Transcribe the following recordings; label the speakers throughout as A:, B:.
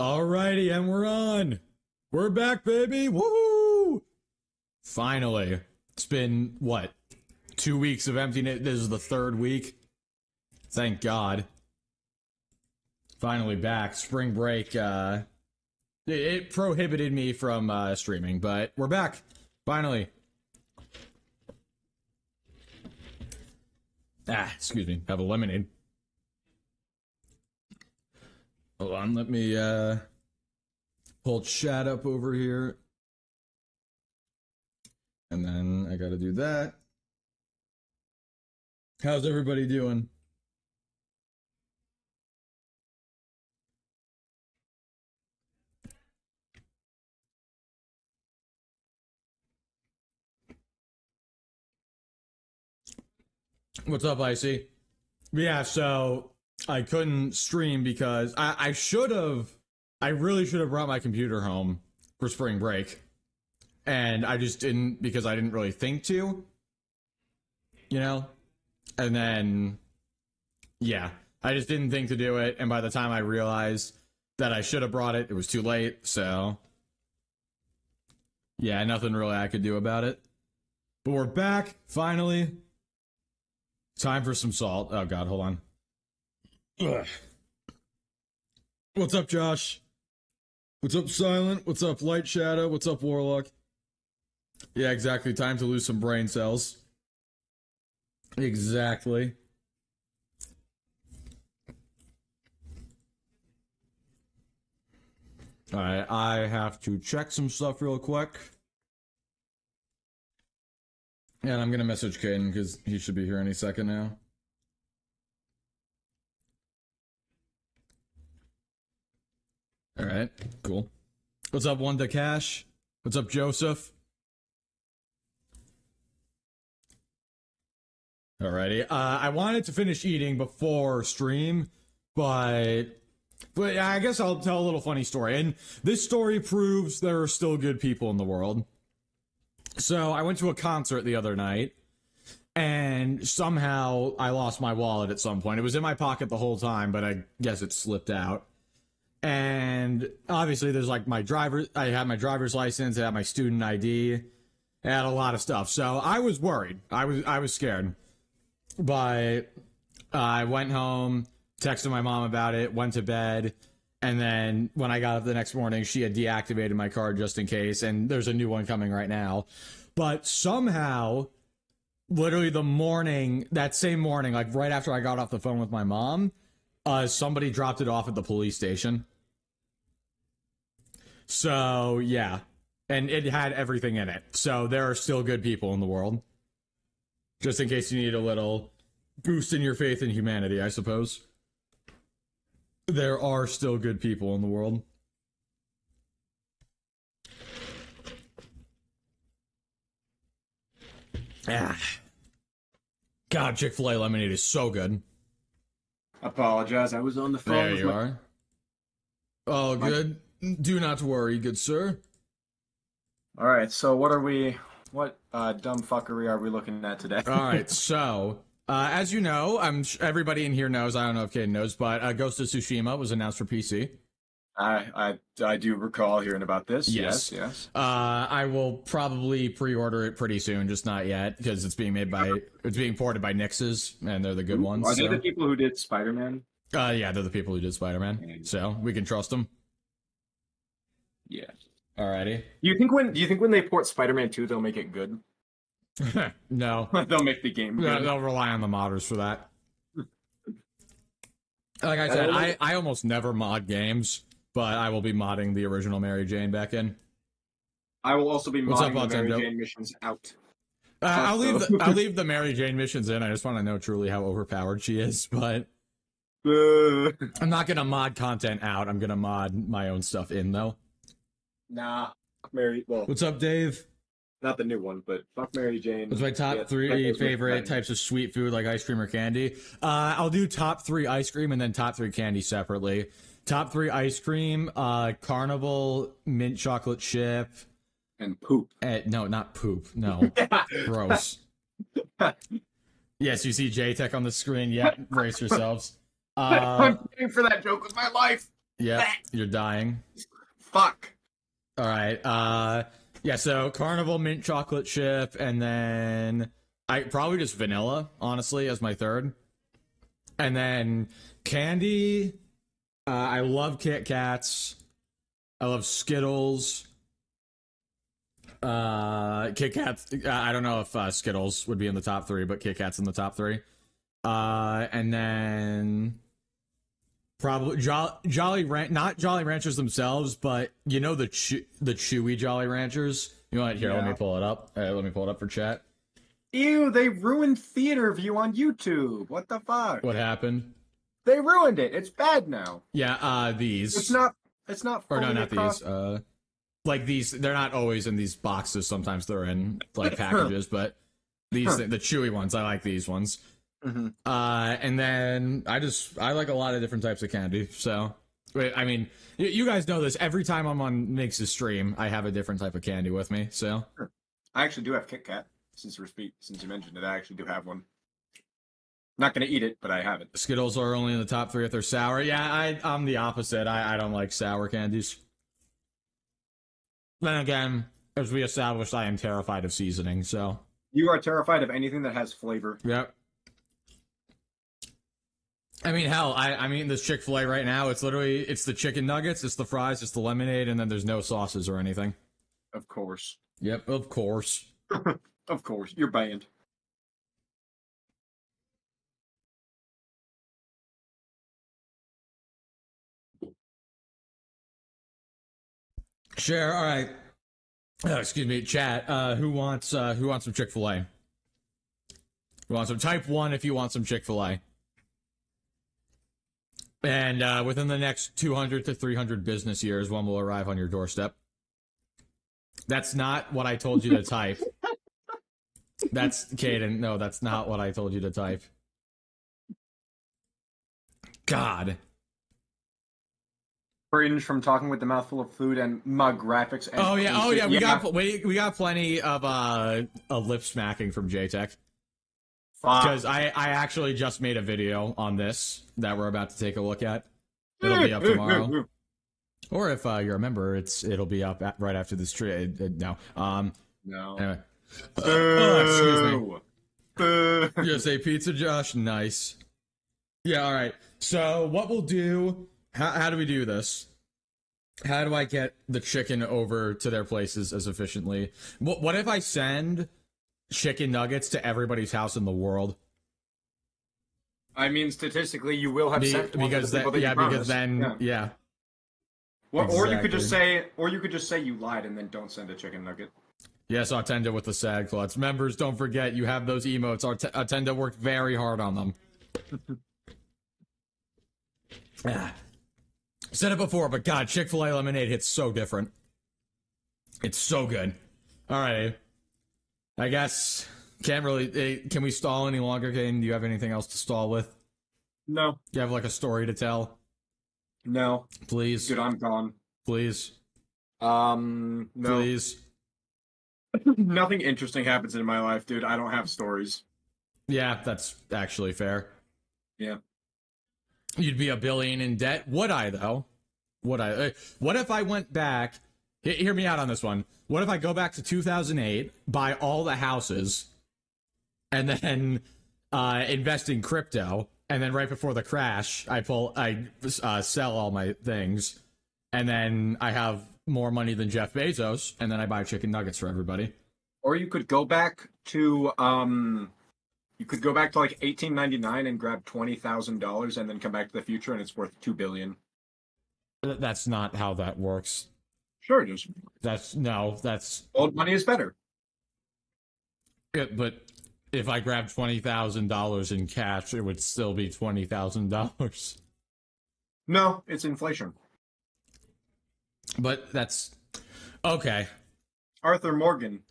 A: Alrighty, and we're on. We're back, baby. Woohoo! Finally. It's been, what, 2 weeks of emptiness? This is the third week. Thank God. Finally back. Spring break, it prohibited me from, streaming, but we're back. Finally. Excuse me. Have a lemonade. Hold on, let me, pull chat up over here. And then I gotta do that. How's everybody doing? What's up, Icy? Yeah, so I couldn't stream because I really should have brought my computer home for spring break. And I just didn't because I didn't really think to. You know? And then, yeah, I just didn't think to do it. And by the time I realized that I should have brought it, it was too late. So, yeah, nothing really I could do about it. But we're back, finally. Time for some salt. Oh, God, hold on. Ugh. What's up, Josh? What's up, Silent? What's up, Light Shadow? What's up, Warlock? Yeah, exactly. Time to lose some brain cells. Exactly. Alright, I have to check some stuff real quick. And I'm gonna message Caden because he should be here any second now. Alright, cool. What's up, Wanda Cash? What's up, Joseph? Alrighty, I wanted to finish eating before stream, but I guess I'll tell a little funny story. And this story proves there are still good people in the world. So I went to a concert the other night, and somehow I lost my wallet at some point. It was in my pocket the whole time, but I guess it slipped out. And obviously there's like I had my driver's license, I had my student ID, I had a lot of stuff. So I was worried. I was scared. But I went home, texted my mom about it, went to bed, and then when I got up the next morning, she had deactivated my card just in case, and there's a new one coming right now. But somehow, literally that same morning, like right after I got off the phone with my mom, somebody dropped it off at the police station. So, yeah. And it had everything in it. So there are still good people in the world. Just in case you need a little boost in your faith in humanity, I suppose. There are still good people in the world. God, Chick-fil-A lemonade is so good.
B: Apologize, I was on the phone.
A: There you are. Oh, good. Do not worry, good sir.
B: Alright, so what dumb fuckery are we looking at today?
A: Alright, so, as you know, everybody in here knows, I don't know if Caden knows, but Ghost of Tsushima was announced for PC.
B: I do recall hearing about this. Yes.
A: I will probably pre-order it pretty soon, just not yet, because it's being ported by Nix's, and they're the good ones.
B: Are they the people who did Spider-Man?
A: Yeah, they're the people who did Spider-Man, so we can trust them.
B: Yeah.
A: Alrighty.
B: Do you think when they port Spider-Man 2, they'll make it good?
A: No.
B: They'll make the game good.
A: They'll rely on the modders for that. Like I said, I almost never mod games, but I will be modding the original Mary Jane back in.
B: I will also be modding the Mary Jane missions out.
A: I'll leave the Mary Jane missions in. I just want to know truly how overpowered she is, but I'm not gonna mod content out. I'm gonna mod my own stuff in though.
B: Nah,
A: what's up, Dave?
B: Not the new one, but fuck Mary Jane.
A: What's my top three favorite types of sweet food, like ice cream or candy? I'll do top 3 ice cream and then top 3 candy separately. Top 3 ice cream, Carnival, mint chocolate chip.
B: And poop.
A: No, not poop. No. Gross. Yes, you see JTech on the screen. Yeah, brace yourselves.
B: I'm paying for that joke with my life.
A: Yep, you're dying.
B: Fuck.
A: All right. Yeah. So Carnival mint chocolate chip, and then I probably just vanilla, honestly, as my third, and then candy. I love Kit Kats. I love Skittles. Kit Kats. I don't know if Skittles would be in the top three, but Kit Kats in the top three. And then probably not Jolly Ranchers themselves, but you know the chewy Jolly Ranchers. You want here?
B: Yeah.
A: Let me pull it up. Let me pull it up for chat.
B: Ew, they ruined theater view on YouTube. What the fuck?
A: What happened?
B: They ruined it. It's bad now.
A: Yeah, these.
B: It's not
A: Or
B: fully
A: no, not
B: across.
A: these. Like these, they're not always in these boxes. Sometimes they're in like packages, but these, the chewy ones, I like these ones.
B: Mm-hmm.
A: And then I like a lot of different types of candy. So, I mean, you guys know this. Every time I'm on Mix's stream, I have a different type of candy with me. So,
B: I actually do have Kit Kat. Since you mentioned it, I actually do have one. Not gonna eat it, but I have it.
A: Skittles are only in the top three if they're sour. Yeah, I'm the opposite. I don't like sour candies. Then again, as we established, I am terrified of seasoning. So,
B: You are terrified of anything that has flavor.
A: yep. I mean, hell, I'm eating this Chick-fil-A right now. It's the chicken nuggets, it's the fries, it's the lemonade, and then there's no sauces or anything.
B: Of course.
A: Yep, of course.
B: Of course. You're banned.
A: Sure, all right. Excuse me, chat. Who wants some Chick-fil-A? Who wants some? Type 1 if you want some Chick-fil-A. And within the next 200 to 300 business years, one will arrive on your doorstep. That's not what I told you to type. That's Caden. No, that's not what I told you to type. God.
B: Cringe from talking with the mouthful of food and mug graphics. And
A: Oh yeah. We got plenty of lip smacking from JTech. Because I actually just made a video on this that we're about to take a look at. It'll be up tomorrow. Or if you're a member, it'll be up right after this trade. No.
B: No.
A: Anyway.
B: Excuse
A: me. You say pizza, Josh? Nice. Yeah, all right. So what we'll do, how do we do this? How do I get the chicken over to their places as efficiently? What if I send chicken nuggets to everybody's house in the world?
B: I mean, statistically, you will have sent one to the people that you promised.
A: Because then, yeah.
B: Well,
A: exactly.
B: or you could just say you lied and then don't send a chicken nugget.
A: Yes, Attenda with the sad clutch. Members, don't forget, you have those emotes. Attenda worked very hard on them. Said it before, but God, Chick-fil-A lemonade hits so different. It's so good. All right. I guess can't really. Can we stall any longer, Kane? Do you have anything else to stall with?
B: No.
A: Do you have like a story to tell?
B: No.
A: Please.
B: Dude, I'm gone.
A: Please.
B: No.
A: Please.
B: Nothing interesting happens in my life, dude. I don't have stories.
A: Yeah, that's actually fair.
B: Yeah.
A: You'd be a billion in debt. Would I, though? Would I? What if I went back? Hear me out on this one. What if I go back to 2008, buy all the houses, and then invest in crypto, and then right before the crash, I sell all my things, and then I have more money than Jeff Bezos, and then I buy chicken nuggets for everybody.
B: Or you could go back to like 1899 and grab $20,000 and then come back to the future and it's worth $2 billion.
A: That's not how that works.
B: Sure it is.
A: That's
B: Old money is better.
A: But if I grabbed $20,000 in cash, it would still be $20,000.
B: No, it's inflation.
A: But that's okay.
B: Arthur Morgan.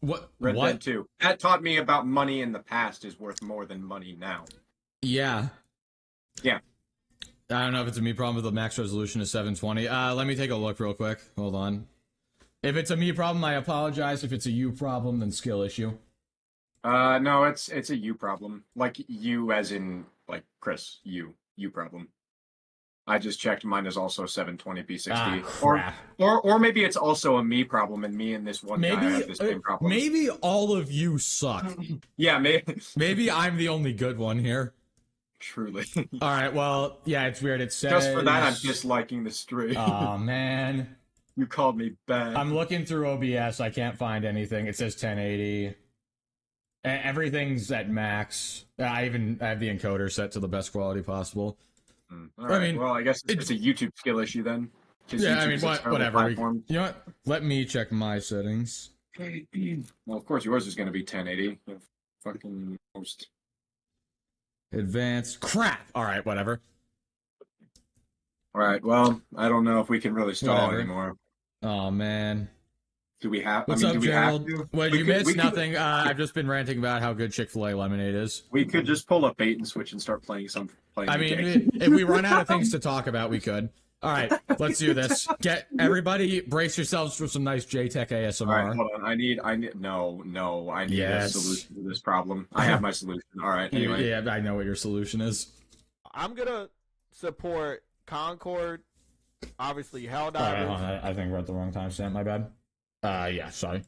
A: What?
B: Red Dead 2. That taught me about money in the past is worth more than money now.
A: Yeah.
B: Yeah.
A: I don't know if it's a me problem, but the max resolution is 720. Let me take a look real quick. Hold on. If it's a me problem, I apologize. If it's a you problem, then skill issue.
B: No, it's a you problem. Like you as in like Chris, you problem. I just checked. Mine is also 720p 60.
A: Ah, crap.
B: Or maybe it's also a me problem, and me and this one guy have the same problem.
A: Maybe all of you suck.
B: Yeah, maybe.
A: Maybe I'm the only good one here.
B: Truly.
A: All right, well, yeah, it's weird. It says
B: Just for that, I'm disliking the stream.
A: Oh man.
B: You called me bad.
A: I'm looking through OBS. I can't find anything. It says 1080. Everything's at max. I have the encoder set to the best quality possible.
B: All right.
A: I mean,
B: well, I guess it's a YouTube skill issue then.
A: Yeah, I mean, whatever. You know what?
B: Platform.
A: Let me check my settings.
B: Well, of course, yours is going to be 1080. Fucking most.
A: Advanced. Crap! Alright, whatever.
B: All right. Well, I don't know if we can really stall
A: Whatever.
B: anymore.
A: Oh, man.
B: Do we have?
A: What's
B: I mean,
A: up,
B: do we
A: Gerald?
B: have to?
A: Well,
B: We
A: you
B: could-
A: missed
B: we could-
A: nothing. I've just been ranting about how good Chick-fil-A lemonade is.
B: We could just pull up bait and switch and start playing
A: I
B: the
A: mean,
B: game.
A: if we run out of things to talk about, we could. All right, let's do this. Get everybody, brace yourselves for some nice JTech ASMR.
B: All right, hold on. I need. No. I need a solution to this problem. I have my solution. All right. Anyway.
A: Yeah, I know what your solution is.
C: I'm gonna support Concord. Obviously, Helldivers.
A: I think we're at the wrong timestamp. My bad. Yeah, sorry.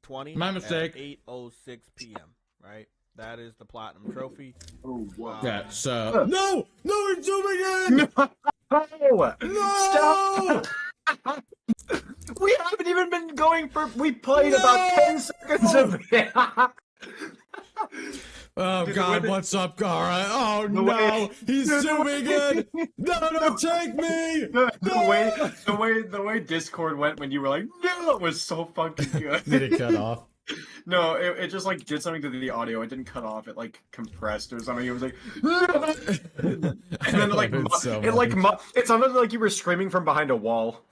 C: 20.
A: My mistake.
C: At 8:06 p.m. Right. That is the platinum trophy.
B: Oh wow.
A: Yeah. So no, it's zooming in.
B: No!
A: No!
B: Stop! We haven't even been going for. We played about 10 seconds of it.
A: Oh
B: Dude,
A: God, what's up, Gara? Oh no, he's zooming in. No, take me.
B: The way Discord went when you were like, no, it was so fucking good.
A: Did it cut off?
B: No, it just like did something to the audio. It didn't cut off. It like compressed or something. It was like, and then like it sounded like you were screaming from behind a wall.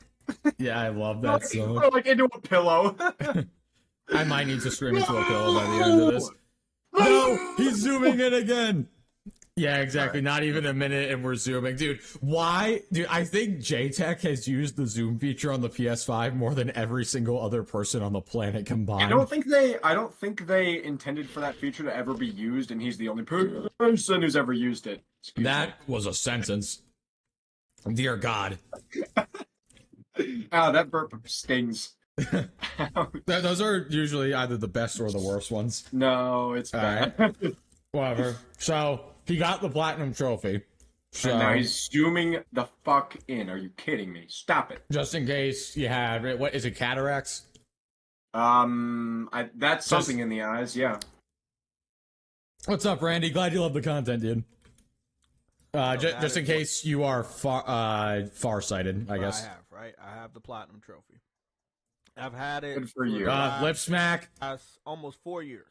A: Yeah, I love that so much.
B: Or like into a pillow.
A: I might need to scream into a pillow by the end of this. No, he's zooming in again. Yeah, exactly. Not even a minute and we're zooming. Dude, why? Dude, I think JTech has used the zoom feature on the PS5 more than every single other person on the planet combined.
B: I don't think they intended for that feature to ever be used, and he's the only person who's ever used it.
A: That was a sentence. Dear God.
B: Ah, that burp stings.
A: Those are usually either the best or the worst ones.
B: No, it's bad.
A: Whatever. So, he got the platinum trophy. So,
B: And now he's zooming the fuck in. Are you kidding me? Stop it.
A: just in case you had, what is it, cataracts?
B: That's something in the eyes, yeah.
A: What's up, Randy? Glad you love the content, dude. Just in case you are far-sighted, I guess.
C: I have, right? I have the platinum trophy. I've had it
B: Good for you.
A: Lip smack.
C: Almost 4 years.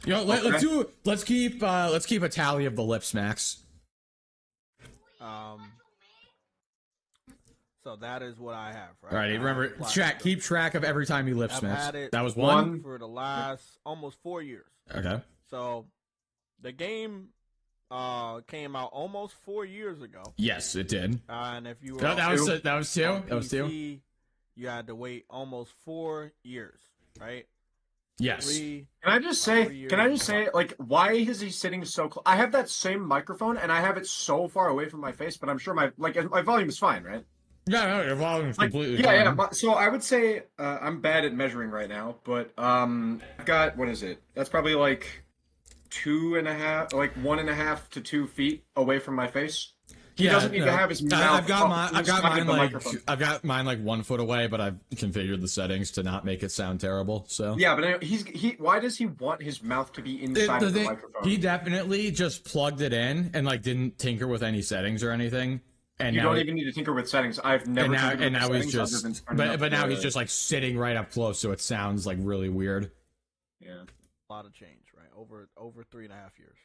A: You know, let's keep a tally of the lip smacks.
C: So that is what I have, right?
A: Alrighty, remember, keep track of every time you lip
C: I've
A: smacks.
C: had it
A: That was one
C: for the last almost 4 years.
A: Okay.
C: So the game came out almost 4 years ago.
A: Yes, it did.
C: And if you were
A: that was two.
C: on
A: That was two.
C: PC, you had to wait almost 4 years, right?
A: Yes.
B: Can I just say, like, why is he sitting so close? I have that same microphone, and I have it so far away from my face, but I'm sure my volume is fine, right?
A: Yeah, no, your volume's completely
B: Yeah,
A: fine.
B: so I would say I'm bad at measuring right now, but I've got, what is it? That's probably like 1.5 to 2 feet away from my face. He doesn't need to have his mouth.
A: I've got mine
B: microphone.
A: I've got mine like 1 foot away, but I've configured the settings to not make it sound terrible. So
B: Yeah, but anyway, why does he want his mouth to be inside of the microphone?
A: He definitely just plugged it in and like didn't tinker with any settings or anything. And
B: you
A: now
B: don't even need to tinker with settings. I've never.
A: and now he's
B: settings other
A: just
B: than turning up
A: but now
B: the-
A: he's just like sitting right up close, so it sounds like really weird.
B: Yeah.
C: A lot of change, right? Over 3.5 years.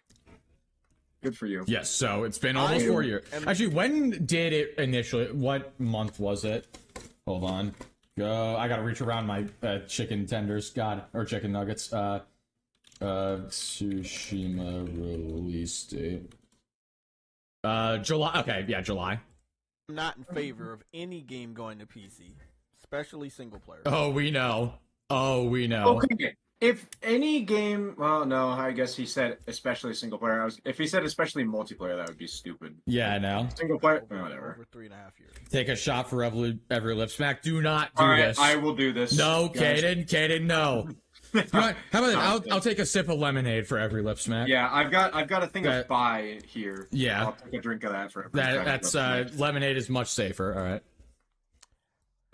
B: Good for you.
A: Yes, so it's been almost 4 years. Actually, when did it initially? What month was it? Hold on. I gotta reach around my chicken tenders. Or chicken nuggets. Tsushima release date. July. Okay, yeah, July.
C: I'm not in favor of any game going to PC, especially single player.
A: Oh, we know. Oh, we know.
B: Okay. If any game, well, no, I guess he said especially single player. If he said especially multiplayer, that would be stupid.
A: Yeah, I know.
B: Single player,
C: Over
B: whatever.
C: 3.5 years.
A: Take a shot for every lip smack. Do not do
B: All right,
A: this.
B: I will do this.
A: No,
B: guys.
A: Caden, no. You know what? How about I'll take a sip of lemonade for every lip smack.
B: Yeah, I've got a thing of Bai here.
A: Yeah,
B: I'll take a drink of that for
A: that's lemonade is much safer. All right.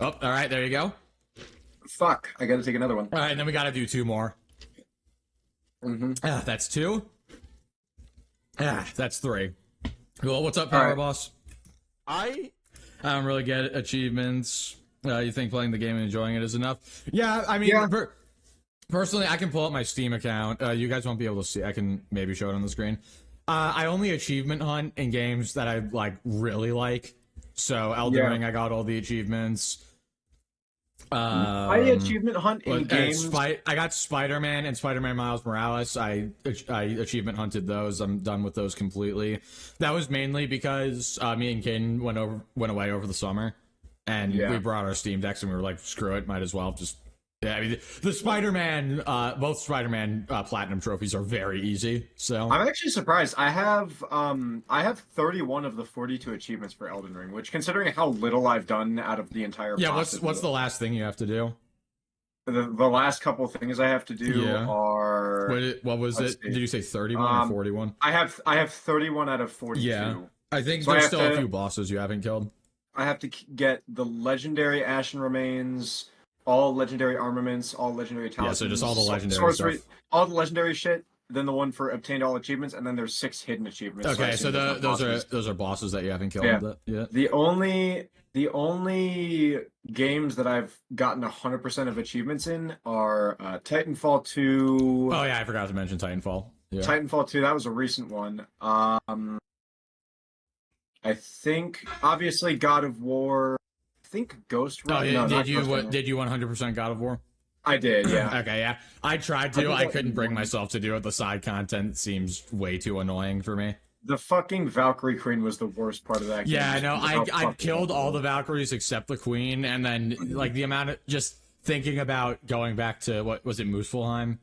A: Oh, all right. There you go.
B: Fuck, I gotta take another one.
A: All right, and then we gotta do 2 more. That's 2. That's 3. Cool. What's up, Power Boss? I don't really get achievements. You think playing the game and enjoying it is enough? Yeah, I mean, personally, I can pull up my Steam account. You guys won't be able to see. I can maybe show it on the screen. I only achievement hunt in games that I really like. So Elden Ring, I got all the achievements.
B: I achievement hunt in games.
A: I got Spider-Man and Spider-Man Miles Morales. I achievement hunted those. I'm done with those completely. That was mainly because me and Caden went away over the summer, and we brought our Steam decks, and we were like, screw it, might as well just. Yeah, I mean, the Spider-Man, both Spider-Man Platinum trophies are very easy. So
B: I'm actually surprised. I have 31 of the 42 achievements for Elden Ring, which, considering how little I've done out of the entire process,
A: what's the last thing you have to do?
B: The last couple of things I have to do are
A: what was it? Did you say 31 or 41?
B: I have 31 out of 42.
A: Yeah, I think there's still a few bosses you haven't killed.
B: I have to get the legendary Ashen Remains, all legendary armaments, all legendary talismans.
A: Yeah, so just all the legendary stuff.
B: All the legendary shit, then the one for obtained all achievements, and then there's 6 hidden achievements.
A: Okay, so those are bosses that you haven't killed.
B: Yeah. The only games that I've gotten 100% of achievements in are Titanfall 2.
A: Oh yeah, I forgot to mention Titanfall. Yeah.
B: Titanfall 2, that was a recent one. I think obviously God of War. I think Ghost Runner.
A: Did you 100% God of War?
B: I did, yeah.
A: Okay, yeah. I tried to. I couldn't bring myself to do it. The side content seems way too annoying for me.
B: The fucking Valkyrie Queen was the worst part of that game.
A: Yeah, I know. I killed all the Valkyries except the Queen, and then like the amount of just thinking about going back to what was it, Muspelheim?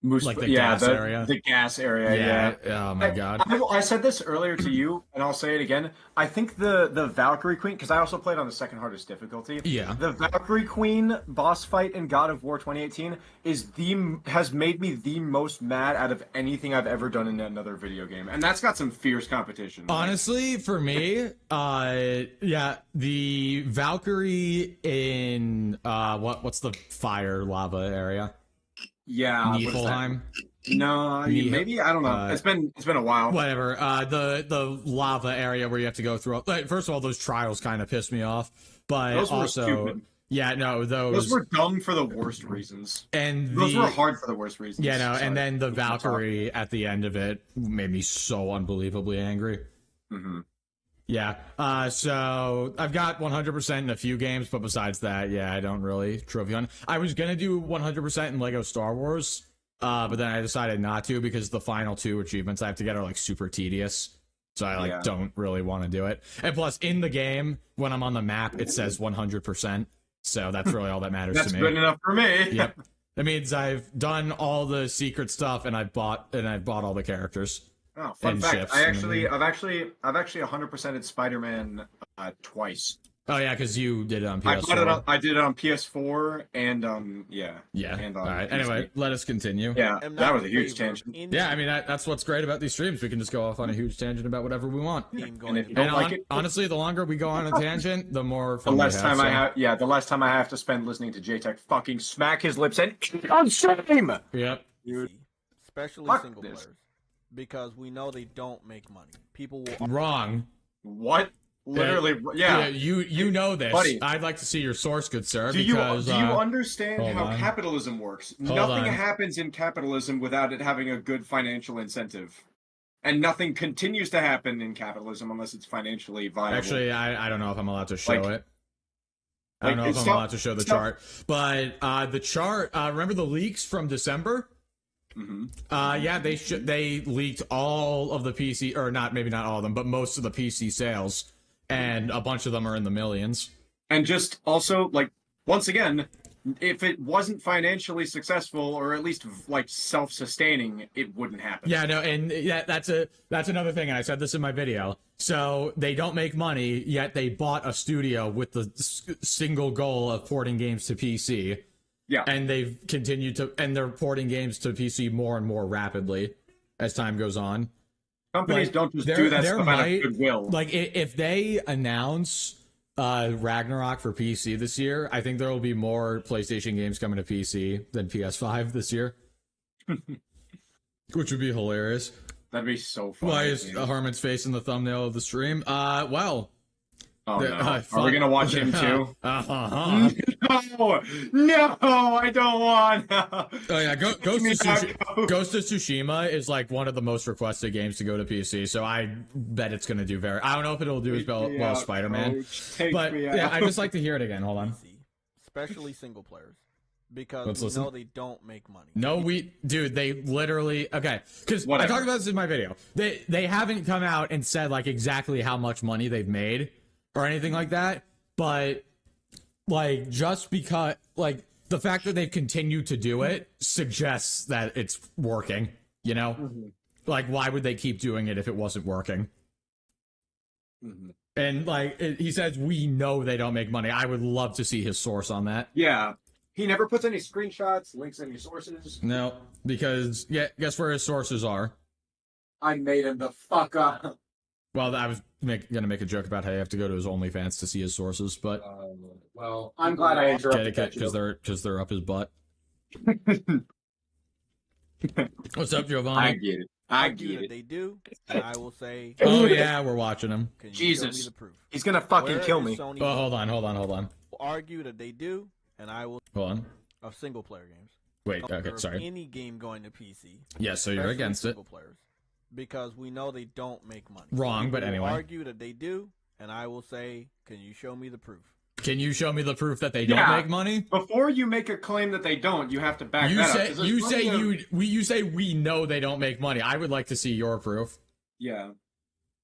A: Like the gas area.
B: The gas area, yeah.
A: Oh my god.
B: I said this earlier to you, and I'll say it again. I think the Valkyrie Queen, because I also played on the second hardest difficulty.
A: Yeah.
B: The Valkyrie Queen boss fight in God of War 2018 has made me the most mad out of anything I've ever done in another video game, and that's got some fierce competition.
A: Honestly, for me, the Valkyrie in what's the fire lava area?
B: Yeah,
A: Niflheim.
B: No, maybe I don't know. It's been a while.
A: Whatever. The lava area where you have to go through. First of all, those trials kind of pissed me off, but
B: those
A: also,
B: were stupid.
A: Yeah, no, those
B: were dumb for the worst reasons,
A: and
B: those were hard for the worst reasons.
A: Yeah, no, and then the Valkyrie at the end of it made me so unbelievably angry.
B: Mm-hmm.
A: Yeah, so I've got 100% in a few games, but besides that, yeah, I don't really trophy hunt. I was gonna do 100% in Lego Star Wars, but then I decided not to because the final 2 achievements I have to get are like super tedious, so I don't really want to do it. And plus, in the game, when I'm on the map, it says 100%, so that's really all that matters to me.
B: That's good enough for me.
A: Yep, that means I've done all the secret stuff and I've bought all the characters.
B: Oh, fun fact! I've actually 100%ed Spider-Man twice.
A: Oh yeah, because you did it on PS4.
B: I did it on PS4 and
A: Yeah.
B: And
A: all right.
B: PC.
A: Anyway, let us continue.
B: Yeah, that was a huge tangent.
A: Yeah, I mean that's what's great about these streams. We can just go off on a huge tangent about whatever we want. Honestly, the longer we go on a tangent, the more fun
B: the less time I have to spend listening to JTech fucking smack his lips and on stream.
A: Yep.
C: Especially single players. Because we know they don't make money. People will...
A: Wrong.
B: What? Literally, yeah.
A: You know this.
B: Buddy,
A: I'd like to see your source, good sir.
B: Do you understand how capitalism works? Nothing happens in capitalism without it having a good financial incentive. And nothing continues to happen in capitalism unless it's financially viable.
A: Actually, I don't know if I'm allowed to show it. I don't know if I'm allowed to show the chart. But the chart, remember the leaks from December?
B: Mm-hmm.
A: Yeah, they leaked all of the PC, or maybe not all of them, but most of the PC sales, and a bunch of them are in the millions.
B: And just also, like, once again, if it wasn't financially successful or at least like self-sustaining, it wouldn't happen.
A: Yeah, no, and that's another thing, and I said this in my video. So they don't make money, yet they bought a studio with the single goal of porting games to PC.
B: Yeah,
A: and they've continued to, and they're porting games to PC more and more rapidly as time goes on.
B: Companies don't just do that stuff out of goodwill.
A: Like if they announce Ragnarok for PC this year, I think there will be more PlayStation games coming to PC than PS5 this year, which would be hilarious.
B: That'd be so funny.
A: Why is Harmon's face in the thumbnail of the stream? Well.
B: Oh, no. Are we going to watch him too? No, I don't want.
A: Oh, yeah. Ghost of Tsushima is like one of the most requested games to go to PC, so I bet it's going to do very. I don't know if it'll do as well as Spider-Man. But yeah, I just like to hear it again. Hold on.
C: Especially single players. Because we know they don't make money.
A: No, dude, they literally, okay, because I talked about this in my video. They haven't come out and said like exactly how much money they've made or anything like that, but like just because like the fact that they've continued to do it suggests that it's working, you know? Mm-hmm. Like why would they keep doing it if it wasn't working? Mm-hmm. And like he says, we know they don't make money. I would love to see his source on that.
B: Yeah. He never puts any screenshots, links any sources.
A: No, because guess where his sources are?
B: I made him the fuck up.
A: Well, I was gonna make a joke about how you have to go to his OnlyFans to see his sources, but
B: well, I'm glad I interrupted that
A: because they're up his butt. What's up, Giovanni?
B: I get it.
C: They do, and I will say.
A: Oh yeah, we're watching him.
B: Jesus, he's gonna fucking kill me.
A: Oh, hold on.
C: Argue that they do, and I will.
A: Hold on.
C: Of single player games.
A: Wait, okay, sorry.
C: Any game going to PC.
A: Yeah, so you're against
C: single players. Because we know they don't make money.
A: Wrong, but anyway.
C: Argue that they do, and I will say, can you show me the proof?
A: Can you show me the proof that they don't make money?
B: Before you make a claim that they don't, you have to back that up.
A: You say we know they don't make money. I would like to see your proof.
B: Yeah.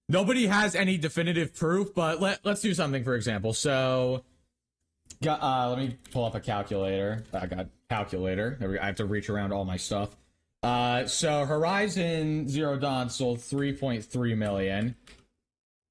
A: Nobody has any definitive proof, but let's do something. For example, so let me pull up a calculator. I got calculator. I have to reach around all my stuff. So Horizon Zero Dawn sold 3.3 million,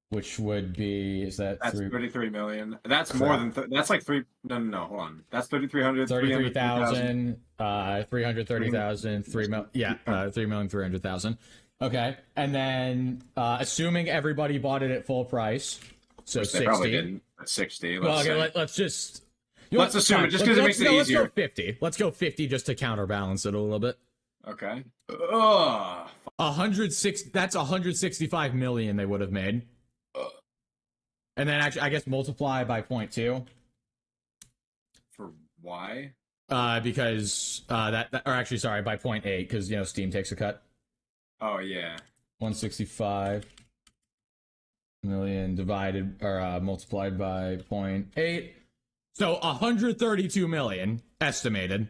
A: which would be that's
B: 33 million. That's more than that's like three. No, hold on. That's 3,300.
A: 33,000. 330,000. 3,300,000. Okay, and then assuming everybody bought it at full price, so 60.
B: They probably didn't. At 60.
A: Let's
B: assume it just because it makes it easier.
A: Let's go 50. Let's go 50 just to counterbalance it a little bit.
B: Okay.
A: 106. That's 165 million they would have made. And then actually, I guess multiply by 0.2.
B: For why?
A: Because or actually, sorry, by 0.8 because Steam takes a cut.
B: Oh yeah.
A: 165 million divided or multiplied by 0.8. So 132 million estimated.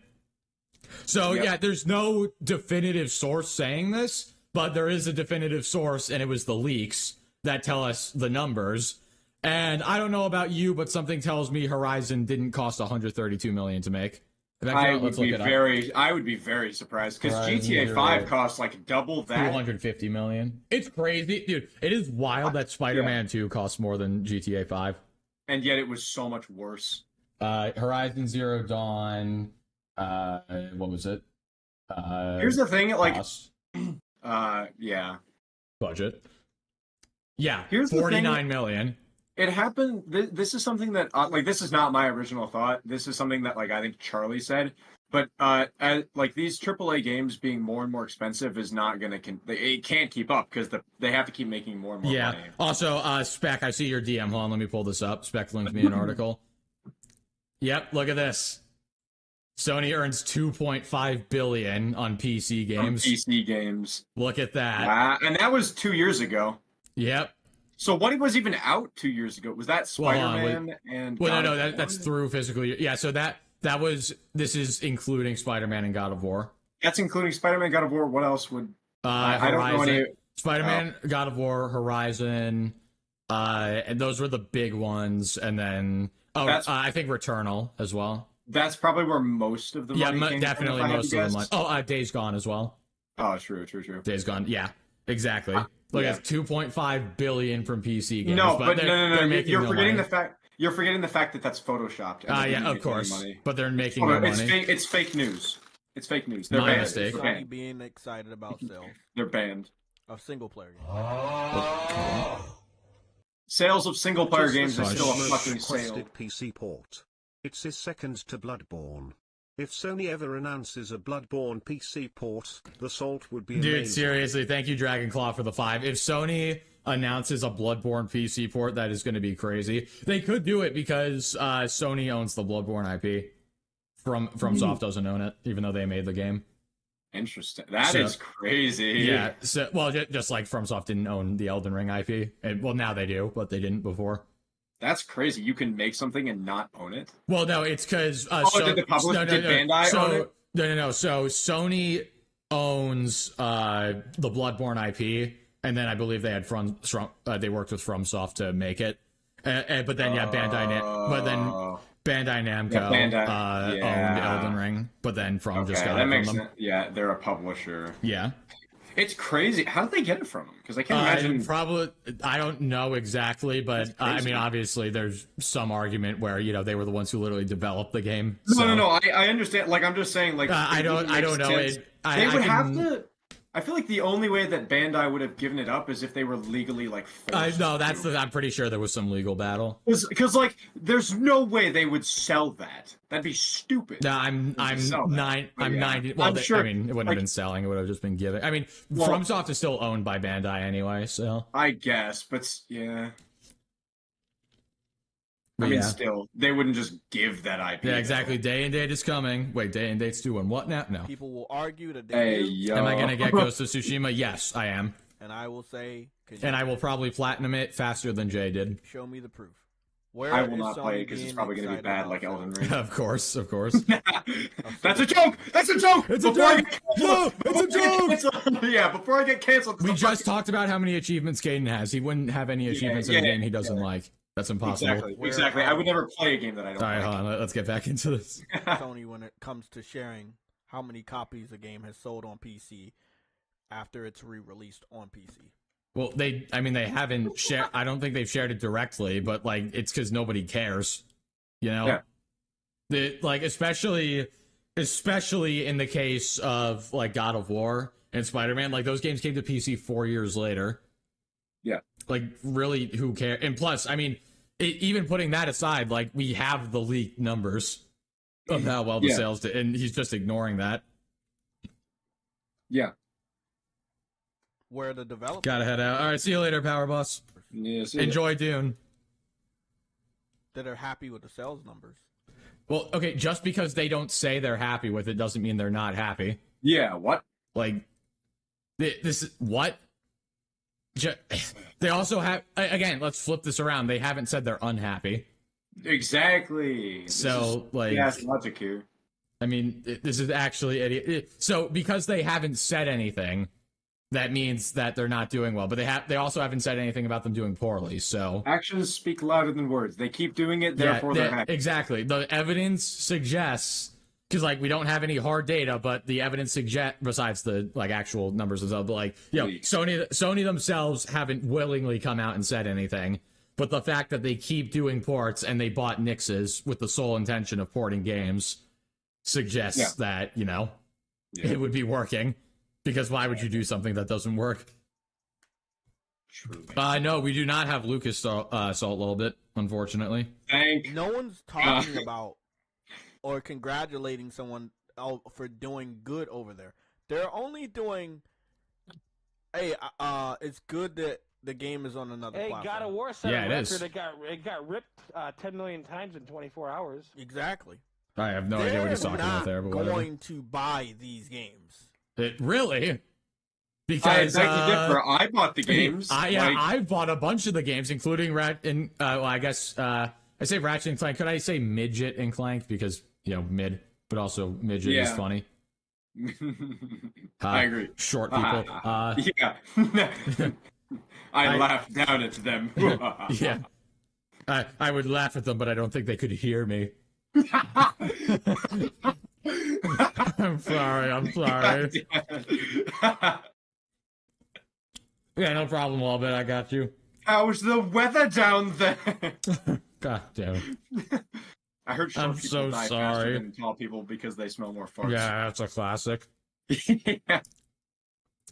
A: So yeah, there's no definitive source saying this, but there is a definitive source, and it was the leaks that tell us the numbers. And I don't know about you, but something tells me Horizon didn't cost 132 million to make.
B: I would be very surprised because GTA 5 costs like double that.
A: 250 million. It's crazy, dude. It is wild that Spider-Man 2 costs more than GTA 5,
B: and yet it was so much worse.
A: Horizon Zero Dawn. What was it?
B: Here's the thing, yeah.
A: Budget. Yeah.
B: Here's
A: 49 million.
B: It happened. This is something that this is not my original thought. This is something that I think Charlie said. But these AAA games being more and more expensive is not gonna. It can't keep up because they have to keep making more and more money.
A: Also, Spec, I see your DM. Hold on, let me pull this up. Spec linked me an article. Yep, look at this. Sony earns 2.5 billion on PC games. Look at that.
B: And that was 2 years ago.
A: Yep.
B: So what was even out 2 years ago? Was that Spider-Man and?
A: Well, no, that's through physical year. Yeah, so this is including Spider-Man and God of War.
B: That's including Spider-Man, God of War. What else would? I don't know any.
A: Spider-Man, God of War, Horizon, and those were the big ones. And then I think Returnal as well.
B: That's probably where most of the money came
A: definitely
B: from,
A: most of the money. Oh, Days Gone as well.
B: Oh, true.
A: Days Gone, yeah, exactly. Look, it's 2.5 billion from PC games.
B: No, but no. You're forgetting
A: money.
B: the fact. You're forgetting the fact that that's photoshopped.
A: Yeah, of course. Money. But they're making no money.
B: It's fake news. It's fake news. They're
A: My
B: banned.
A: mistake.
B: They're banned.
C: Being excited about sales.
B: They're banned.
C: Of single-player games.
B: Sales of single-player games are still a fucking sale.
D: PC port. It's his second to Bloodborne. If Sony ever announces a Bloodborne PC port, the salt would be amazing.
A: Dude, seriously, thank you, Dragonclaw, for the 5. If Sony announces a Bloodborne PC port, that is going to be crazy. They could do it because Sony owns the Bloodborne IP. FromSoft doesn't own it, even though they made the game.
B: Interesting. That is crazy.
A: Yeah. So, well, just like FromSoft didn't own the Elden Ring IP. And, well, now they do, but they didn't before.
B: That's crazy. You can make something and not own it?
A: Well, no, it's because...
B: did the publisher, did Bandai own it?
A: No. So Sony owns the Bloodborne IP, and then I believe they had they worked with FromSoft to make it. But then, Bandai Namco owned Elden Ring, but then just got it from them.
B: Sense. Yeah, they're a publisher.
A: Yeah.
B: It's crazy. How did they get it from them? Because I can't imagine.
A: Probably, I don't know exactly, but I mean, obviously, there's some argument where they were the ones who literally developed the game. So.
B: No. I understand. Like, I'm just saying. Like,
A: I don't know.
B: They would have to. I feel like the only way that Bandai would have given it up is if they were legally forced.
A: No, I'm pretty sure there was some legal battle.
B: Because there's no way they would sell that. That'd be stupid.
A: No, I'm 90. Well,
B: sure,
A: I mean, it wouldn't have been selling. It would have just been giving. I mean, FromSoft is still owned by Bandai anyway, so.
B: I guess, but yeah. I mean, still, they wouldn't just give that IP.
A: Yeah, exactly. Day and Date is coming. Wait, Day and Date's doing what now? No.
C: People will argue that
A: Am I going to get Ghost of Tsushima? Yes, I am.
C: And I will say...
A: And I will probably platinum it faster than Jay did.
C: Show me the proof.
B: I will not play it because it's probably going to be bad like Elden Ring.
A: Of course.
B: That's a joke! That's a joke!
A: It's a joke! No, it's a joke!
B: Yeah, before I get canceled.
A: We just talked about how many achievements Caden has. He wouldn't have any achievements in a game he doesn't like. That's impossible.
B: Exactly. I would never play a game that I don't like.
A: All right, hold on. Let's get back into this.
C: Sony, when it comes to sharing how many copies a game has sold on PC after it's re-released on PC.
A: Well, they haven't shared. I don't think they've shared it directly, but it's because nobody cares. Yeah. Especially in the case of God of War and Spider-Man, those games came to PC 4 years later.
B: Yeah.
A: Really, who cares? And plus, I mean, even putting that aside, we have the leaked numbers of how well the sales did, and he's just ignoring that.
B: Yeah.
C: Where the developers...
A: Gotta head out. All right, see you later, Power Boss.
B: Yeah,
A: enjoy Dune.
C: That are happy with the sales numbers.
A: Well, okay, just because they don't say they're happy with it doesn't mean they're not happy.
B: Yeah, what?
A: This is... What? They also have... Again, let's flip this around. They haven't said they're unhappy.
B: Exactly.
A: That's
B: logic here.
A: I mean, this is actually... So, because they haven't said anything, that means that they're not doing well. But they also haven't said anything about them doing poorly, so...
B: Actions speak louder than words. They keep doing it, therefore they're happy.
A: Exactly. The evidence suggests... Because, we don't have any hard data, but the evidence suggests, besides the, actual numbers themselves, but, Sony themselves haven't willingly come out and said anything. But the fact that they keep doing ports and they bought Nixes with the sole intention of porting games suggests that, it would be working. Because why would you do something that doesn't work?
B: True.
A: No, we do not have Lucas Salt a little bit, unfortunately.
C: No one's talking about or congratulating someone for doing good over there. They're only doing, hey, it's good that the game is on another platform.
E: God of War set a record.
A: Is.
E: It got ripped 10 million times in 24 hours.
C: Exactly.
A: I have no idea what he's talking about there, but whatever.
C: They're going to buy these games.
A: Really? Because
B: I bought the games.
A: I bought a bunch of the games, including I guess I say Ratchet and Clank. Could I say Midget and Clank because mid, but also midget is funny.
B: I agree.
A: Short people.
B: Yeah. I laughed down at them.
A: Yeah. I would laugh at them, but I don't think they could hear me. I'm sorry. I'm sorry. Yeah, no problem, Wallbit. I got you.
B: How's the weather down there?
A: God damn it.
B: I heard short people
A: so
B: die
A: sorry.
B: faster than tall people because they smell more farts.
A: Yeah, that's a classic.
B: Yeah.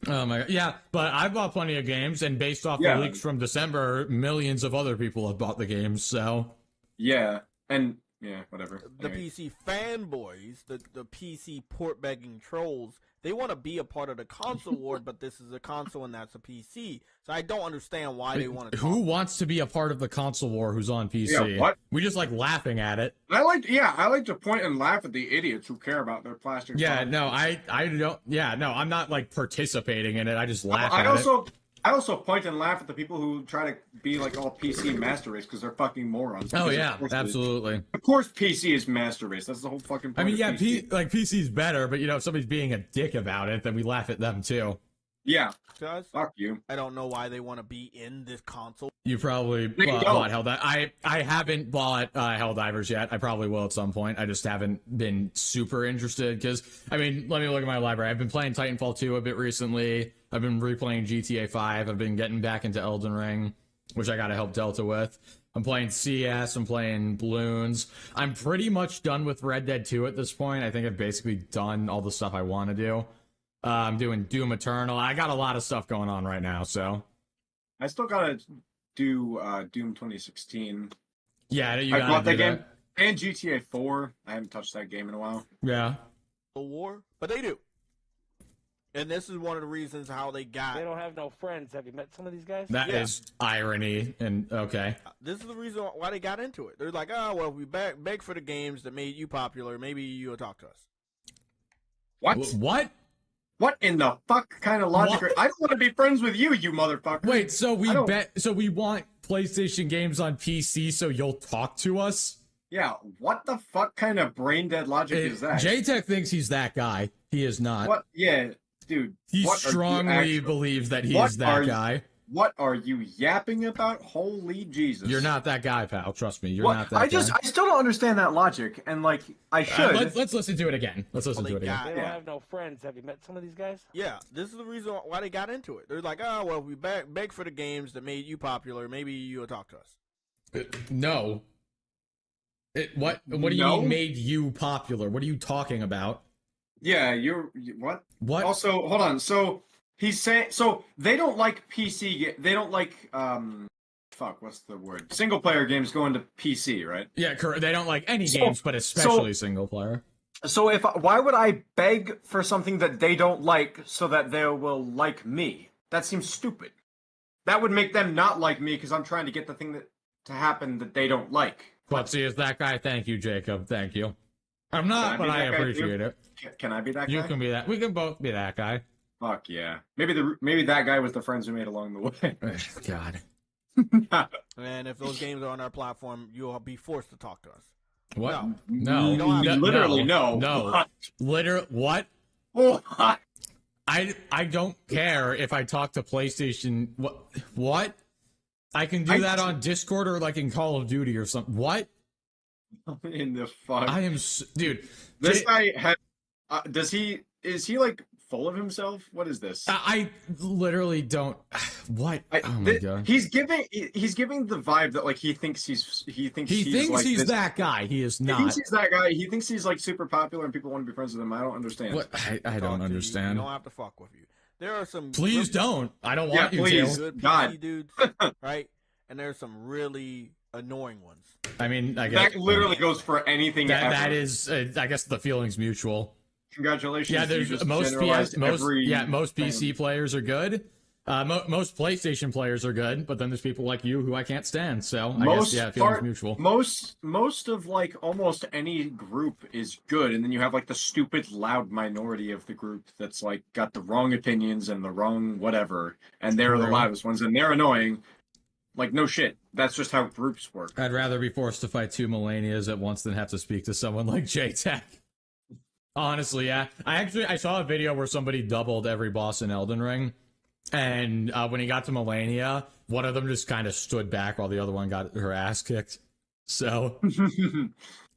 A: Oh my god. Yeah, but I bought plenty of games, and based off the leaks from December, millions of other people have bought the games, so.
B: Yeah, and yeah, whatever.
C: The PC fanboys, the PC port begging trolls, they want to be a part of the console war, but this is a console and that's a PC. So I don't understand why they want to.
A: Who wants to be a part of the console war who's on PC?
B: Yeah, what?
A: We just like laughing at it.
B: I like to point and laugh at the idiots who care about their plastic.
A: Yeah,
B: bottles.
A: no, I don't. Yeah, no, I'm not like participating in it. I just laugh at it.
B: I also point and laugh at the people who try to be like all PC master race because they're fucking morons.
A: Oh yeah, absolutely.
B: Of course, PC is master race. That's the whole fucking point.
A: I mean, yeah,
B: PC.
A: PC's better, but you know, if somebody's being a dick about it, then we laugh at them too.
B: Yeah.
C: Guys,
B: fuck you.
C: I don't know why they want to be in this console.
A: You probably bought Helldivers. I haven't bought Helldivers yet. I probably will at some point. I just haven't been super interested because, I mean, let me look at my library. I've been playing Titanfall 2 a bit recently. I've been replaying GTA 5. I've been getting back into Elden Ring, which I got to help Delta with. I'm playing CS. I'm playing Bloons. I'm pretty much done with Red Dead 2 at this point. I think I've basically done all the stuff I want to do. I'm doing Doom Eternal. I got a lot of stuff going on right now, so.
B: I still gotta do Doom 2016.
A: Yeah, you
B: I
A: gotta
B: bought that
A: do
B: game. And GTA 4. I haven't touched that game in a while.
A: Yeah.
C: War, but they do. And this is one of the reasons how they got.
E: They don't have no friends. Have you met some of these guys?
A: That is irony, and okay.
C: This is the reason why they got into it. They're like, oh, well, we beg for the games that made you popular. Maybe you'll talk to us.
B: What?
A: What?
B: What in the fuck kind of logic? I don't want to be friends with you, you motherfucker.
A: Wait, so we want PlayStation games on PC so you'll talk to us?
B: Yeah, what the fuck kind of brain dead logic is that?
A: J-Tech thinks he's that guy. He is not.
B: What? Yeah, dude.
A: He strongly believes that he is that guy.
B: What are you yapping about? Holy Jesus.
A: You're not that guy, pal. Trust me. You're not that guy.
B: I still don't understand that logic, and like, I should.
A: Let's listen to it again. Let's listen to it again.
E: They don't have no friends. Have you met some of these guys?
C: Yeah, this is the reason why they got into it. They're like, oh, well, we beg for the games that made you popular. Maybe you'll talk to us.
A: No. What do you mean made you popular? What are you talking about?
B: Yeah, what?
A: What?
B: Also, hold on. So he's saying they don't like PC. They don't like what's the word? Single player games going to PC, right?
A: Yeah, correct. They don't like any games, but especially single player.
B: So why would I beg for something that they don't like so that they will like me? That seems stupid. That would make them not like me because I'm trying to get the thing to happen that they don't like.
A: But see, is that guy? Thank you, Jacob. Thank you. I'm not, but I appreciate it.
B: Can I be that guy?
A: You can be that. We can both be that guy.
B: Fuck yeah. Maybe that guy was the friends we made along the way.
A: God.
C: And if those games are on our platform, you'll be forced to talk to us.
A: What?
C: No.
B: Literally, no.
A: No. Literally, what?
B: What?
A: I don't care if I talk to PlayStation. What? I can do that on Discord or like in Call of Duty or something. What?
B: In the fuck?
A: I am, dude.
B: This guy had. Is he like full of himself? What is this?
A: I literally don't. What? Oh my god.
B: He's giving the vibe that like he thinks he's
A: that guy. He is not.
B: He thinks he's that guy. He thinks he's like super popular and people want to be friends with him. I don't understand.
A: What? I don't understand.
C: You don't have to fuck with you. There are some.
A: Please don't. I don't want you
B: please.
A: to.
C: Good
B: God.
C: PC dudes, right? And there's some really annoying ones.
A: I mean, I guess
B: that literally goes for anything.
A: That is, I guess the feeling's mutual.
B: Congratulations.
A: Yeah, there's most PC players are good. Most PlayStation players are good, but then there's people like you who I can't stand. So I guess feeling's mutual.
B: Most of like almost any group is good, and then you have like the stupid loud minority of the group that's like got the wrong opinions and the wrong whatever, and they're the loudest ones, and they're annoying. Like, no shit. That's just how groups work.
A: I'd rather be forced to fight 2 Millennias at once than have to speak to someone like J-Tech. Honestly, yeah. I saw a video where somebody doubled every boss in Elden Ring, and when he got to Millennia, one of them just kind of stood back while the other one got her ass kicked. So,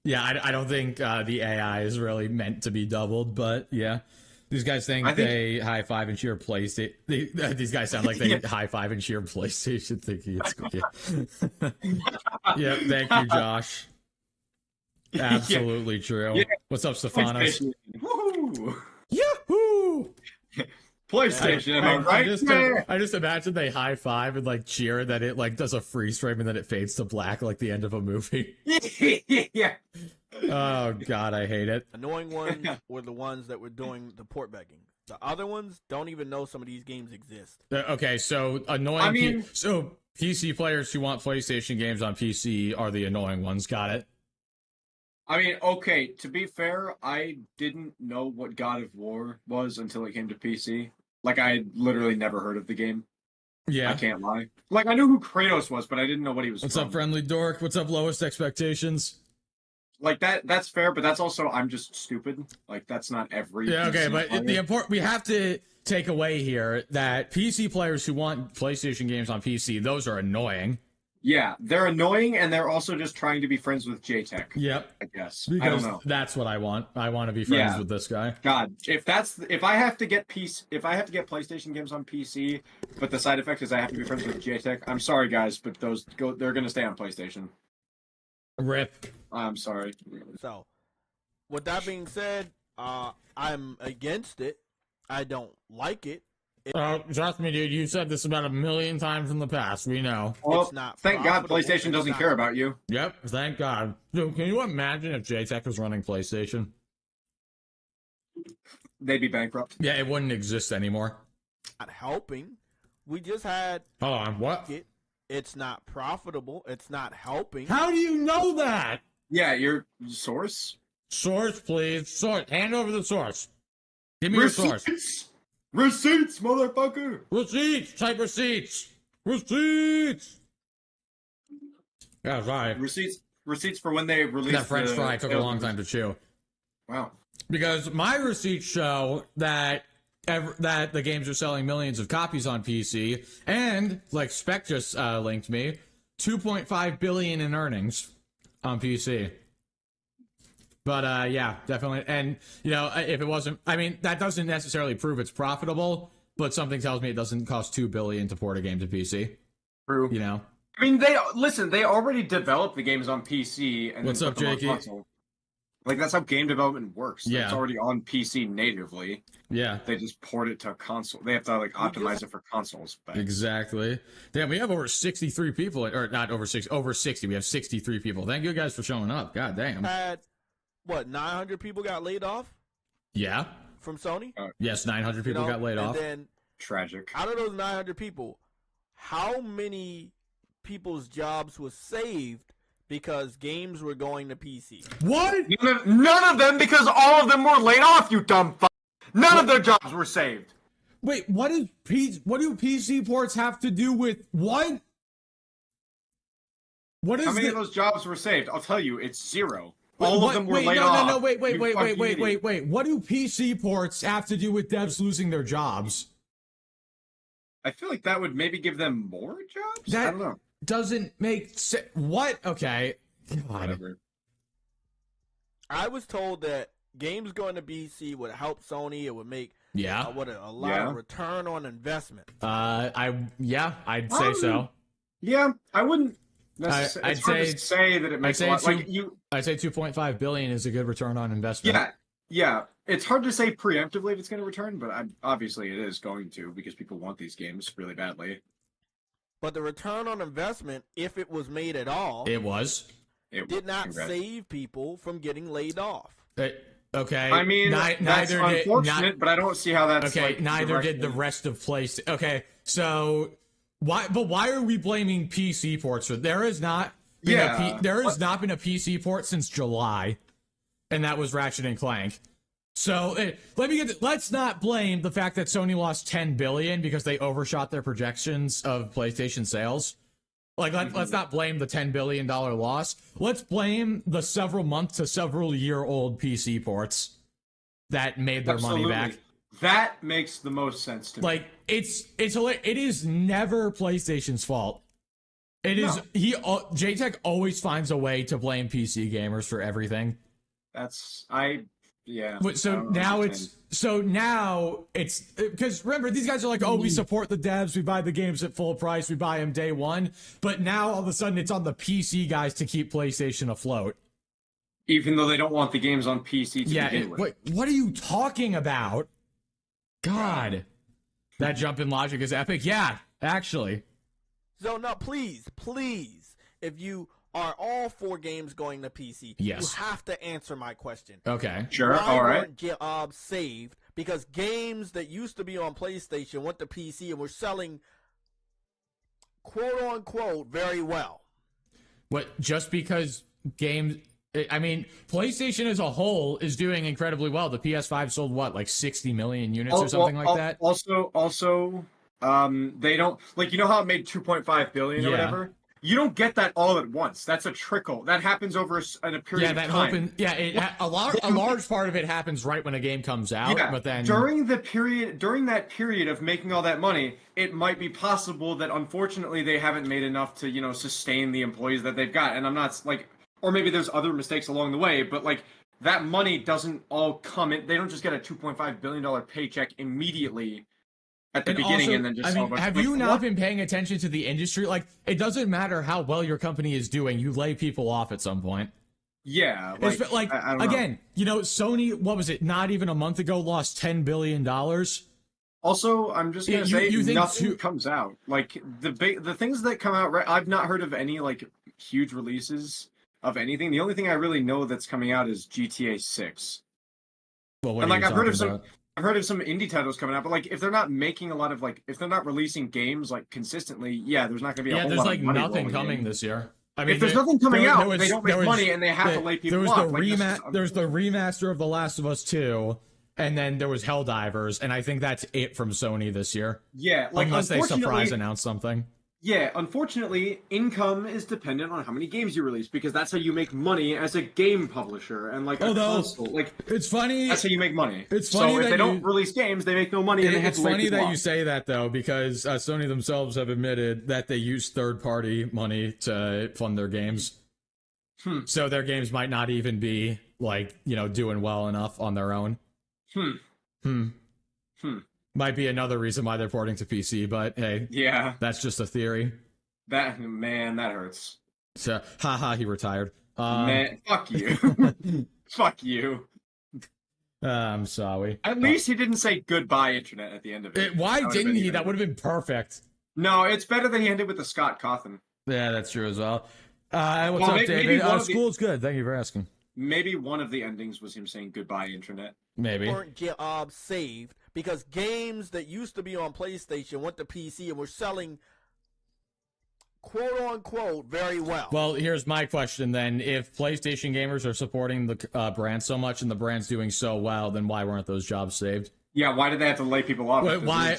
A: Yeah, I don't think the AI is really meant to be doubled, but yeah. These guys think they high five and cheer PlayStation. These guys sound like they high five and cheer PlayStation, thinking it's cool. Yeah, thank you, Josh. Absolutely true. Yeah. What's up, Stephanos?
B: Woohoo!
A: Yahoo!
B: PlayStation, am I right?
A: I just imagine they high five and like cheer, that it like does a freeze frame and then it fades to black like the end of a movie.
B: Yeah.
A: Oh god, I hate it.
C: Annoying ones were the ones that were doing the port begging. The other ones don't even know some of these games exist.
A: Okay, so annoying. I mean, so PC players who want PlayStation games on PC are the annoying ones. Got it.
B: I mean, okay, to be fair, I didn't know what God of War was until it came to PC. Like, I had literally never heard of the game.
A: Yeah.
B: I can't lie. Like, I knew who Kratos was, but I didn't know what he was
A: What's
B: from.
A: up, Friendly Dork? What's up, Lowest Expectations?
B: Like, that's fair, but that's also, I'm just stupid. Like, that's not every
A: Yeah, okay,
B: PC
A: but
B: player.
A: we have to take away here that PC players who want PlayStation games on PC, those are annoying.
B: Yeah, they're annoying, and they're also just trying to be friends with JTech.
A: Yep.
B: I guess.
A: Because
B: I don't know.
A: That's what I want. I want to be friends with this guy.
B: God, if I have to get PlayStation games on PC, but the side effect is I have to be friends with JTech, I'm sorry guys, but they're gonna stay on PlayStation.
A: RIP.
B: I'm sorry.
C: So, with that being said, I'm against it. I don't like it.
A: Trust me, dude. You said this about 1,000,000 times in the past. We know.
B: Well,
C: it's not.
B: Thank God PlayStation doesn't care about you.
A: Yep. Thank God. Dude, can you imagine if JTech was running PlayStation?
B: They'd be bankrupt.
A: Yeah, it wouldn't exist anymore.
C: Not helping. We just had.
A: Hold on. What?
C: It's not profitable. It's not helping.
A: How do you know that?
B: Yeah, your source.
A: Source, please. Source. Hand over the source. Give me your source.
B: Receipts, motherfucker!
A: Receipts! Type receipts! Receipts! Yeah, sorry.
B: Receipts for when they released
A: that French fry took a long time to chew.
B: Wow.
A: Because my receipts show that the games are selling millions of copies on PC, and, like Spec just linked me, 2.5 billion in earnings on PC. But, yeah, definitely. And, you know, if it wasn't... I mean, that doesn't necessarily prove it's profitable, but something tells me it doesn't cost $2 billion to port a game to PC.
B: True.
A: You know?
B: I mean, they already developed the games on PC and
A: What's
B: then
A: up,
B: put them
A: Jakey?
B: on console. Like, that's how game development works.
A: Yeah.
B: It's already on PC natively.
A: Yeah.
B: They just port it to console. They have to, like, optimize it for consoles. But...
A: Exactly. Damn, we have over 63 people, or not over 60, over 60. We have 63 people. Thank you guys for showing up. God damn.
C: What, 900 people got laid off?
A: Yeah.
C: From Sony?
A: Yes, 900 people got laid off.
C: Then,
B: tragic.
C: Out of those 900 people, how many people's jobs was saved because games were going to PC?
A: What?
B: None of them, because all of them were laid off, you dumb fuck. None of their jobs were saved.
A: Wait, what do PC ports have to do with what? What is
B: How many of those jobs were saved? I'll tell you, it's zero. All of them were
A: wait,
B: laid off.
A: No, wait. What do PC ports have to do with devs losing their jobs?
B: I feel like that would maybe give them more jobs? I don't know.
A: Doesn't make sense. What? Okay.
B: Whatever.
C: I was told that games going to PC would help Sony. It would make a lot of return on investment.
A: I'd say so.
B: Yeah, I wouldn't.
A: I'd
B: say that it makes a lot.
A: I'd say 2.5 billion is a good return on investment.
B: Yeah. It's hard to say preemptively if it's going to return, but obviously it is going to because people want these games really badly.
C: But the return on investment, if it was made at all,
A: it
C: did not save people from getting laid off.
A: Okay.
B: I mean, that's unfortunate, but I don't see how that's
A: okay. Neither did the rest of PlayStation. Okay, so why are we blaming PC ports? There has not been not been a PC port since July, and that was Ratchet and Clank. So let's not blame the fact that Sony lost 10 billion because they overshot their projections of PlayStation sales. Like, let's not blame the $10 billion loss. Let's blame the several month to several year old PC ports that made their money back.
B: That makes the most sense to me.
A: Like, it is never PlayStation's fault. It is JTech always finds a way to blame PC gamers for everything.
B: Yeah.
A: So now it's because remember, these guys are like, oh, we support the devs, we buy the games at full price, we buy them day one. But now all of a sudden it's on the PC guys to keep PlayStation afloat.
B: Even though they don't want the games on PC to begin with.
A: Wait, what are you talking about? God. That jump in logic is epic. Yeah, actually.
C: So now, please, if you are all 4 games going to PC,
A: yes,
C: you have to answer my question.
A: Okay.
B: Sure, all right.
C: Why weren't jobs saved? Because games that used to be on PlayStation went to PC and were selling, quote-unquote, very well.
A: What, just because games... I mean, PlayStation as a whole is doing incredibly well. The PS5 sold, what, like 60 million units or something like that?
B: Also, they don't... Like, you know how it made 2.5 billion or whatever? You don't get that all at once. That's a trickle. That happens over a period of time.
A: A large part of it happens right when a game comes out.
B: Yeah,
A: but then
B: during that period of making all that money, it might be possible that unfortunately they haven't made enough to sustain the employees that they've got. And I'm not like, or maybe there's other mistakes along the way, but like that money doesn't all come in. They don't just get a $2.5 billion paycheck immediately at the beginning
A: also,
B: and then just...
A: have you not been paying attention to the industry? Like, it doesn't matter how well your company is doing, you lay people off at some point.
B: Yeah.
A: Like,
B: I don't
A: again, Sony, what was it, not even a month ago, lost $10 billion?
B: Also, I'm just going to say, nothing comes out. Like, the things that come out, I've not heard of any, like, huge releases of anything. The only thing I really know that's coming out is GTA 6.
A: Well, what
B: and, like, I've heard of some indie titles coming out, but like if they're not making a lot of if they're not releasing games like consistently, there's not going to be a whole lot of money.
A: Yeah, there's like nothing coming this year. I mean,
B: if there's nothing coming out, they don't make money and they have to lay people off.
A: There's the remaster of The Last of Us 2, and then there was Helldivers, and I think that's it from Sony this year.
B: Yeah, like
A: unless they surprise announce something.
B: Yeah, unfortunately, income is dependent on how many games you release because that's how you make money as a game publisher and like a console. Like
A: it's funny.
B: That's how you make money.
A: It's funny
B: so if they don't release games, they make no money. And
A: it's funny that you say that though, because Sony themselves have admitted that they use third-party money to fund their games. So their games might not even be like doing well enough on their own. Might be another reason why they're porting to PC, but hey, that's just a theory.
B: That hurts.
A: So, haha, he retired.
B: Man, fuck you, fuck you.
A: I'm sorry.
B: At least he didn't say goodbye, internet, at the end of it.
A: Why didn't he? That would have been perfect.
B: No, it's better than he ended with the Scott Cawthon.
A: Yeah, that's true as well. What's up, David? School's good. Thank you for asking.
B: Maybe one of the endings was him saying goodbye, internet.
A: Maybe.
C: Weren't jobs saved because games that used to be on PlayStation went to PC and were selling, quote unquote, very well.
A: Well, here's my question then: if PlayStation gamers are supporting the brand so much and the brand's doing so well, then why weren't those jobs saved?
B: Yeah, why did they have to lay people off?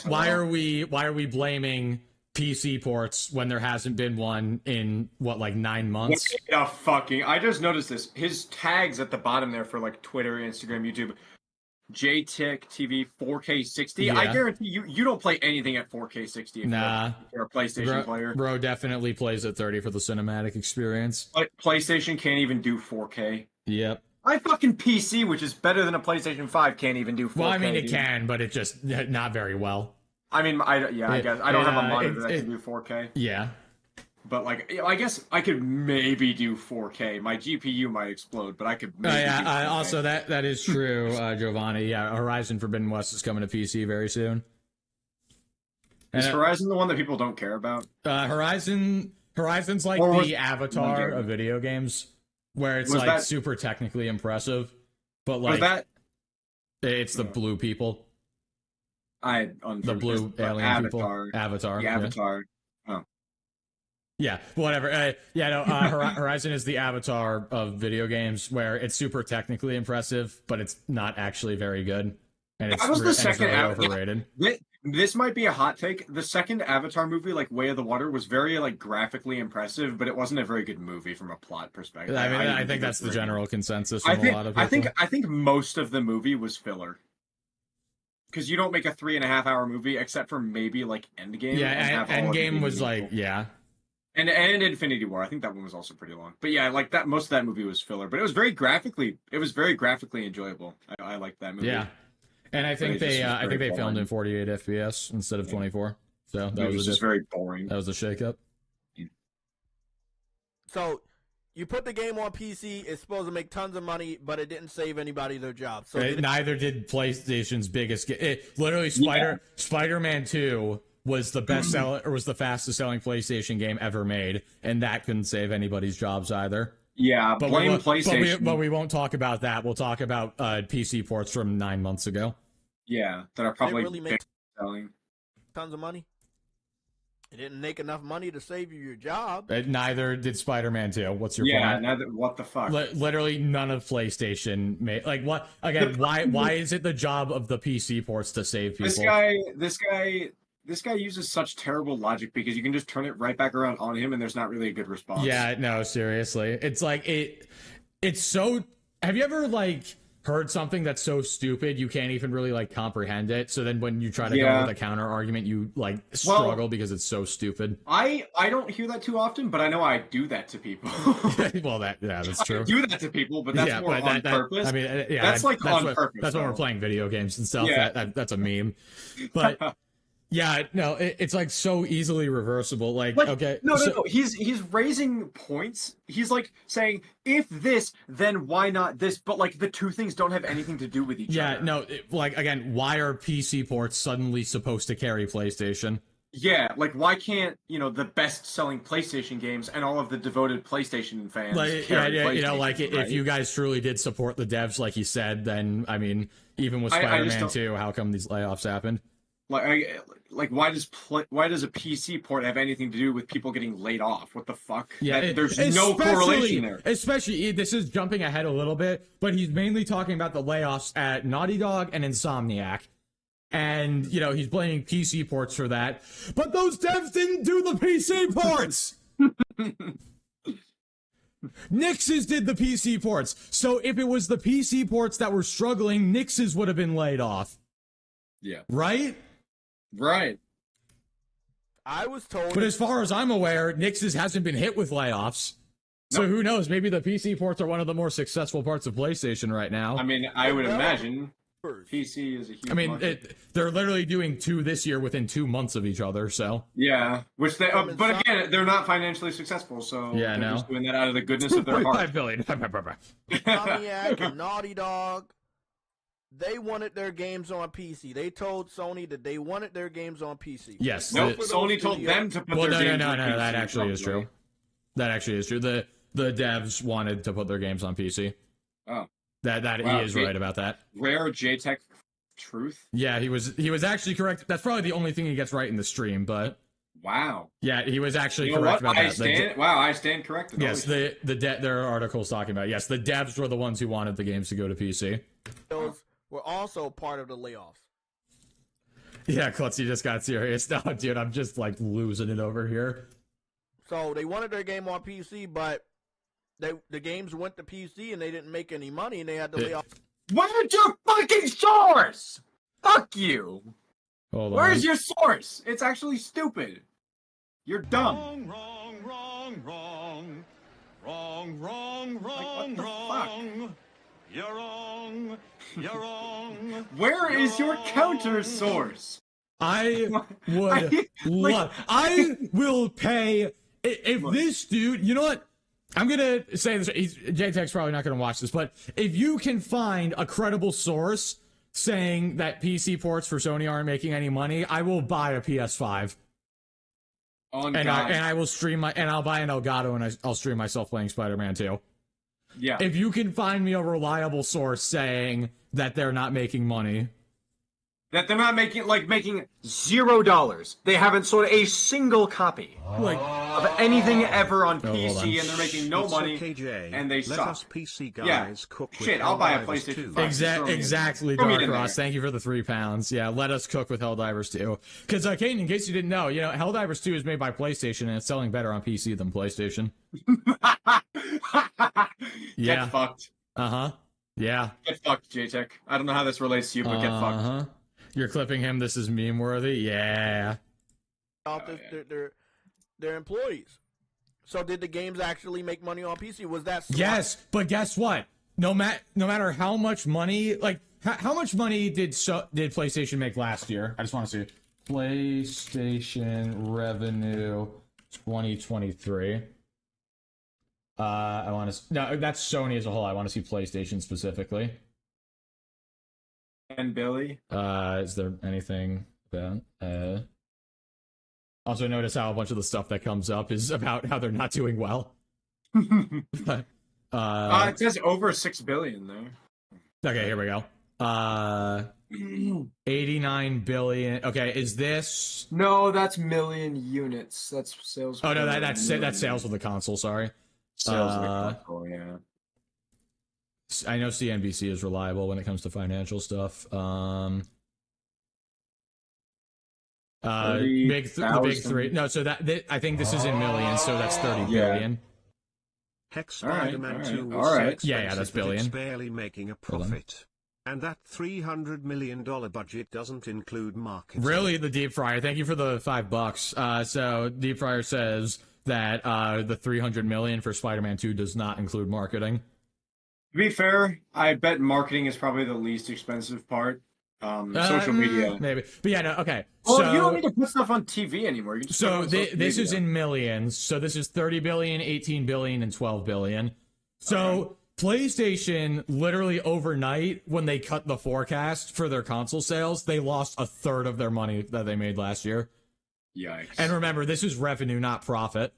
A: Why are we blaming PC ports when there hasn't been one in like 9 months?
B: What the fucking! I just noticed this. His tags at the bottom there for like Twitter, Instagram, YouTube. JTech TV 4K 60. Yeah. I guarantee you don't play anything at 4K 60 if you're a PlayStation player.
A: Bro definitely plays at 30 for the cinematic experience.
B: Like PlayStation can't even do 4K.
A: Yep.
B: My fucking PC, which is better than a PlayStation 5, can't even do 4K.
A: Well, I mean, it can, but it just not very well.
B: I mean, I guess I don't have a monitor that can do 4K.
A: Yeah.
B: But like, I guess I could maybe do 4K. My GPU might explode, but I could maybe do 4K.
A: Also, that is true, Giovanni. Yeah, Horizon Forbidden West is coming to PC very soon.
B: Is Horizon the one that people don't care about?
A: Horizon's like the Avatar of video games, where it's like super technically impressive, but like it's the blue people. The blue alien
B: Avatar.
A: people. Avatar.
B: The Avatar.
A: Yeah, whatever. Horizon is the Avatar of video games, where it's super technically impressive, but it's not actually very good, and it's really overrated.
B: This might be a hot take. The second Avatar movie, like Way of the Water, was very like graphically impressive, but it wasn't a very good movie from a plot perspective.
A: I mean, I think that's the general consensus from a lot of people.
B: I think most of the movie was filler. Because you don't make a 3.5 hour movie except for maybe like Endgame.
A: Yeah, Endgame was like, yeah.
B: And Infinity War. I think that one was also pretty long. But yeah, like that. Most of that movie was filler, but it was very graphically. It was very graphically enjoyable. I liked that movie.
A: Yeah, and I think they filmed in 48 FPS instead of 24. So that
B: was just very boring.
A: That was a shakeup.
C: So you put the game on PC. It's supposed to make tons of money, but it didn't save anybody their job. So
A: neither did PlayStation's biggest. Literally, Spider-Man 2 was the best seller, or was the fastest selling PlayStation game ever made, and that couldn't save anybody's jobs either.
B: Yeah, but blame PlayStation.
A: But we won't talk about that. We'll talk about PC ports from 9 months ago.
B: Yeah, that are probably
C: really selling tons of money. It didn't make enough money to save you your job.
A: Neither did Spider-Man 2. What's your point?
B: Yeah, neither. What the fuck?
A: Literally none of PlayStation made. Like, what? Again, why is it the job of the PC ports to save people?
B: This guy uses such terrible logic because you can just turn it right back around on him, and there's not really a good response.
A: Yeah, no, seriously. It's like it's so. Have you ever like heard something that's so stupid you can't even really like comprehend it? So then when you try to go with a counter argument, you like struggle because it's so stupid.
B: I don't hear that too often, but I know I do that to people.
A: Well, that's true.
B: I do that to people, but that's more on purpose.
A: I mean,
B: that's on purpose.
A: That's when we're playing video games and stuff. Yeah. That's a meme. But yeah, no, it's like so easily reversible. Like okay,
B: no. He's raising points. He's like saying, if this, then why not this? But like the two things don't have anything to do with each other.
A: Yeah, no. Like again, why are PC ports suddenly supposed to carry PlayStation?
B: Yeah, like why can't the best-selling PlayStation games and all of the devoted PlayStation fans?
A: If you guys truly did support the devs, like you said, then I mean, even with Spider-Man 2, how come these layoffs happened?
B: Why does a PC port have anything to do with people getting laid off? What the fuck?
A: Yeah,
B: there's no correlation there.
A: Especially, this is jumping ahead a little bit, but he's mainly talking about the layoffs at Naughty Dog and Insomniac. And, he's blaming PC ports for that. But those devs didn't do the PC ports! Nix's did the PC ports. So if it was the PC ports that were struggling, Nix's would have been laid off.
B: Yeah.
A: Right?
B: Right.
C: I was told.
A: But as far as I'm aware, Nix's hasn't been hit with layoffs. So who knows? Maybe the PC ports are one of the more successful parts of PlayStation right now.
B: I mean, I would imagine PC is a huge market.
A: They're literally doing 2 this year within 2 months of each other, so.
B: Yeah, which they, but again, they're not financially successful, so they're just doing that out of the goodness of their heart.
A: $2.5 billion.
C: Insomniac and Naughty Dog. They wanted their games on PC. They told Sony that they wanted their games on PC.
A: Yes.
B: Nope, Sony told them to put their games on PC.
A: No, that actually is true. That actually is true. The devs wanted to put their games on PC.
B: Oh.
A: Wow, he is right about that.
B: Rare JTech truth?
A: Yeah, he was actually correct. That's probably the only thing he gets right in the stream, but...
B: Wow.
A: Yeah, he was actually correct about that.
B: I stand corrected.
A: Yes, there are articles talking about it. Yes, the devs were the ones who wanted the games to go to PC.
C: Those were also part of the layoffs.
A: Yeah, Klutzy just got serious. No, dude, I'm just like losing it over here.
C: So they wanted their game on PC, but the games went to PC and they didn't make any money and they had to lay off.
B: Where's your fucking source? Fuck you.
A: Hold on.
B: Where's your source? It's actually stupid. You're dumb.
F: Wrong.
B: Like, what the fuck?
F: You're wrong.
B: Where is your counter source?
A: I will pay if this dude. You know what? I'm gonna say this. JTech's probably not gonna watch this, but if you can find a credible source saying that PC ports for Sony aren't making any money, I will buy a PS5. I will stream I'll buy an Elgato and I'll stream myself playing Spider-Man 2.
B: Yeah.
A: If you can find me a reliable source saying that they're not making money.
B: That they're not making $0. They haven't sold a single copy of anything ever on PC, and they're making no money, and they suck.
D: Let us PC guys cook with
B: I'll buy a PlayStation 5.
A: Exactly, Darkross. Thank you for the £3. Yeah, let us cook with Helldivers 2. Because, Kane, in case you didn't know, Helldivers 2 is made by PlayStation, and it's selling better on PC than PlayStation. Yeah.
B: Get fucked.
A: Uh-huh. Yeah.
B: Get fucked, JTech. I don't know how this relates to you, but get fucked.
A: Uh-huh. You're clipping him. This is meme worthy. Yeah.
C: Their employees. So did the games actually make money on PC? Was that smart?
A: Yes, but guess what? No matter how much money, like how much money did PlayStation make last year? I just want to see PlayStation revenue 2023. I want to no, that's Sony as a whole. I want to see PlayStation specifically.
B: And Billy.
A: Is there anything about? Also, notice how a bunch of the stuff that comes up is about how they're not doing well.
B: It says over 6 billion there.
A: Okay, here we go. 89 billion. Okay, is this?
G: No, that's million units. That's sales.
A: Oh no, that's sales of the console. Sorry,
B: sales of the console. Yeah.
A: I know CNBC is reliable when it comes to financial stuff. The big three. No, so that I think this is in millions, so that's 30 billion.
D: Hex Spider-Man 2 was
B: all
D: so
B: right.
A: Yeah, that's billion.
D: It's barely making a profit. And that $300 million budget doesn't include marketing.
A: Really, the Deep Fryer. Thank you for the $5. So Deep Fryer says that the $300 million for Spider-Man 2 does not include marketing.
B: To be fair, I bet marketing is probably the least expensive part. Social media,
A: maybe, but yeah, no, okay.
B: Well,
A: so,
B: you don't need to put stuff on TV anymore. You just
A: this is in millions. So this is 30 billion, 18 billion, and 12 billion. So okay. PlayStation literally overnight, when they cut the forecast for their console sales, they lost a third of their money that they made last year.
B: Yikes!
A: And remember, this is revenue, not profit.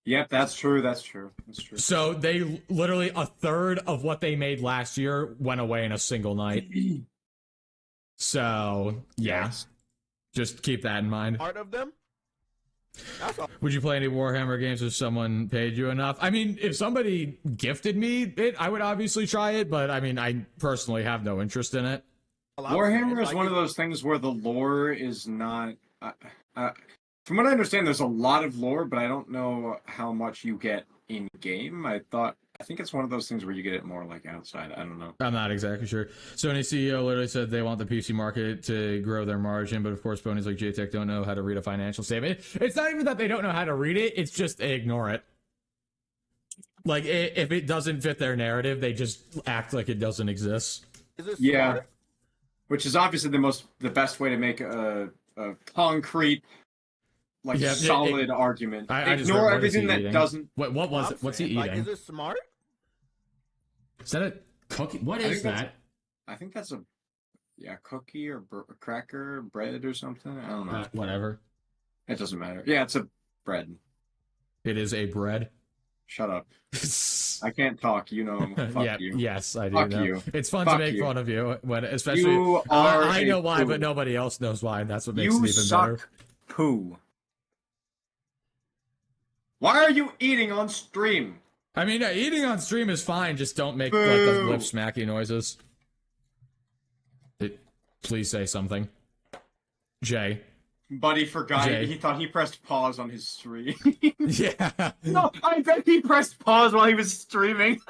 B: Yep, that's true. That's true.
A: So they literally a third of what they made last year went away in a single night. So yeah, just keep that in mind.
C: Part of them.
A: Would you play any Warhammer games if someone paid you enough? I mean, if somebody gifted me it, I would obviously try it, but I mean, I personally have no interest in it.
B: Warhammer is one of those things where the lore is not. From what I understand, there's a lot of lore, but I don't know how much you get in game. I think it's one of those things where you get it more like outside. I don't know.
A: I'm not exactly sure. Sony CEO literally said they want the PC market to grow their margin, but of course, ponies like JTech don't know how to read a financial statement. It's not even that they don't know how to read it; it's just they ignore it. Like if it doesn't fit their narrative, they just act like it doesn't exist.
B: Yeah, which is obviously the best way to make a concrete. Solid argument.
A: I
B: ignore everything that doesn't.
A: What was it? What's he eating?
C: Is it smart?
A: Is that a cookie? What is that?
B: I think that's a cookie or cracker, bread or something. I don't know.
A: Whatever.
B: It doesn't matter. Yeah, it's a bread.
A: It is a bread.
B: Shut up. I can't talk. You know. Fuck you.
A: Yes, I do.
B: Fuck
A: know.
B: you.
A: It's fun to make fun of you when, especially.
B: You are
A: I know why, but nobody else knows why, and that's what makes it even better.
B: Poo. Why are you eating on stream?
A: I mean, eating on stream is fine. Just don't make like the lip smacky noises. Please say something. Jay.
B: Buddy forgot. He thought he pressed pause on his stream.
A: Yeah.
B: No, I bet he pressed pause while he was streaming.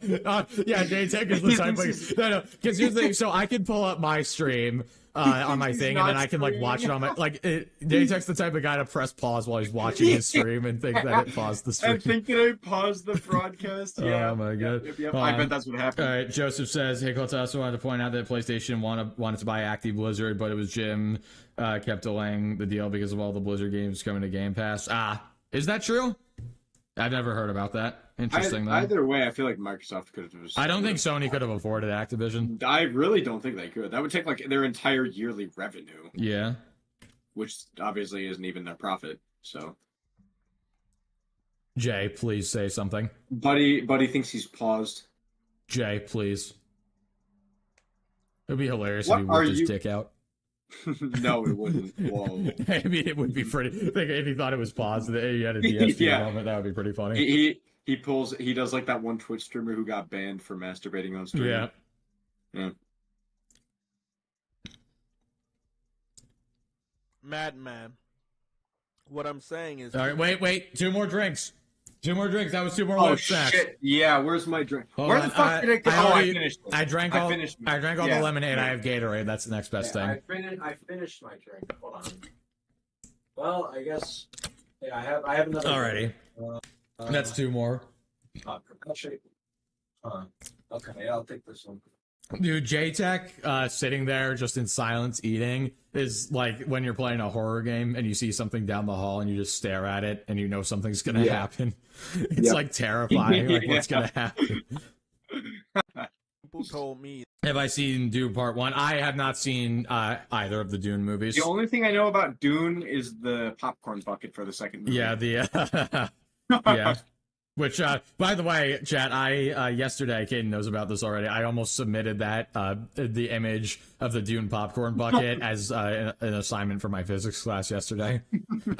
A: Yeah, Jay Tech is the type of... No, because here's the thing. So I can pull up my stream on my thing, and then I can like watch it on my Jay Tech's the type of guy to press pause while he's watching his stream and think that it paused the stream.
B: I'm thinking I paused the broadcast. Yeah.
A: Oh my god.
B: Yep. I bet that's what happened.
A: All right, Joseph says, "Hey, Colts, I also wanted to point out that PlayStation wanted to buy Active Blizzard, but it was Jim kept delaying the deal because of all the Blizzard games coming to Game Pass." Is that true? I've never heard about that. Interesting, though.
B: Either way, I feel like Microsoft could have.
A: I don't think Sony could have afforded Activision.
B: I really don't think they could. That would take like their entire yearly revenue.
A: Yeah.
B: Which obviously isn't even their profit. So.
A: Jay, please say something.
B: Buddy thinks he's paused.
A: Jay, please. It would be hilarious if he whipped his dick out.
B: No, it wouldn't. Whoa.
A: I mean, it would be pretty. If he thought it was paused, that he had a DSP moment, that would be pretty funny.
B: He does like that one Twitch streamer who got banned for masturbating on stream. Yeah.
C: Madman. What I'm saying is.
A: All right, wait. Two more drinks. That was two more lip snacks.
B: Shit. Yeah, where's my drink? Where the fuck did it go? I finished it.
A: I drank all the lemonade. I have Gatorade. That's the next best thing.
G: I finished my drink. Hold on. Well, I guess I have another.
A: Alrighty. That's 2 more.
G: Okay, I'll take this one.
A: Dude, JTech sitting there just in silence eating is like when you're playing a horror game and you see something down the hall and you just stare at it and you know something's gonna happen. It's like terrifying, like what's gonna happen.
C: People told me.
A: Have I seen Dune Part 1? I have not seen either of the Dune movies.
B: The only thing I know about Dune is the popcorn bucket for the second movie.
A: Yeah, yeah. Which, by the way, chat, I yesterday, Caden knows about this already, I almost submitted that, the image of the Dune popcorn bucket as an assignment for my physics class yesterday.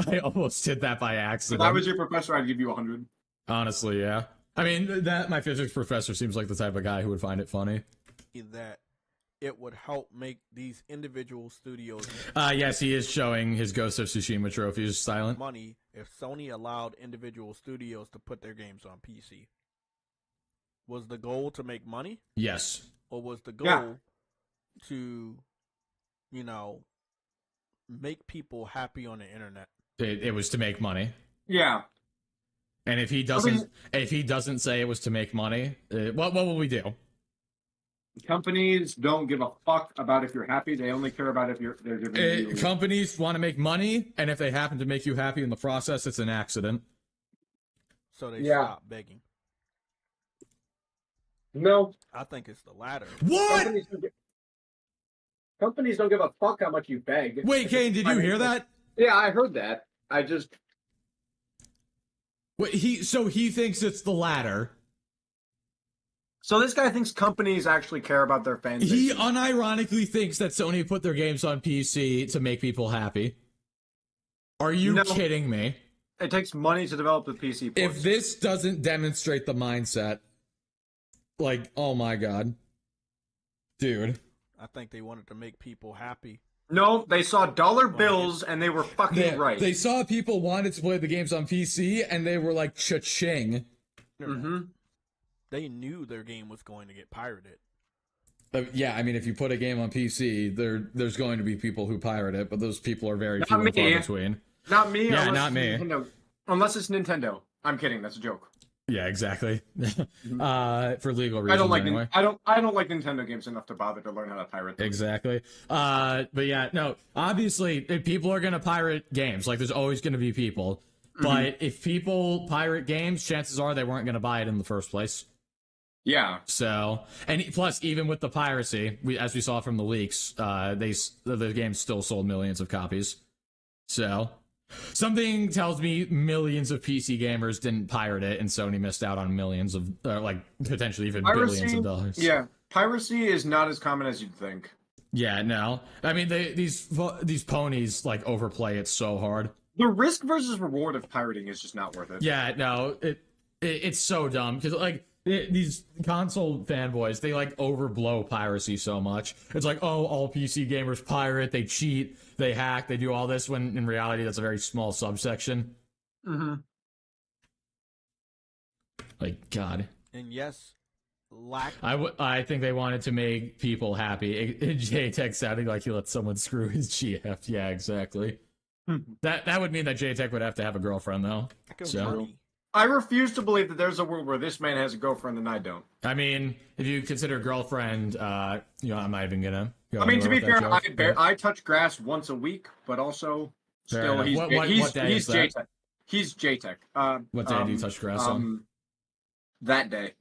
A: I almost did that by accident.
B: If I was your professor, I'd give you 100.
A: Honestly, yeah. I mean, that my physics professor seems like the type of guy who would find it funny.
C: That it would help make these individual studios
A: yes, he is showing his Ghost of Tsushima trophies silent.
C: money if Sony allowed individual studios to put their games on PC. Was the goal to make money?
A: Yes.
C: Or was the goal to, make people happy on the internet?
A: It was to make money.
B: Yeah.
A: And if he doesn't say it was to make money, what will we do?
B: Companies don't give a fuck about if you're happy. They only care about if they're giving you.
A: Companies want to make money, and if they happen to make you happy in the process, it's an accident.
C: So they stop begging.
G: No.
C: I think it's the latter.
A: What?
G: Companies don't give a fuck how much you beg.
A: Wait, Kane, did you hear that?
G: Yeah, I heard that. I just...
A: Wait, he thinks it's the latter.
B: So this guy thinks companies actually care about their fans.
A: He unironically thinks that Sony put their games on PC to make people happy. Are you kidding me?
B: It takes money to develop the PC ports.
A: If this doesn't demonstrate the mindset, like, oh my god. Dude.
C: I think they wanted to make people happy.
B: No, they saw dollar bills and they were fucking right.
A: They saw people wanted to play the games on PC and they were like, cha-ching.
B: Mm-hmm.
C: They knew their game was going to get pirated.
A: Yeah, I mean, if you put a game on PC, there's going to be people who pirate it, but those people are very few and far between.
B: Not me.
A: Yeah, not me.
B: Unless it's Nintendo. I'm kidding. That's a joke.
A: Yeah, exactly. For legal reasons, anyway.
B: I don't like Nintendo games enough to bother to learn how to pirate them.
A: Exactly. But yeah, no. Obviously, people are gonna pirate games. Like, there's always gonna be people. But if people pirate games, chances are they weren't gonna buy it in the first place.
B: Yeah.
A: So, and plus, even with the piracy, as we saw from the leaks, the game still sold millions of copies. So, something tells me millions of PC gamers didn't pirate it, and Sony missed out on millions of, like, potentially even billions of dollars.
B: Yeah, piracy is not as common as you'd think.
A: Yeah, no. I mean, these ponies, like, overplay it so hard.
B: The risk versus reward of pirating is just not worth it.
A: Yeah, no, it's so dumb, because, like, these console fanboys, they like overblow piracy so much. It's like, oh, all PC gamers pirate, they cheat, they hack, they do all this, when in reality that's a very small subsection. Like, God.
C: And yes,
A: I think they wanted to make people happy. JTech sounding like he let someone screw his GF. Yeah, exactly. That would mean that JTech would have to have a girlfriend, though. So.
B: I refuse to believe that there's a world where this man has a girlfriend and I don't.
A: I mean, if you consider girlfriend, I'm not even gonna.
B: I mean, to be fair, I touch grass once a week, but also still he's JTech. He's JTech.
A: What day do you touch grass on?
B: That day.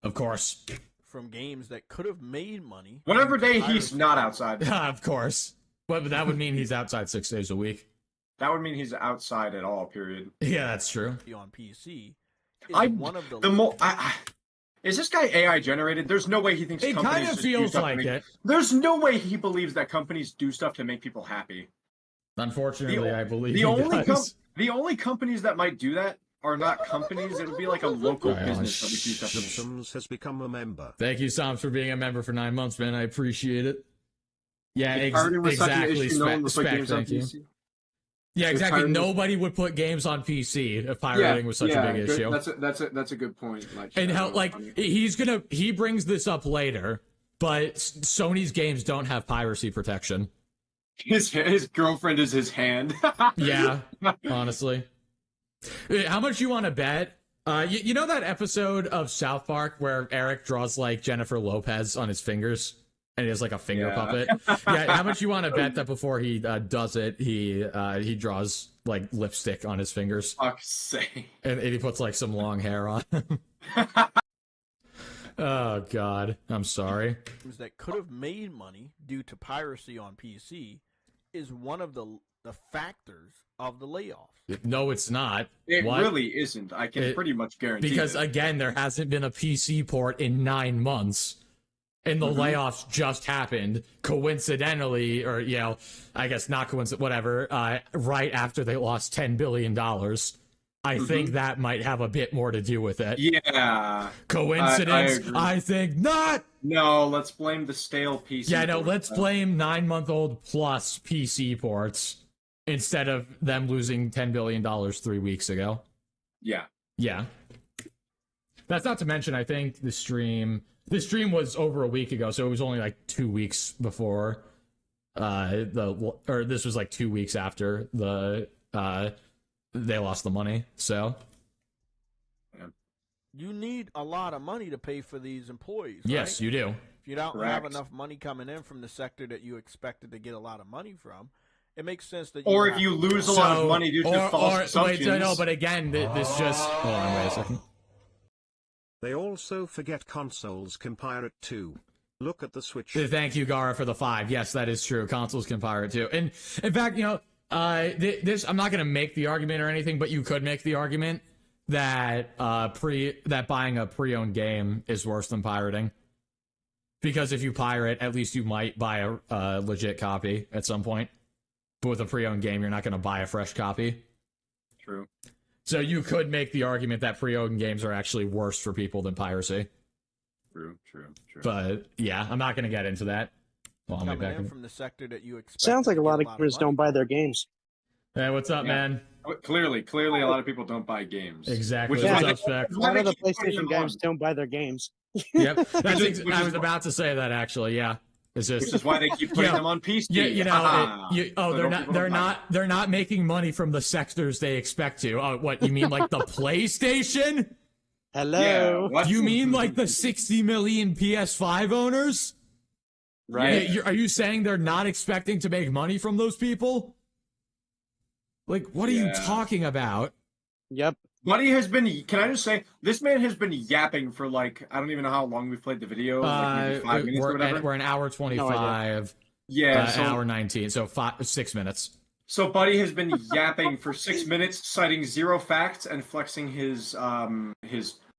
A: Of course.
C: From games that could have made money.
B: Whatever day he's not outside.
A: Of course. But that would mean he's outside 6 days a week.
B: That would mean he's outside at all, period.
A: Yeah, that's true.
C: On PC.
B: Is this guy AI generated? There's no way he thinks
A: it kind of feels like it.
B: There's no way he believes that companies do stuff to make people happy.
A: Unfortunately, I believe he does.
B: The only companies that might do that are not companies. It would be like a local business that would do stuff.
D: Sams has become a member.
A: Thank you, Sams, for being a member for 9 months, man. I appreciate it. Yeah, exactly. Thank you. Yeah, exactly. Nobody would put games on PC if pirating was such a big issue.
B: That's a good point.
A: And how, like, he brings this up later, but Sony's games don't have piracy protection.
B: His girlfriend is his hand.
A: Yeah, honestly. How much you want to bet? You know that episode of South Park where Eric draws like Jennifer Lopez on his fingers, and he has like a finger puppet. Yeah, how much you want to bet that before he does it, he draws like lipstick on his fingers?
B: Fuck's sake.
A: And he puts like some long hair on. Oh God, I'm sorry.
C: That could have made money due to piracy on PC is one of the factors of the layoffs.
A: No, it's not.
B: It really isn't. I can pretty much guarantee
A: because
B: it.
A: Again, there hasn't been a PC port in 9 months. And the layoffs just happened coincidentally, or, you know, I guess not coincident, whatever, right after they lost $10 billion. I think that might have a bit more to do with it.
B: Yeah.
A: Coincidence? I think not!
B: No, let's blame the stale PC
A: Yeah, no,
B: port.
A: let's blame 9-month-old plus PC ports instead of them losing $10 billion 3 weeks ago.
B: Yeah.
A: Yeah. That's not to mention, I think the stream was over a week ago, so it was only like 2 weeks before this was like 2 weeks after they lost the money, so.
C: You need a lot of money to pay for these employees,
A: yes,
C: right?
A: you do.
C: If you don't have enough money coming in from the sector that you expected to get a lot of money from, it makes sense that
B: or if you lose a lot of money due to false assumptions.
A: Wait, no, but again, this just... Hold on, wait a second.
D: They also forget consoles can pirate too. Look at the Switch.
A: Thank you, Gara, for the 5. Yes, that is true. Consoles can pirate too. And in fact, you know, I'm not going to make the argument or anything, but you could make the argument that buying a pre-owned game is worse than pirating. Because if you pirate, at least you might buy a legit copy at some point. But with a pre-owned game, you're not going to buy a fresh copy.
B: True.
A: So you could make the argument that pre-owned games are actually worse for people than piracy.
B: True.
A: But yeah, I'm not going to get into that.
C: Well, coming in from the sector that you expect.
H: Sounds like a lot of gamers don't buy their games.
A: Hey, what's up, man?
B: Clearly, a lot of people don't buy games.
A: Exactly.
H: Yeah,
A: What's up, Spec?
H: A lot of the PlayStation games don't buy their games.
A: Yep. I was about to say that actually. Yeah. It's just,
B: which is why they keep putting them on PC.
A: Yeah, you know, they're not making money from the sectors they expect to. Oh, what you mean, like the PlayStation?
H: Hello.
B: Yeah,
A: you mean like the 60 million PS5 owners?
H: Right.
A: Yeah, are you saying they're not expecting to make money from those people? Like, what are you talking about?
H: Yep.
B: Buddy has been, can I just say, this man has been yapping for like, I don't even know how long we've played the video. Like maybe 5 minutes or whatever.
A: We're an hour 25.
B: Yeah.
A: So, hour 19. So 6 minutes.
B: So Buddy has been yapping for 6 minutes, citing 0 facts and flexing his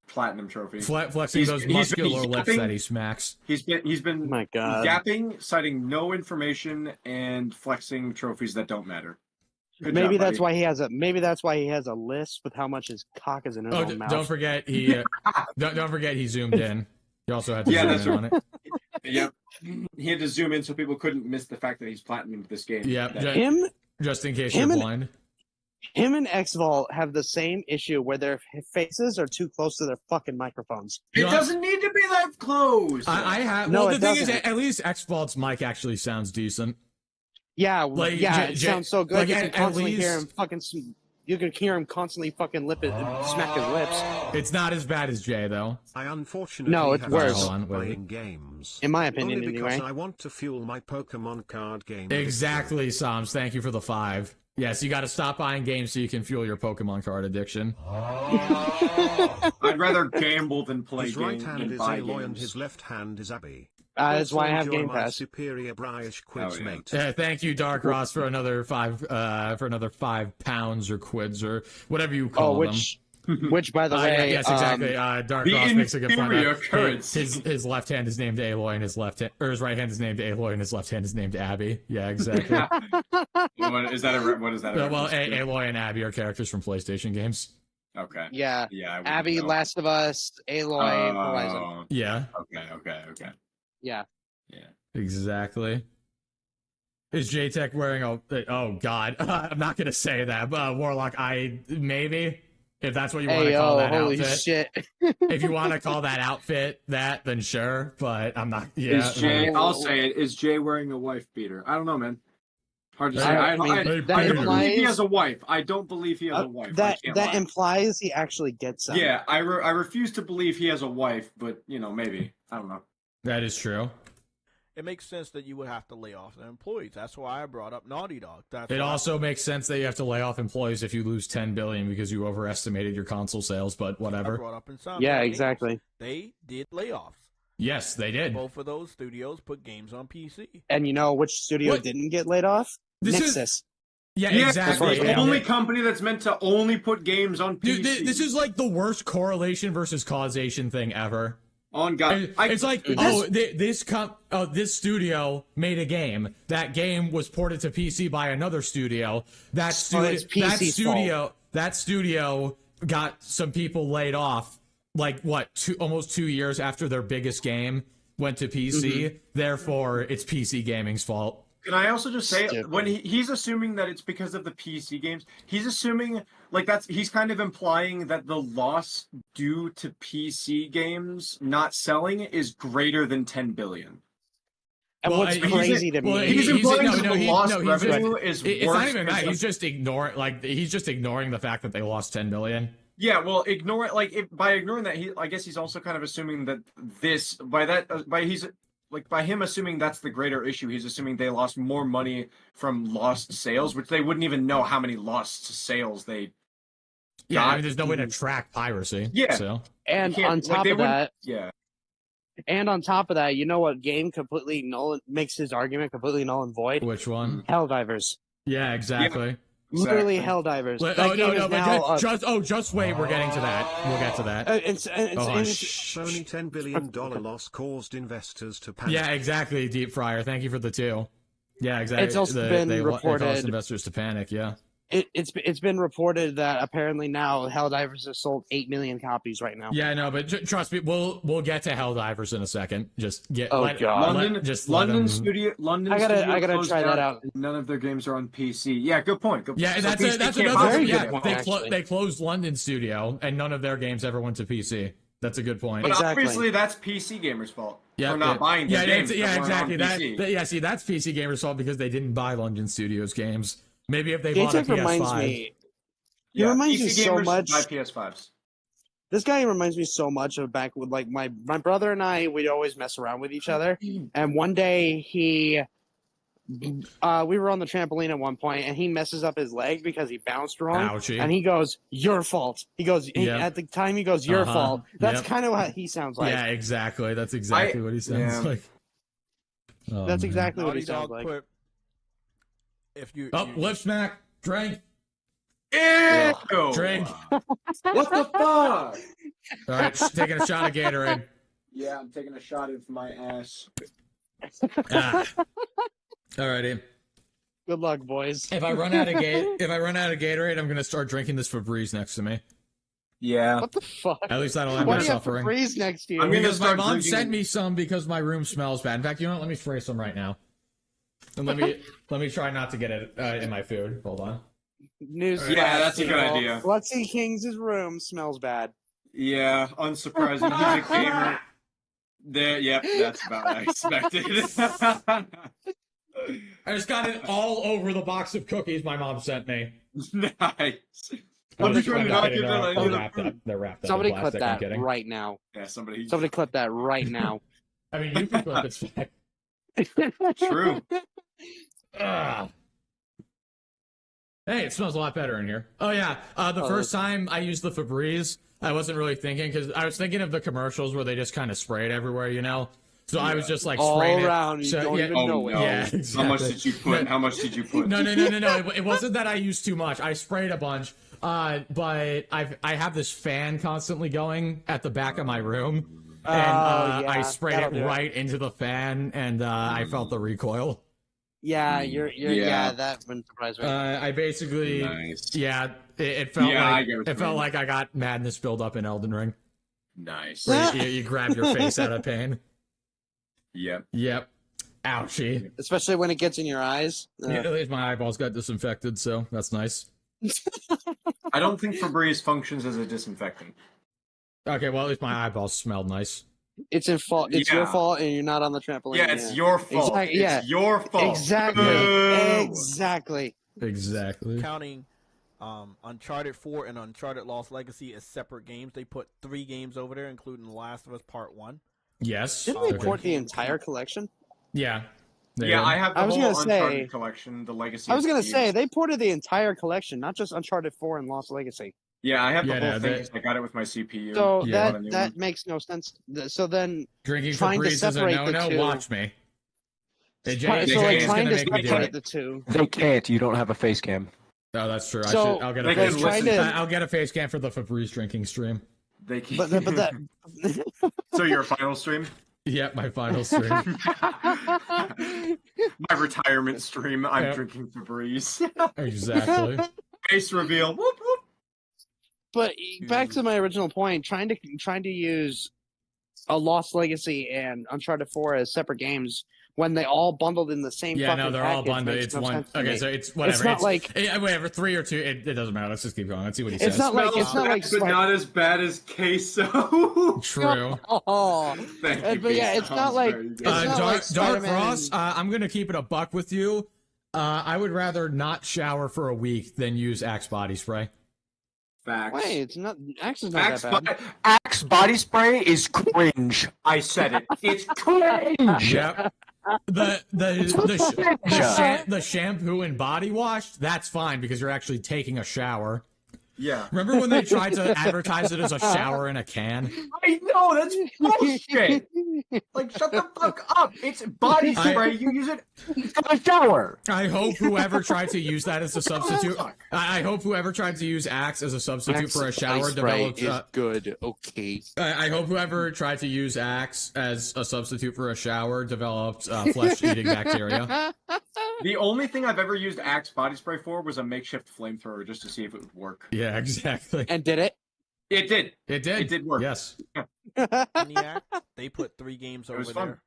B: platinum trophy.
A: Flexing those muscular lips that he smacks.
B: He's been
H: my God.
B: yapping, citing no information, and flexing trophies that don't matter.
H: Maybe that's why he has a list with how much his cock is in his own mouth.
A: Don't forget he don't forget he zoomed in. He also had to zoom in on it.
B: Yep. He had to zoom in so people couldn't miss the fact that he's platinumed this game.
A: Yep. Just in case you're blind.
H: Him and X-Vault have the same issue where their faces are too close to their fucking microphones.
B: It doesn't need to be that close.
A: I have.
H: No,
A: well, the thing
H: doesn't.
A: is, at least X-Vault's mic actually sounds decent.
H: Yeah, it sounds so good.
A: Like,
H: you can constantly hear him fucking. You can hear him constantly fucking smack his lips.
A: It's not as bad as Jay, though.
D: I unfortunately
H: no, it's worse.
D: Playing games.
H: In my opinion,
D: only because
H: anyway.
D: I want to fuel my Pokemon card game.
A: Exactly, Psalms. Thank you for the 5. Yes, you got to stop buying games so you can fuel your Pokemon card addiction.
B: I'd rather gamble than play
D: his
B: games.
D: His right hand is Aloy and his left hand is Abby.
H: That's why I have Game Pass.
D: Superior Bryish quids, mate.
A: Thank you, Dark Ross, for another 5 pounds or quids or whatever you call them.
H: Which, by the way,
A: yes, exactly. Dark Ross makes a good point. His left hand is named Aloy, and his right hand is named Aloy, and his left hand is named Abby. Yeah, exactly.
B: What is that?
A: Well, Aloy and Abby are characters from PlayStation games.
B: Okay.
H: Yeah. Abby, Last of Us, Aloy, Horizon.
A: Yeah.
B: Okay.
H: Yeah.
A: Exactly. Is JTech wearing oh God, I'm not gonna say that, but Warlock, maybe. If that's what you want to call that
H: holy
A: outfit.
H: Shit.
A: If you want to call that outfit that, then sure, but I'm not. Yeah.
B: Is Jay, I'll say it. Is Jay wearing a wife beater? I don't know, man. Hard to say.
H: I
B: I
H: mean,
B: don't
H: that
B: believe he
H: implies-
B: has a wife. I don't believe he has a wife.
H: That
B: I can't
H: that
B: lie.
H: implies he actually gets them.
B: Yeah, I refuse to believe he has a wife, but maybe. I don't know.
A: That is true.
C: It makes sense that you would have to lay off their employees. That's why I brought up Naughty Dog.
A: It also makes sense that you have to lay off employees if you lose 10 billion because you overestimated your console sales, but whatever.
C: I brought up in some.
H: Yeah, exactly.
C: They did layoffs.
A: Yes, they did.
C: Both of those studios put games on PC.
H: And you know which studio
A: What?
H: didn't get laid off?
A: This
H: Nexus.
A: is- Yeah,
B: Yeah,
A: exactly.
B: the only company that's meant to only put games on PC.
A: Dude, this is like the worst correlation versus causation thing ever.
B: On God.
A: It's like, this studio made a game. That game was ported to PC by another studio. That studio got some people laid off. Like what? Almost 2 years after their biggest game went to PC. Therefore, it's PC gaming's fault.
B: Can I also just say,
H: Stupid.
B: when he's assuming that it's because of the PC games, he's assuming he's kind of implying that the loss due to PC games not selling is greater than 10 billion.
H: And
A: Well,
H: what's
A: he's-
H: crazy to
A: well,
H: me,
B: He's implying that the lost
A: he's
B: revenue is
A: It's
B: worse.
A: not even that.
B: than-
A: He's just ignoring the fact that they lost 10 billion.
B: Yeah, well, ignore it. By ignoring that, I guess he's also kind of assuming that by him assuming that's the greater issue, he's assuming they lost more money from lost sales, which they wouldn't even know how many lost sales they
A: Yeah,
B: got.
A: I mean, there's no way to track piracy.
B: Yeah.
A: So.
H: and
B: can't-
H: on
B: like,
H: top
B: they
H: of
B: wouldn't-
H: that,
B: Yeah.
H: you know what game completely makes his argument completely null and void?
A: Which one?
H: Helldivers.
A: Yeah, exactly.
H: Literally
B: Exactly.
H: Helldivers.
A: But-
H: That game is now,
A: just wait. We're getting to that. We'll get to that.
H: it's
D: Sony $10 billion loss caused investors to panic.
A: Yeah, exactly. Deep Fryer. Thank you for the 2. Yeah, exactly.
H: It's also been
A: It
H: reported-
A: caused investors to panic. Yeah.
H: it's been reported that apparently now Helldivers has sold 8 million copies right now.
A: Yeah, no, but trust me, we'll get to Helldivers in a second. Just get.
H: Oh, God.
B: London studio.
H: I gotta
B: closed
H: try that
B: down,
H: out.
B: and none of their games are on PC. Yeah, good point. Good point.
A: Yeah,
B: So
A: that's
B: PC
A: that's
B: can't
A: another.
B: possibly
H: Very
B: get
H: good
B: one.
H: point, actually.
A: They closed London studio, and none of their games ever went to PC. That's a good point.
B: But
H: Exactly.
B: obviously, that's PC gamers' fault
A: Yeah,
B: for not buying their games. that weren't
A: exactly.
B: on
A: That,
B: PC.
A: see, that's PC gamers' fault because they didn't buy London Studios games. Maybe if they
H: Gates
A: bought a PS5.
H: reminds me. He
B: Yeah,
H: reminds
B: PC
H: me so
B: gamers
H: much.
B: buy PS5s.
H: This guy reminds me so much of back with like my brother and I. We'd always mess around with each other. And one day we were on the trampoline at one point, and he messes up his leg because he bounced wrong.
A: Ouchie.
H: And he goes, "Your fault." He goes
A: Yep.
H: at the time. He goes, "Your
A: Uh-huh.
H: fault." That's
A: Yep.
H: kind of what he sounds like.
A: Yeah, exactly. That's exactly what he sounds
B: yeah.
A: like. Oh,
H: That's
A: man.
H: exactly what
C: Naughty
H: he sounds
C: Dog
H: like.
C: put. If you.
A: Oh, lip smack, drink,
B: Ew!
A: drink.
G: What the fuck?
A: All right, taking a shot of Gatorade.
G: Yeah, I'm taking a shot of my ass.
A: Ah. Alrighty.
H: Good luck, boys.
A: If I run out of Gatorade, I'm gonna start drinking this Febreze next to me.
B: Yeah.
H: What the fuck?
A: At least I don't have
H: Why
A: my
H: do you have
A: suffering.
H: Febreze next to you?
B: I'm gonna
A: Because my
B: start
A: mom
B: drinking-
A: sent me some because my room smells bad. In fact, you know what? Let me spray some right now. And let me try not to get it in my food. Hold on.
H: News.
B: Yeah, that's a good
H: people.
B: idea.
H: Lexi King's room smells bad.
B: Yeah, unsurprising. He's a gamer. There, yep, that's about what I expected.
A: I just got it all over the box of cookies my mom sent me.
B: Nice.
A: I'm
B: I'm
A: just
B: trying to not give them any of the
A: wrapped up.
B: food.
A: They're wrapped up.
H: Somebody
A: in
H: clip
A: plastic. I'm
H: that
A: kidding.
H: right now.
B: Yeah, somebody.
H: Somebody clip that right now.
A: I mean, you can clip it. Back.
B: True.
A: Ugh. Hey, it smells a lot better in here. Oh yeah, the first time I used the Febreze, I wasn't really thinking because I was thinking of the commercials where they just kind of spray it everywhere, you know. So I was just like
H: All
A: spraying
H: around,
A: it.
H: you
A: So,
H: don't
A: yeah,
H: even
B: Oh
H: know
B: no.
H: it.
A: Yeah,
B: How much
A: exactly.
B: did you put? How much did you put?
A: No. It wasn't that I used too much. I sprayed a bunch. But I have this fan constantly going at the back of my room, and I
H: yeah,
A: sprayed
H: that'll
A: it
H: do it.
A: right into the fan, and I felt the recoil.
H: Yeah,
B: Yeah.
H: that wouldn't surprise me.
A: I basically,
B: Nice.
A: yeah, it felt
B: Yeah, I
A: like
B: get what you
A: it felt
B: mean.
A: like I got madness build up in Elden Ring.
B: Nice.
A: Where you grab your face out of pain.
B: Yep.
A: Yep. Ouchie.
H: Especially when it gets in your eyes.
A: Yeah, at least my eyeballs got disinfected, so that's nice.
B: I don't think Febreze functions as a disinfectant.
A: Okay, well at least my eyeballs smelled nice.
H: It's in fault. It's your fault, and you're not on the trampoline.
B: Yeah, it's your fault.
H: Exactly. Yeah.
B: It's your fault.
H: Exactly.
B: Boo.
H: Exactly.
C: Counting Uncharted 4 and Uncharted Lost Legacy as separate games, they put 3 games over there, including The Last of Us Part 1.
A: Yes.
H: Didn't they port the entire collection?
A: Yeah.
B: Yeah, I have the whole Uncharted collection, the Legacy.
H: I was going to say, they ported the entire collection, not just Uncharted 4 and Lost Legacy.
B: Yeah, I have the whole thing because I got it with my CPU.
H: So that makes no sense. So then
A: drinking
H: trying to separate the two.
A: Watch me.
H: Trying to separate the two.
I: They can't. You don't have a face cam.
A: Oh, that's true.
H: So
A: I'll get a face cam for the Febreze drinking stream.
B: They can.
H: But that.
B: So your final stream?
A: Yep, my final stream.
B: My retirement stream. I'm drinking Febreze.
A: Exactly.
B: Face reveal. Whoop whoop.
H: But back to my original point, trying to use a Lost Legacy and Uncharted 4 as separate games when they all bundled in the same.
A: Yeah, no, they're all bundled. It's one. Okay, so it's whatever.
H: It's not like
A: whatever 3 or 2. It doesn't matter. Let's just keep going. Let's see what he says.
H: It's not like
B: but not as bad as queso.
A: True.
H: Oh,
B: thank you.
H: But yeah, it's not like
A: Dark Frost. I'm gonna keep it a buck with you. I would rather not shower for a week than use Axe body spray.
B: Facts.
H: Wait, it's not Axe is not that bad.
I: Axe body spray is cringe.
B: I said it. It's cringe.
A: Yep. The shampoo and body wash, that's fine because you're actually taking a shower.
B: Yeah.
A: Remember when they tried to advertise it as a shower in a can?
B: I know, that's bullshit. Like, shut the fuck up. It's body spray. You use it in a shower.
A: I hope whoever tried to use that as a substitute. I hope whoever tried to use Axe as a substitute for a shower developed.
H: Is good. Okay.
A: I hope whoever tried to use Axe as a substitute for a shower developed flesh-eating bacteria.
B: The only thing I've ever used Axe body spray for was a makeshift flamethrower just to see if it would work.
A: Yeah, exactly.
H: And did it?
B: It did.
A: It did.
B: It did work.
A: Yes.
C: Maniac, they put 3 games over
B: fun.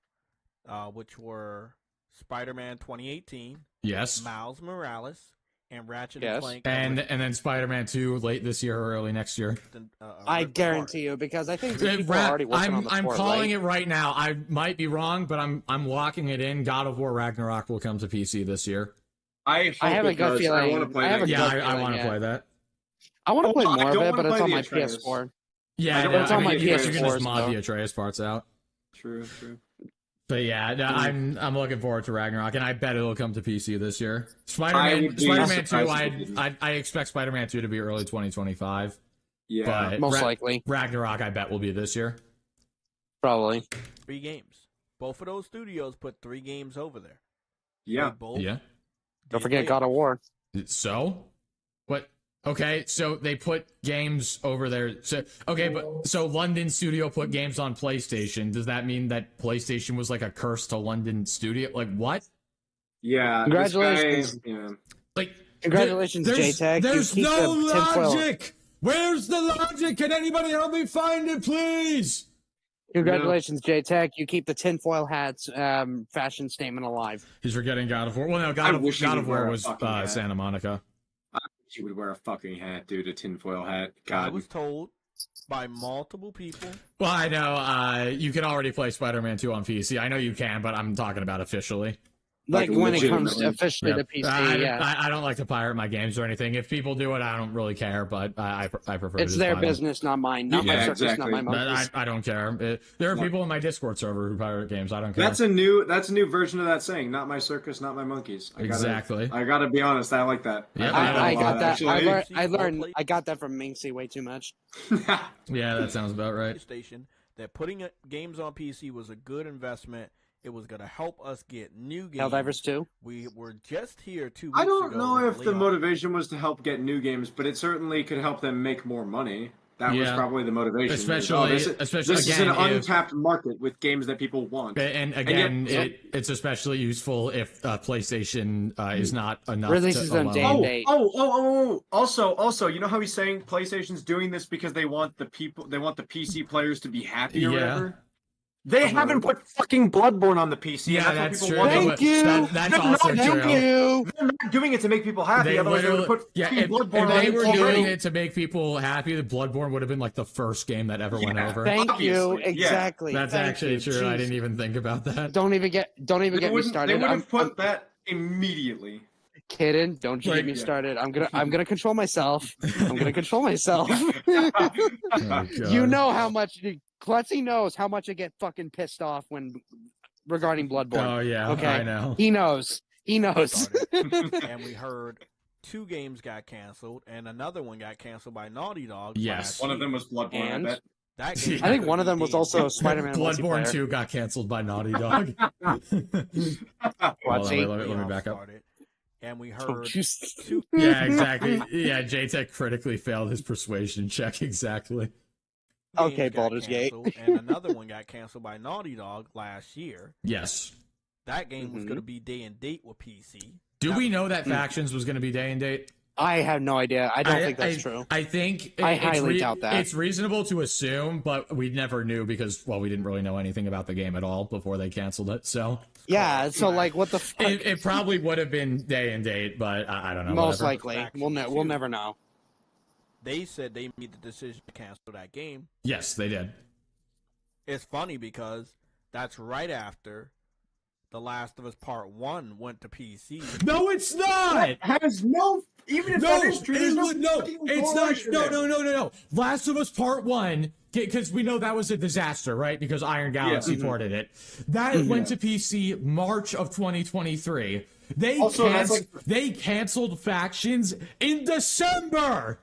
C: there, which were Spider-Man 2018,
A: Yes.
C: Miles Morales, and Ratchet and Clank.
A: And then Spider-Man 2 late this year or early next year.
H: I guarantee you, because I think people are already working on the
A: I'm
H: port,
A: calling
H: right?
A: it right now. I might be wrong, but I'm locking it in. God of War Ragnarok will come to PC this year.
B: I
H: have a gut feeling.
B: I want to play that.
A: I want to play that.
H: I want to play
B: I
H: more of
B: don't
H: it,
B: wanna
H: but it's
B: play
H: on
B: the
H: my
B: Atreus.
H: PS4.
A: Yeah,
H: it's on my
A: you can
H: PS4.
A: just mod the Atreus parts out.
B: True.
A: But yeah, no, I'm looking forward to Ragnarok, and I bet it'll come to PC this year. Spider-Man 2, I expect Spider-Man 2 to be early 2025.
B: Yeah,
A: but
H: most likely.
A: Ragnarok, I bet, will be this year.
H: Probably.
C: 3 games. Both of those studios put 3 games over there.
B: Yeah.
A: Yeah.
H: Don't forget God of War.
A: So? What? Okay, so they put games over there. So London studio put games on PlayStation. Does that mean that PlayStation was like a curse to London studio? Like what?
B: Yeah.
H: Congratulations.
A: Like
H: congratulations, JTech.
A: There's no logic. Where's the logic? Can anybody help me find it, please?
H: Congratulations, JTech. You keep the tinfoil hats fashion statement alive.
A: He's forgetting God of War. Well, no, God of War was Santa Monica.
B: I wish you would wear a fucking hat, dude, a tinfoil hat. God.
C: I was told by multiple people.
A: Well, I know you can already play Spider-Man 2 on PC. I know you can, but I'm talking about officially.
H: Like when it comes to officially to PC,
A: I don't like to pirate my games or anything. If people do it, I don't really care, but I prefer
H: it's their business, not mine. Not my circus, not my monkeys.
A: I don't care. There are people in my Discord server who pirate games. I don't care.
B: That's a new version of that saying. Not my circus, not my monkeys. I gotta be honest. I like that.
A: Yeah,
H: I got that. I learned. I got that from Minxie way too much.
A: Yeah, that sounds about right.
C: Station that putting games on PC was a good investment. It was going to help us get new games.
H: Helldivers 2?
C: We were just here 2 weeks ago.
B: I don't know if the motivation was to help get new games, but it certainly could help them make more money. That was probably the motivation.
A: Especially,
B: this is an untapped market with games that people want.
A: And again, it's especially useful if PlayStation is not enough.
H: Releases on day and date.
B: Also, you know how he's saying PlayStation's doing this because they want the PC players to be happy or whatever?
I: They haven't put fucking Bloodborne on the PC.
A: Yeah,
I: and
A: that's
I: what
A: true.
I: people want.
H: Thank you.
A: That's also
H: Thank
A: true.
H: you.
I: They're not doing it to make people happy. Otherwise, they would have put fucking Bloodborne
A: if
I: on
A: they were
I: already.
A: doing it to make people happy, the Bloodborne would have been like the first game that ever went over.
H: Thank you.
B: Obviously, yeah.
H: Exactly.
A: That's
H: Thank
A: actually
H: you.
A: true.
H: Jeez.
A: I didn't even think about that.
H: Don't even get me started.
B: They would have put
H: I'm
B: that immediately.
H: kidding. Don't you get me started. I'm gonna control myself. I'm gonna control myself.
A: Oh,
H: You
A: God.
H: know how much Klutzy knows how much I get fucking pissed off when regarding Bloodborne.
A: Oh yeah,
H: Okay.
A: I know.
H: He knows. He knows.
C: Started, and we heard 2 games got canceled, and another one got canceled by Naughty Dog.
A: Yes.
B: One of them was Bloodborne.
H: And-
B: I bet.
C: That game
H: I think one of them was also Spider-Man
A: Bloodborne
H: multiplayer.
A: 2 got canceled by Naughty Dog. Hold on,
H: Klutzy.
A: let me back up.
C: started, and we
H: Don't
C: heard
H: you-
C: 2.
A: Yeah, exactly. Yeah, JTech critically failed his persuasion check. Exactly.
H: Okay,
C: games got
H: Baldur's Gate.
C: canceled, and another one got canceled by Naughty Dog last year.
A: Yes.
C: That game was
H: Mhm.
C: going to be day and date with PC.
A: Do
C: That
A: we
C: was-
A: know that Factions was going to be day and date?
H: I have no idea. I don't think that's true.
A: I think
H: I
A: it's
H: highly doubt that.
A: It's reasonable to assume, but we never knew because, well, we didn't really know anything about the game at all before they canceled it. So
H: Yeah. So like, what the fuck?
A: it probably would have been day and date, but I don't know.
H: Most
A: whatever.
H: likely, we'll never know.
C: They said they made the decision to cancel that game.
A: Yes, they did.
C: It's funny because that's right after The Last of Us Part 1 went to PC.
A: No, it's not.
B: Has no. Even if
A: No,
B: that is true, there's no fucking
A: it's not.
B: correlation
A: No,
B: there.
A: no. Last of Us Part 1, because we know that was a disaster, right? Because Iron Galaxy ported it. That went to PC March of 2023. They
B: Also, that's
A: they canceled Factions in December.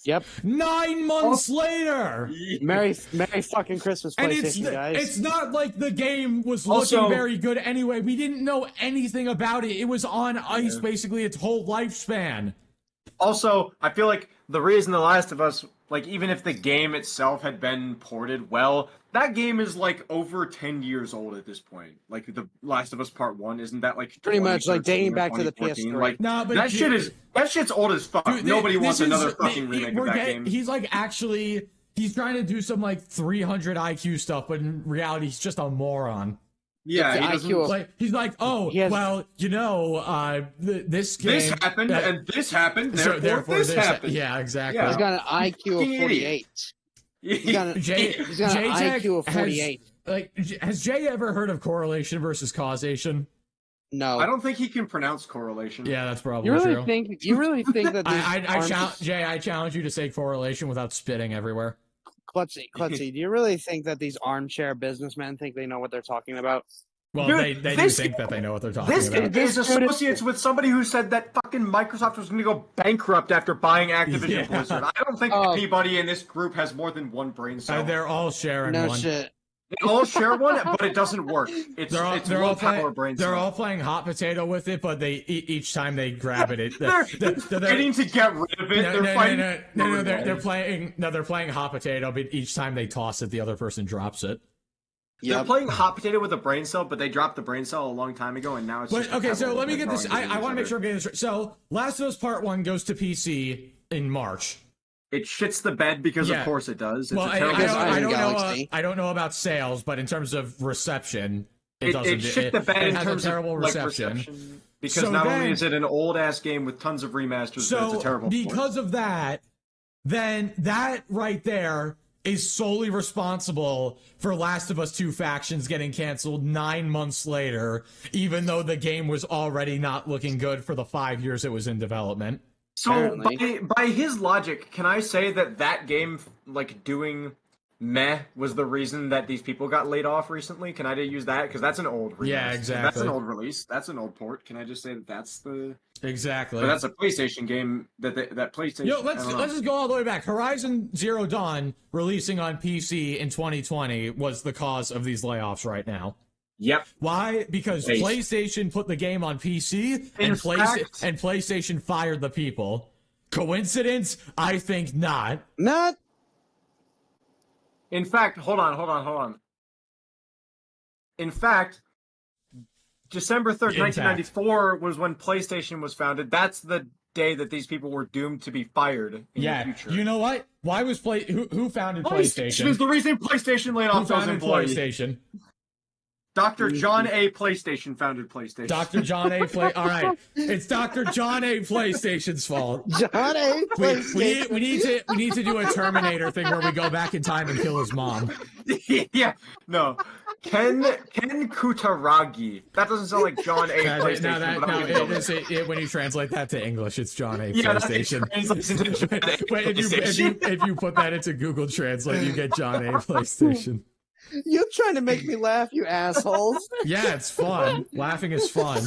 H: Yep.
A: 9 months later.
H: Merry fucking Christmas,
A: And
H: PlayStation guys.
A: it's not like the game was looking
B: Also-
A: very good anyway. We didn't know anything about it. It was on ice basically its whole lifespan.
I: Also, I feel like the reason The Last of Us, like, even if the game itself had been ported well, that game is, like, over 10 years old at this point. Like, The Last of Us Part 1, isn't that, like,
H: Pretty much, like,
I: 2013
H: dating
I: or
H: back to the
I: 2014?
H: PS3.
I: Like,
A: Nah, but
I: that shit's old as fuck.
A: Dude,
I: Nobody wants
A: this is-
I: another fucking remake of that game.
A: He's like actually, he's trying to do some like 300 IQ stuff, but in reality, he's just a moron.
B: Yeah,
H: It's
B: he
H: the
B: doesn't.
H: IQ of-
A: Like he's like, oh,
H: He has-
A: well, you know, this game.
B: This happened, and this happened,
A: so
B: therefore this happened.
A: Yeah, exactly.
B: Yeah.
H: He's got an IQ of
B: Fucking
H: 48. He's got an,
A: Jay,
H: he's got an
A: J-Tech
H: IQ of 48.
A: has Jay ever heard of correlation versus causation?
H: No.
B: I don't think he can pronounce correlation.
A: Yeah, that's probably
H: You really
A: true.
H: think? You really think that?
A: Jay, I challenge you to say correlation without spitting everywhere.
H: Klutzy, do you really think that these armchair businessmen think they know what they're talking about?
A: Well,
I: Dude,
A: they do
I: this-
A: think that they know what they're talking
I: This
A: about.
I: is associates with somebody who said that fucking Microsoft was going to go bankrupt after buying Activision
A: Yeah.
I: Blizzard. I don't think
H: Oh.
I: anybody in this group has more than one brain cell.
A: They're all sharing
H: No
A: one.
H: shit.
I: They all share one, but it doesn't work. It's
A: They're all,
I: it's
A: they're all
I: willpower
A: playing.
I: brain
A: They're
I: cell.
A: all playing hot potato with it, but they each time they grab it,
I: They're fighting to get rid of it. They're fighting.
A: they're playing. No, they're playing hot potato, but each time they toss it, the other person drops it.
I: They're
H: Yep.
I: playing hot potato with a brain cell, but they dropped the brain cell a long time ago, and now it's.
A: But
I: just a
A: okay, so
I: pebble
A: let me
I: they're
A: get this.
I: throwing at
A: I
I: each
A: want to make
I: other.
A: sure I'm getting this right. So, Last of Us Part 1 goes to PC in March.
I: It shits the bed because,
A: Yeah.
I: of course, it does. It's
A: Well,
I: a
A: I
I: terrible.
H: guess
A: don't
H: Iron
A: know.
H: Galaxy.
A: I don't know about sales, but in terms of reception, it doesn't.
I: It shit the bed
A: it
I: in
A: has
I: terms
A: a terrible
I: of like,
A: reception.
I: because
A: So
I: not
A: then-
I: only is it an old ass game with tons of remasters, but
A: So
I: it's a terrible.
A: because of that, then that right there is solely responsible for Last of Us 2 Factions getting canceled 9 months later, even though the game was already not looking good for the 5 years it was in development.
I: So
H: Apparently.
I: by his logic, can I say that that game, like doing meh, was the reason that these people got laid off recently? Can I use that? Because that's an old release.
A: Yeah,
I: That's
A: exactly.
I: an old release. That's an old port. Can I just say that that's the?
A: Exactly.
I: But that's a PlayStation game that PlayStation.
A: Yo,
I: I
A: let's
I: don't know.
A: just go all the way back. Horizon Zero Dawn releasing on PC in 2020 was the cause of these layoffs right now.
I: Yep.
A: Why? Because
I: Base.
A: PlayStation put the game on PC
I: In
A: and
I: fact-
A: PlayStation fired the people. Coincidence? I think not.
H: Not.
I: In fact, hold on. In fact, December 3rd,
A: In fact.
I: 1994 was when PlayStation was founded. That's the day that these people were doomed to be fired in the future.
A: You know what? Why was who founded PlayStation?
I: Was the reason PlayStation laid off those employees.
A: PlayStation?
I: Dr. John A. PlayStation founded PlayStation.
A: Dr. John A. All right, it's Dr. John A. PlayStation's fault.
H: John A. PlayStation.
A: We need to do a Terminator thing where we go back in time and kill his mom.
I: Yeah, no. Ken Kutaragi. That doesn't sound like John A. PlayStation.
A: When you translate that to English, it's John A.
I: Yeah,
A: PlayStation. But if you put that into Google Translate, you get John A. PlayStation.
H: You're trying to make me laugh, you assholes.
A: Yeah, it's fun. Laughing is fun.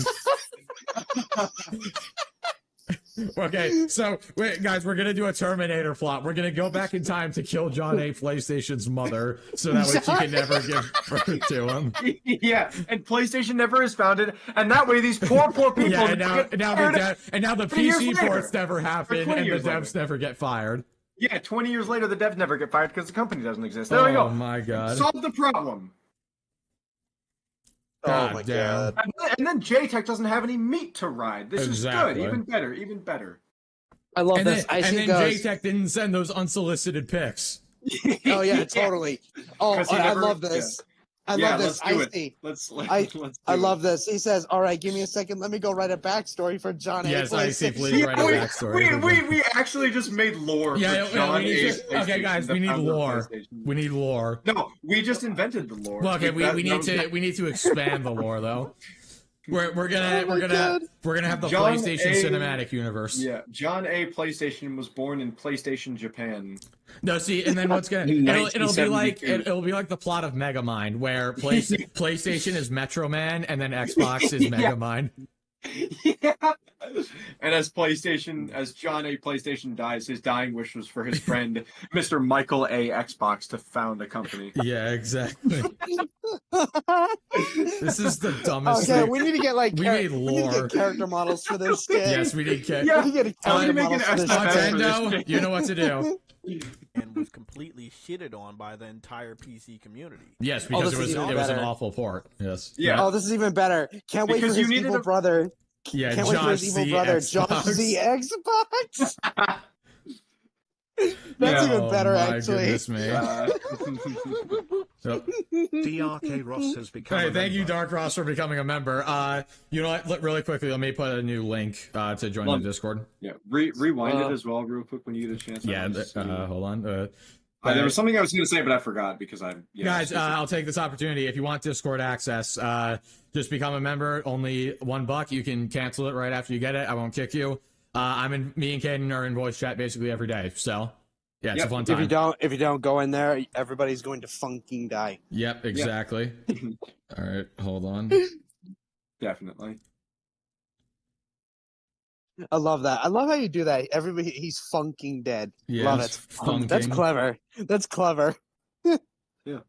A: Okay, so wait, guys, we're gonna do a Terminator plot. We're gonna go back in time to kill John A. PlayStation's mother, so that way she can never give birth to him.
I: Yeah, and PlayStation never is founded, and that way these poor people.
A: Yeah, and now the PC ports never happen, and the devs never get fired.
I: Yeah, 20 years later, the devs never get fired because the company doesn't exist. There we go.
A: Oh my god!
I: Solve the problem.
A: God
H: oh my
A: damn.
H: god!
I: And then JTech doesn't have any meat to ride. This is good. Even better. Even better.
H: I love this.
A: And then JTech didn't send those unsolicited pics.
H: Oh yeah, totally. Oh, I love this. I love this. I love this. He says, "All right, give me a second. Let me go write a backstory for John A."
A: Yes, Icy, please write a backstory.
I: We actually just made lore.
A: Yeah,
I: for John A.
A: Okay, guys, we need lore. We need lore.
I: No, we just invented the lore.
A: Well, okay, we need to expand the lore though. We're gonna have the
I: John
A: PlayStation
I: A.
A: Cinematic Universe.
I: Yeah, John A. PlayStation was born in PlayStation Japan.
A: No, see, and then what's gonna it'll be like the plot of Megamind, where PlayStation is Metro Man and then Xbox is Megamind.
I: Yeah. And as John A. PlayStation dies, his dying wish was for his friend Mr. Michael A. Xbox to found a company.
A: Yeah, exactly. This is the dumbest thing.
H: Okay, we need to get
A: we need lore.
H: We need to get character models for this game.
A: Yes, we need character.
H: Yeah, we need to get character models for this
A: Nintendo, you know what to do.
C: And was completely shitted on by the entire PC community.
A: Yes, because it was an awful port. Yes.
I: Yeah.
H: Oh, this is even better. Can't wait for his evil brother.
A: Yeah,
H: Can't wait for his evil brother, Josh the Xbox. That's even better, actually.
A: Goodness me.
D: DRK Ross has become a
A: thank you,
D: member.
A: Dark Ross, for becoming a member. You know what? Really quickly, let me put a new link to join the Discord.
B: Yeah, rewind it as well, real quick, when you get a chance.
A: Yeah, hold on.
B: There was something I was going to say, but I forgot because
A: guys, I'll take this opportunity. If you want Discord access, just become a member. Only $1. You can cancel it right after you get it. I won't kick you. Me and Caden are in voice chat basically every day. So yeah, it's a fun time.
H: If you don't go in there, everybody's going to fucking die.
A: Yep, exactly. All right, hold on.
B: Definitely.
H: I love that. I love how you do that. Everybody, he's funking dead.
A: Yeah,
H: love it. That's clever. That's clever.
A: Yeah. All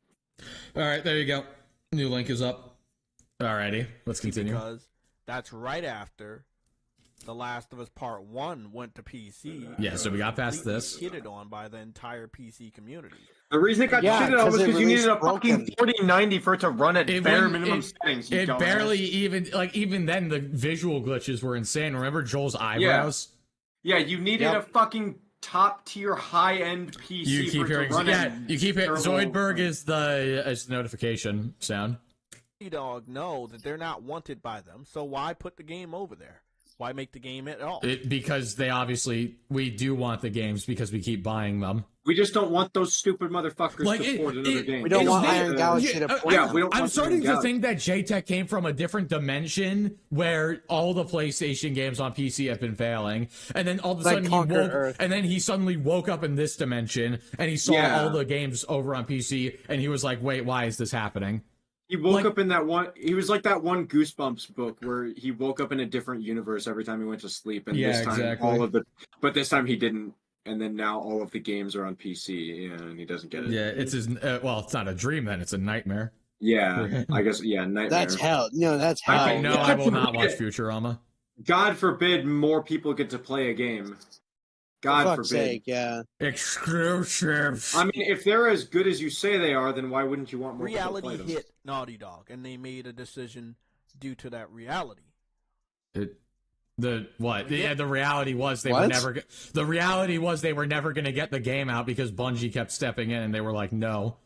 A: right, there you go. New link is up. Alrighty, let's continue.
C: Because that's right after The Last of Us Part 1 went to PC.
A: Yeah, so we got past this.
C: Shitted on by the entire PC community.
I: The reason it got shitted on was because you needed a fucking 4090 for it to run at bare minimum settings.
A: It barely even then the visual glitches were insane. Remember Joel's eyebrows?
I: Yeah, you needed a fucking top tier high end PC.
A: You keep hearing, you keep it. Zoidberg is the notification sound.
C: Dog know that they're not wanted by them, so why put the game over there? Why make the game at all?
A: Because we do want the games because we keep buying them.
B: We just don't want those stupid motherfuckers to port another game.
H: We don't want Iron Galaxy to port.
A: I'm starting to think that JTech came from a different dimension where all the PlayStation games on PC have been failing, and then all of a sudden he suddenly woke up in this dimension and he saw all the games over on PC, and he was like, "Wait, why is this happening?"
B: He woke up in that one. He was like that one Goosebumps book where he woke up in a different universe every time he went to sleep, and this time but this time he didn't. And then now all of the games are on PC, and he doesn't get it.
A: Yeah, it's his. It's not a dream then; it's a nightmare.
B: Yeah, I guess. Yeah, nightmare.
H: That's hell. No, that's hell.
A: I will not watch Futurama.
B: God forbid more people get to play a game. God
H: For
B: forbid.
H: sake, yeah.
A: Exclusive.
B: I mean, if they're as good as you say they are, then why wouldn't you want more people to play them?
C: Reality hit Naughty Dog, and they made a decision due to that reality.
A: The what? Yeah, the reality was they were never. The reality was they were never going to get the game out because Bungie kept stepping in, and they were like, no.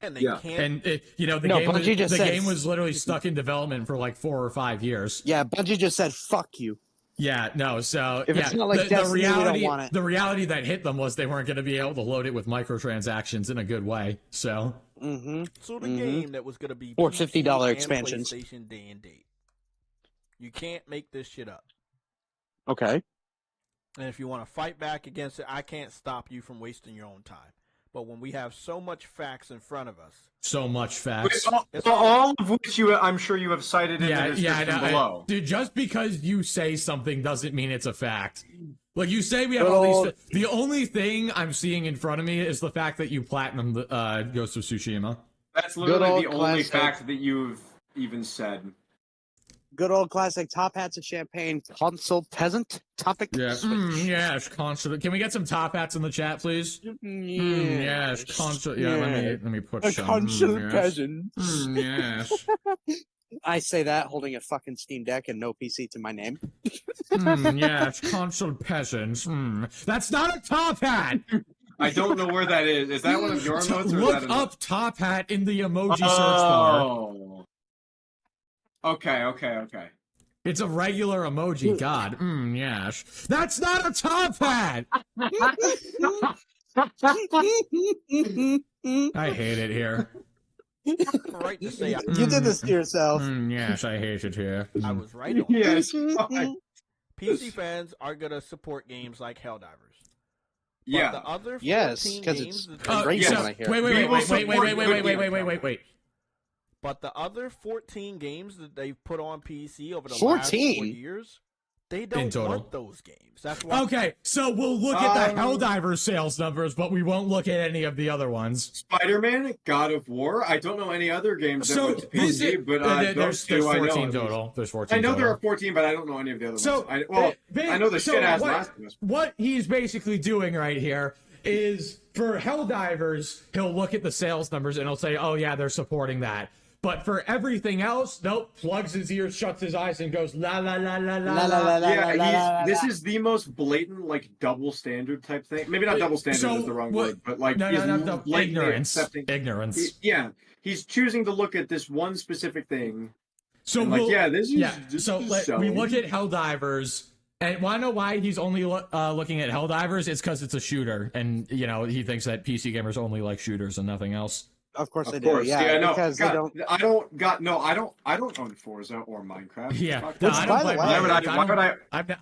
C: And they can't.
A: And the game was literally stuck in development for like 4 or 5 years.
H: Yeah, Bungie just said "fuck you."
A: Yeah, no. So
H: if it's not like Destiny,
A: reality,
H: we don't want it.
A: The reality that hit them was they weren't going to be able to load it with microtransactions in a good way. So,
C: so the game that was going to be
H: or $50 expansions,
C: PlayStation day and date. You can't make this shit up.
H: Okay.
C: And if you want to fight back against it, I can't stop you from wasting your own time. But when we have so much facts in front of us,
A: so much facts,
I: all of which I'm sure you have cited in the description below.
A: Dude, just because you say something doesn't mean it's a fact. Like you say, we have all these. The only thing I'm seeing in front of me is the fact that you platinum Ghost of Tsushima.
I: That's literally the only fact that you've even said.
H: Good old classic top hats and champagne console peasant topic.
A: Yeah. Yes, console. Can we get some top hats in the chat, please? Yes, console. Yeah, let me put some.
H: Console peasant.
A: Yes.
H: I say that holding a fucking Steam Deck and no PC to my name.
A: Yes, console peasants. That's not a top hat.
I: I don't know where that is. Is that one of your emotes?
A: Look up top hat in the emoji search bar.
I: Okay.
A: It's a regular emoji. God. Yes. That's not a top hat! I hate it here.
C: Right to say
H: you did this to yourself.
A: Yes, I hate it here.
C: I was right on.
I: Yes.
C: PC fans are going to support games like Helldivers.
I: Yeah.
C: But the other 14
H: because
C: games
H: it's racing.
A: Wait.
C: But the other 14 games that they've put on PC over the
H: 14?
C: last 4 years, they don't want those games. That's why.
A: Okay, so we'll look at the Helldivers sales numbers, but we won't look at any of the other ones.
I: Spider-Man, God of War. I don't know any other games that went to PC, but
A: there's 14 total. There's 14.
I: I know
A: total.
I: there are 14, but I don't know any of the other
A: ones.
I: I know the shit ass Last of Us.
A: What he's basically doing right here is for Helldivers, he'll look at the sales numbers and he'll say, "Oh yeah, they're supporting that." But for everything else, nope, plugs his ears, shuts his eyes, and goes la la la la la la.
I: Yeah, this is the most blatant, like, double standard type thing. Maybe not double standard is the wrong word, but like
A: ignorance.
I: Yeah, he's choosing to look at this one specific thing.
A: So
I: we look at
A: Helldivers. And want to know why he's only looking at Helldivers? It's because it's a shooter, and he thinks that PC gamers only like shooters and nothing else.
H: Of course they do. Yeah,
I: no,
H: because
I: God,
H: they don't.
I: I don't own Forza or Minecraft.
A: Yeah,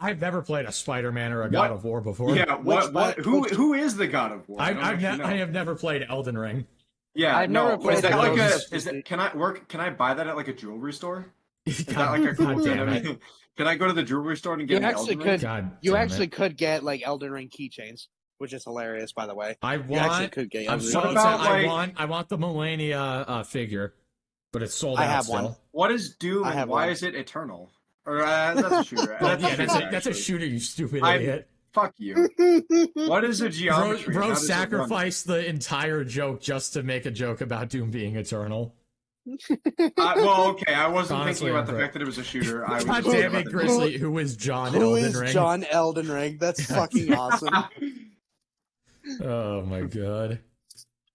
A: I've never played a Spider-Man or a God of War before.
I: Yeah, who is the God of War?
A: I have never played Elden Ring.
I: Yeah,
H: I've never played.
I: Is that like can I buy that at like a jewelry store? Is that like a cool thing? Can I go to the jewelry store and get Elden Ring?
H: You actually could get like Elden Ring keychains, which is hilarious, by the way.
A: I want the Millennia figure, but it's sold out.
H: I have
A: still.
H: one.
I: What is Doom and why is it eternal? Or that's a shooter.
A: That's a shooter, you stupid idiot.
I: Fuck you. What is a geometry?
A: Bro sacrificed the entire joke just to make a joke about Doom being eternal.
I: Well, okay, I wasn't thinking about the fact that it was a shooter.
A: God damn it, Grizzly, who is John Elden Ring?
H: John Elden Ring? That's fucking awesome.
A: Oh my god.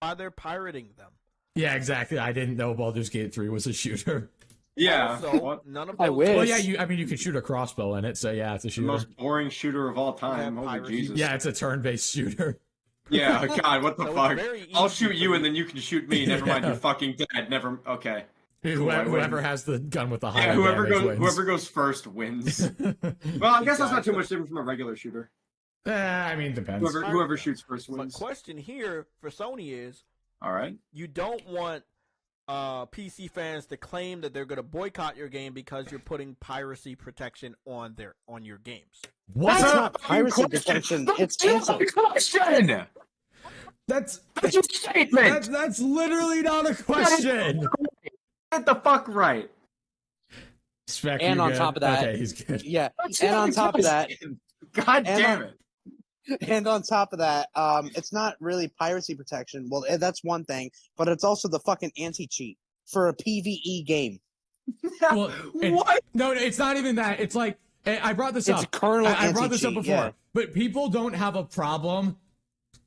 C: Why they're pirating them.
A: Yeah, exactly. I didn't know Baldur's Gate 3 was a shooter.
I: Yeah.
C: So none of those.
H: I wish.
A: Well, yeah, you can shoot a crossbow in it, so yeah, it's a shooter.
I: The most boring shooter of all time. Holy Jesus.
A: Yeah, it's a turn-based shooter.
I: Yeah, God, what the fuck? I'll shoot you and then you can shoot me. Never mind, you're fucking dead. Okay.
A: Whoever has the gun with the higher
I: whoever goes first wins. Well, I guess that's not too much different from a regular shooter.
A: I mean, depends.
I: Whoever shoots first wins.
C: The question here for Sony is,
I: all right,
C: you don't want PC fans to claim that they're going to boycott your game because you're putting piracy protection on your games.
H: That's not piracy protection. It's
I: question.
A: That's
I: a statement.
A: That's literally not a question.
I: Get the fuck right.
A: Spec,
H: and on top of that,
A: okay, he's good.
H: Yeah, and on top of that,
I: God damn it.
H: And on top of that, it's not really piracy protection. Well, that's one thing, but it's also the fucking anti-cheat for a PvE game.
A: Well, what? No, it's not even that. It's like I brought this
H: It's
A: up.
H: kernel
A: I brought this up
H: anti-cheat,
A: before,
H: yeah.
A: but people don't have a problem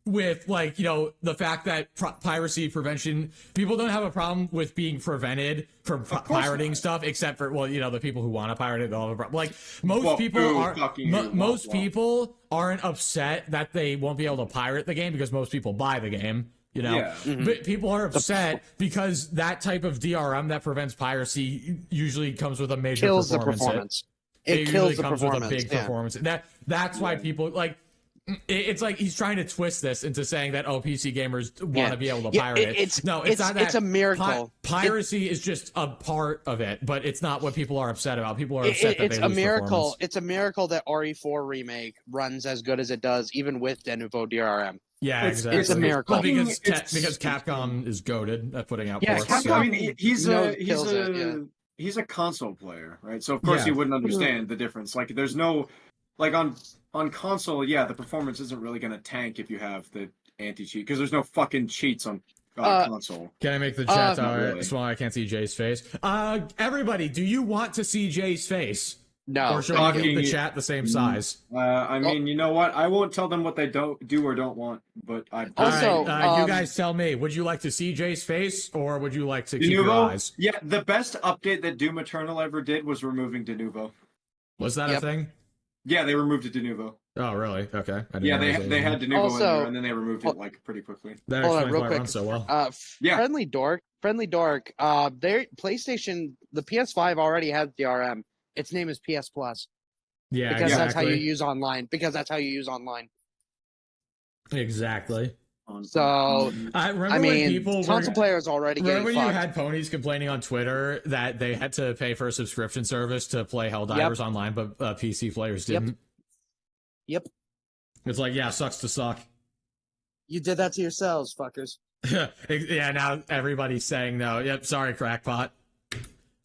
A: with, like, you know, the fact that piracy prevention, people don't have a problem with being prevented from pirating stuff, except for, well, you know, the people who want to pirate it, they'll have a problem. Like, most people aren't upset that they won't be able to pirate the game because most people buy the game, you know?
B: Yeah.
A: But people are upset because that type of DRM that prevents piracy usually comes with a major
H: Kills the
A: performance.
H: performance.
A: It
H: kills the
A: comes with a
H: performance.
A: big performance. That's why people, like, it's like he's trying to twist this into saying that PC gamers want to be able to pirate it.
H: It's
A: not that.
H: It's a miracle.
A: Piracy is just a part of it, but it's not what people are upset about. People are upset that
H: it's
A: they
H: a
A: lose
H: miracle.
A: performance.
H: It's a miracle that RE4 remake runs as good as it does, even with de novo DRM.
A: Yeah, exactly.
H: It's a miracle.
A: Well, because Capcom is goated at putting out ports.
H: Capcom,
B: I mean, he's a
H: it,
B: console player, right? So of course he wouldn't understand the difference. Like, there's no, like, on console, the performance isn't really going to tank if you have the anti-cheat, because there's no fucking cheats on console.
A: Can I make the chat
B: really.
A: small? I can't see Jay's face. Everybody, do you want to see Jay's face?
H: No.
A: Or should we keep the chat the same size?
B: I mean, you know what? I won't tell them what they do or don't want, but I...
H: Also,
A: you guys tell me, would you like to see Jay's face, or would you like to keep your eyes?
B: Yeah, the best update that Doom Eternal ever did was removing de novo.
A: Was that a thing?
B: Yeah, they removed it de novo.
A: Oh, really? Okay.
B: They had de novo in there, and then they removed it, like, pretty quickly.
A: That
H: hold on, real
A: quick.
H: quick.
A: Runs so well.
H: Friendly Dork. Their PlayStation, the PS5 already has DRM. Its name is PS Plus.
A: Yeah,
H: because that's how you use online.
A: Exactly.
H: So
A: I mean,
H: console players already getting
A: remember
H: fucked.
A: you had ponies complaining on Twitter that they had to pay for a subscription service to play Helldivers online, but PC players didn't.
H: Yep.
A: It's like, yeah, sucks to suck.
H: You did that to yourselves, fuckers.
A: Yeah, now everybody's saying no. Yep, sorry, crackpot.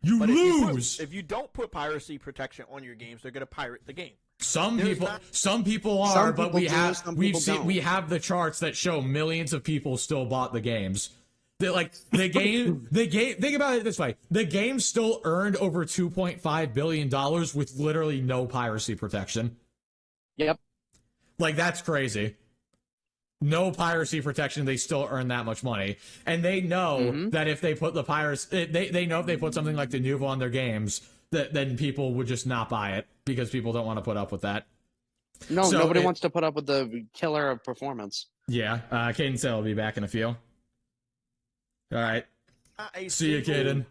A: You
C: But
A: lose.
C: If you don't put piracy protection on your games, they're gonna pirate the game.
A: Some people are, but we have the charts that show millions of people still bought the games. The game. Think about it this way: the game still earned over $2.5 billion with literally no piracy protection.
H: Yep.
A: Like, that's crazy. No piracy protection, they still earn that much money. And they know that if they put the they know if they put something like the Nuvo on their games, that then people would just not buy it because people don't want to put up with that.
H: No, so nobody wants to put up with the killer of performance.
A: Yeah, Caden said I'll be back in a few. All right. See you, Caden.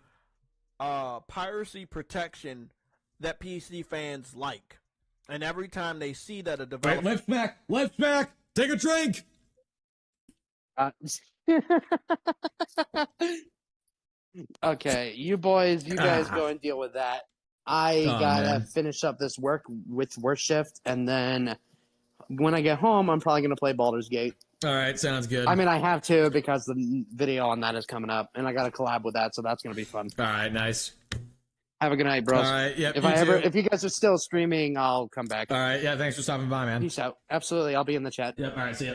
C: Piracy protection that PC fans like. And every time they see that a developer...
A: Wait, left back, take a drink!
H: Okay, you guys go and deal with that. I gotta finish up this work shift, and then when I get home, I'm probably gonna play Baldur's Gate.
A: All right, sounds good.
H: I mean, I have to because the video on that is coming up, and I got to collab with that, so that's gonna be fun.
A: All right, nice.
H: Have a good night, bros.
A: All right, yep.
H: If you guys are still streaming, I'll come back.
A: All right, yeah. Thanks for stopping by, man.
H: Peace out. Absolutely, I'll be in the chat.
A: Yep. All right, see ya.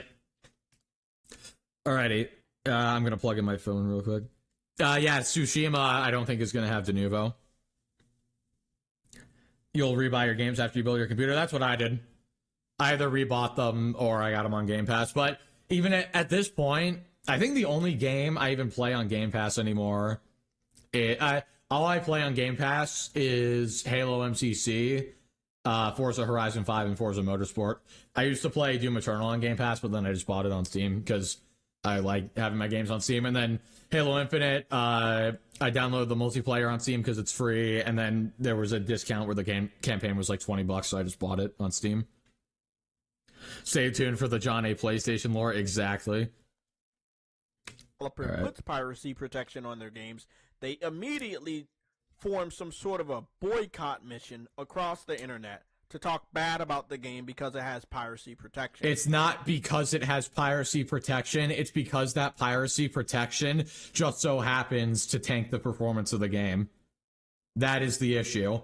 A: Alrighty, I'm gonna plug in my phone real quick. Yeah, Tsushima, I don't think is gonna have de novo. You'll rebuy your games after you build your computer. That's what I did. I either rebought them or I got them on Game Pass. But even at this point, I think the only game I even play on Game Pass anymore, all I play on Game Pass is Halo MCC, Forza Horizon 5, and Forza Motorsport. I used to play Doom Eternal on Game Pass, but then I just bought it on Steam because I like having my games on Steam. And then Halo Infinite, I downloaded the multiplayer on Steam because it's free. And then there was a discount where the game campaign was like $20, so I just bought it on Steam. Stay tuned for the John A. PlayStation lore. Exactly.
C: Developer puts piracy protection on their games, they immediately form some sort of a boycott mission across the internet to talk bad about the game because it has piracy protection.
A: It's not because it has piracy protection. It's because that piracy protection just so happens to tank the performance of the game. That is the issue.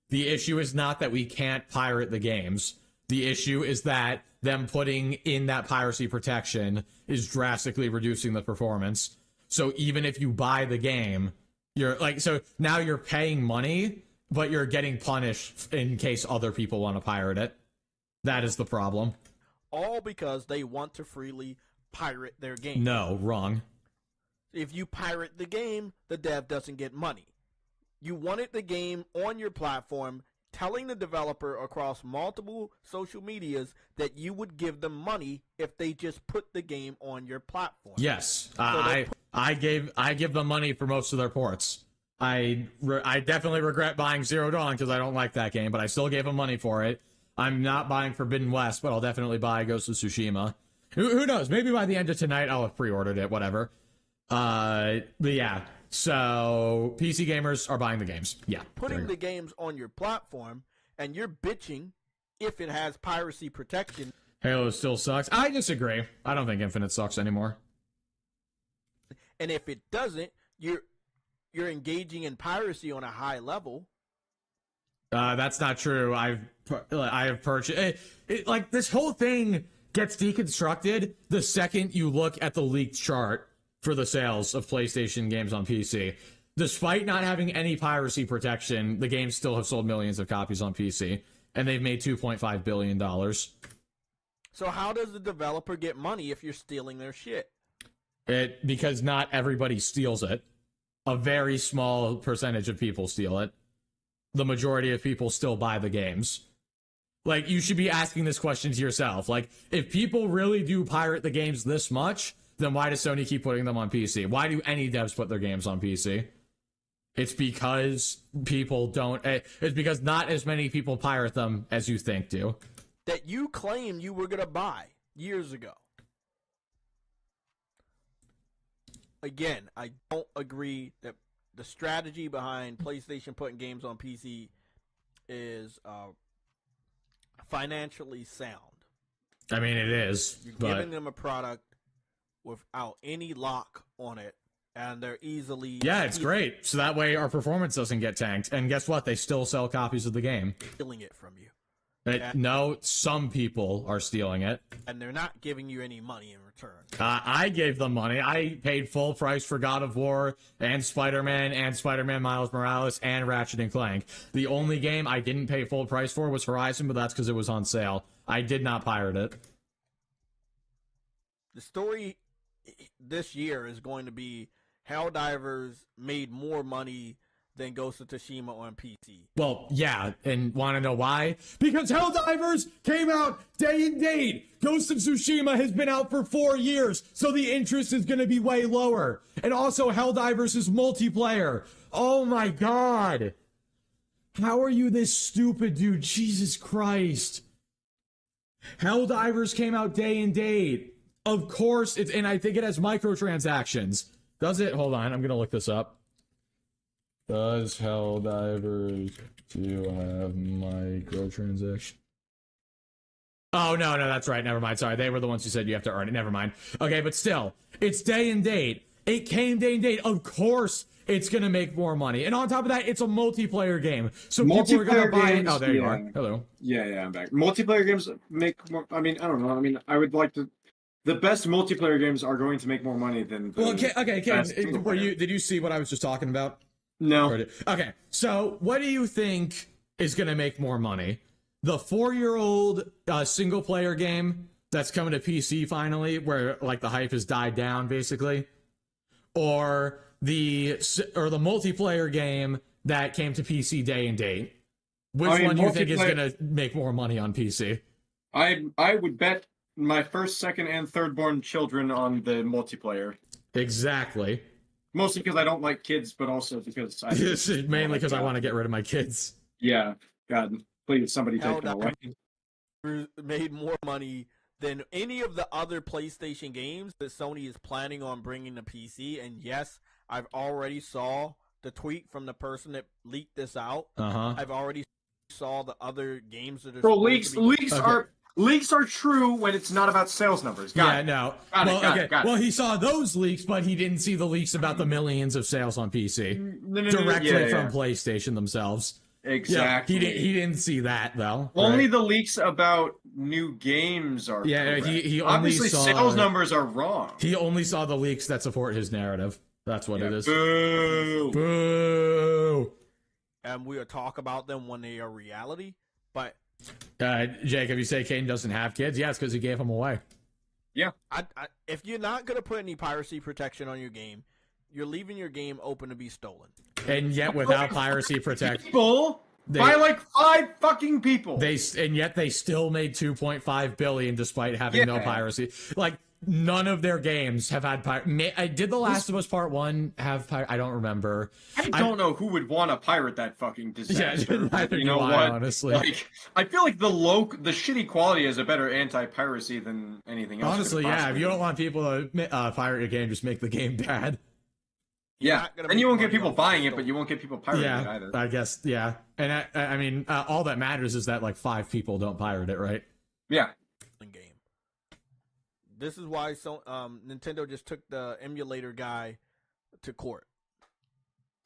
A: The issue is not that we can't pirate the games. The issue is that them putting in that piracy protection is drastically reducing the performance. So even if you buy the game, you're like, so now you're paying money but you're getting punished in case other people want to pirate it. That is the problem.
C: All because they want to freely pirate their game.
A: No, wrong.
C: If you pirate the game, the dev doesn't get money. You wanted the game on your platform, telling the developer across multiple social medias that you would give them money if they just put the game on your platform.
A: Yes, I give them money for most of their ports. I definitely regret buying Zero Dawn because I don't like that game, but I still gave them money for it. I'm not buying Forbidden West, but I'll definitely buy Ghost of Tsushima. Who knows? Maybe by the end of tonight I'll have pre-ordered it, whatever. But yeah, so PC gamers are buying the games. Yeah.
C: Putting the games on your platform, and you're bitching if it has piracy protection.
A: Halo still sucks. I disagree. I don't think Infinite sucks anymore.
C: And if it doesn't, you're engaging in piracy on a high level.
A: That's not true. I have purchased like this whole thing gets deconstructed the second you look at the leaked chart for the sales of PlayStation games on PC. Despite not having any piracy protection, the games still have sold millions of copies on PC, and they've made $2.5 billion.
C: So how does the developer get money if you're stealing their shit?
A: Because not everybody steals it. A very small percentage of people steal it. The majority of people still buy the games. Like, you should be asking this question to yourself. Like, if people really do pirate the games this much, then why does Sony keep putting them on PC? Why do any devs put their games on PC? It's because people don't... It's because not as many people pirate them as you think do.
C: That you claim you were going to buy years ago. Again, I don't agree that the strategy behind PlayStation putting games on PC is financially sound.
A: I mean, it is.
C: You're giving them a product without any lock on it, and they're easily...
A: Yeah, it's great. So that way our performance doesn't get tanked. And guess what? They still sell copies of the game.
C: Stealing it from you.
A: No, some people are stealing it.
C: And they're not giving you any money in return.
A: I gave them money. I paid full price for God of War and Spider-Man Miles Morales and Ratchet & Clank. The only game I didn't pay full price for was Horizon, but that's because it was on sale. I did not pirate it.
C: The story this year is going to be Helldivers made more money than Ghost of Tsushima on PC.
A: Well, yeah, and want to know why? Because Helldivers came out day and date. Ghost of Tsushima has been out for 4 years, so the interest is going to be way lower. And also, Helldivers is multiplayer. Oh my god. How are you this stupid, dude? Jesus Christ. Helldivers came out day and date. Of course, and I think it has microtransactions. Does it? Hold on, I'm going to look this up. Does Helldivers do have microtransactions? Oh, no, that's right. Never mind. Sorry, they were the ones who said you have to earn it. Never mind. Okay, but still, it's day and date. It came day and date. Of course, it's going to make more money. And on top of that, it's a multiplayer game. So people are going to buy it. Oh, there you are. Hello.
B: Yeah, I'm back. Multiplayer games make more... I mean, I don't know. I mean, I would like to... The best multiplayer games are going to make more money than...
A: Well, okay, did you see what I was just talking about?
B: No.
A: Okay, so what do you think is going to make more money? The 4-year-old single-player game that's coming to PC finally, where like the hype has died down, basically, or the multiplayer game that came to PC day and date? Which one do you think is going to make more money on PC?
B: I would bet my first, second, and third-born children on the multiplayer.
A: Exactly.
B: Mostly because I don't like kids, but also because
A: mainly because I want to get rid of my kids.
B: Yeah, God, please, somebody take them away.
C: Made more money than any of the other PlayStation games that Sony is planning on bringing to PC. And yes, I've already saw the tweet from the person that leaked this out. I've already saw the other games that are...
B: Bro, leaks are true when it's not about sales numbers. Got it.
A: Well, he saw those leaks, but he didn't see the leaks about the millions of sales on PC directly from PlayStation themselves.
B: Exactly.
A: Yeah, he didn't see that though.
B: Only the leaks about new games are. Yeah, he only obviously saw, sales numbers are wrong.
A: He only saw the leaks that support his narrative. That's what it is.
B: Boo.
A: Boo.
C: and we'll talk about them when they are reality. But
A: Jacob, you say Caden doesn't have kids? Yes, because he gave them away.
B: Yeah.
C: If you're not gonna put any piracy protection on your game, you're leaving your game open to be stolen.
A: And yet, without piracy protection,
B: people by like 5 fucking people.
A: And yet they still made $2.5 billion despite having no piracy. Like, none of their games have had piracy. Did The Last of Us Part 1 have piracy? I don't remember.
B: I don't know who would want to pirate that fucking disaster.
A: Yeah, neither
B: you know
A: do
B: what?
A: I, honestly.
B: Like, I feel like the shitty quality is a better anti-piracy than anything else.
A: Honestly, yeah. If you don't want people to pirate your game, just make the game bad.
B: Yeah, and you won't get people buying it, but you won't get people pirating it either.
A: I guess, yeah. And I mean, all that matters is that like 5 people don't pirate it, right?
B: Yeah.
C: Game. This is why Nintendo just took the emulator guy to court.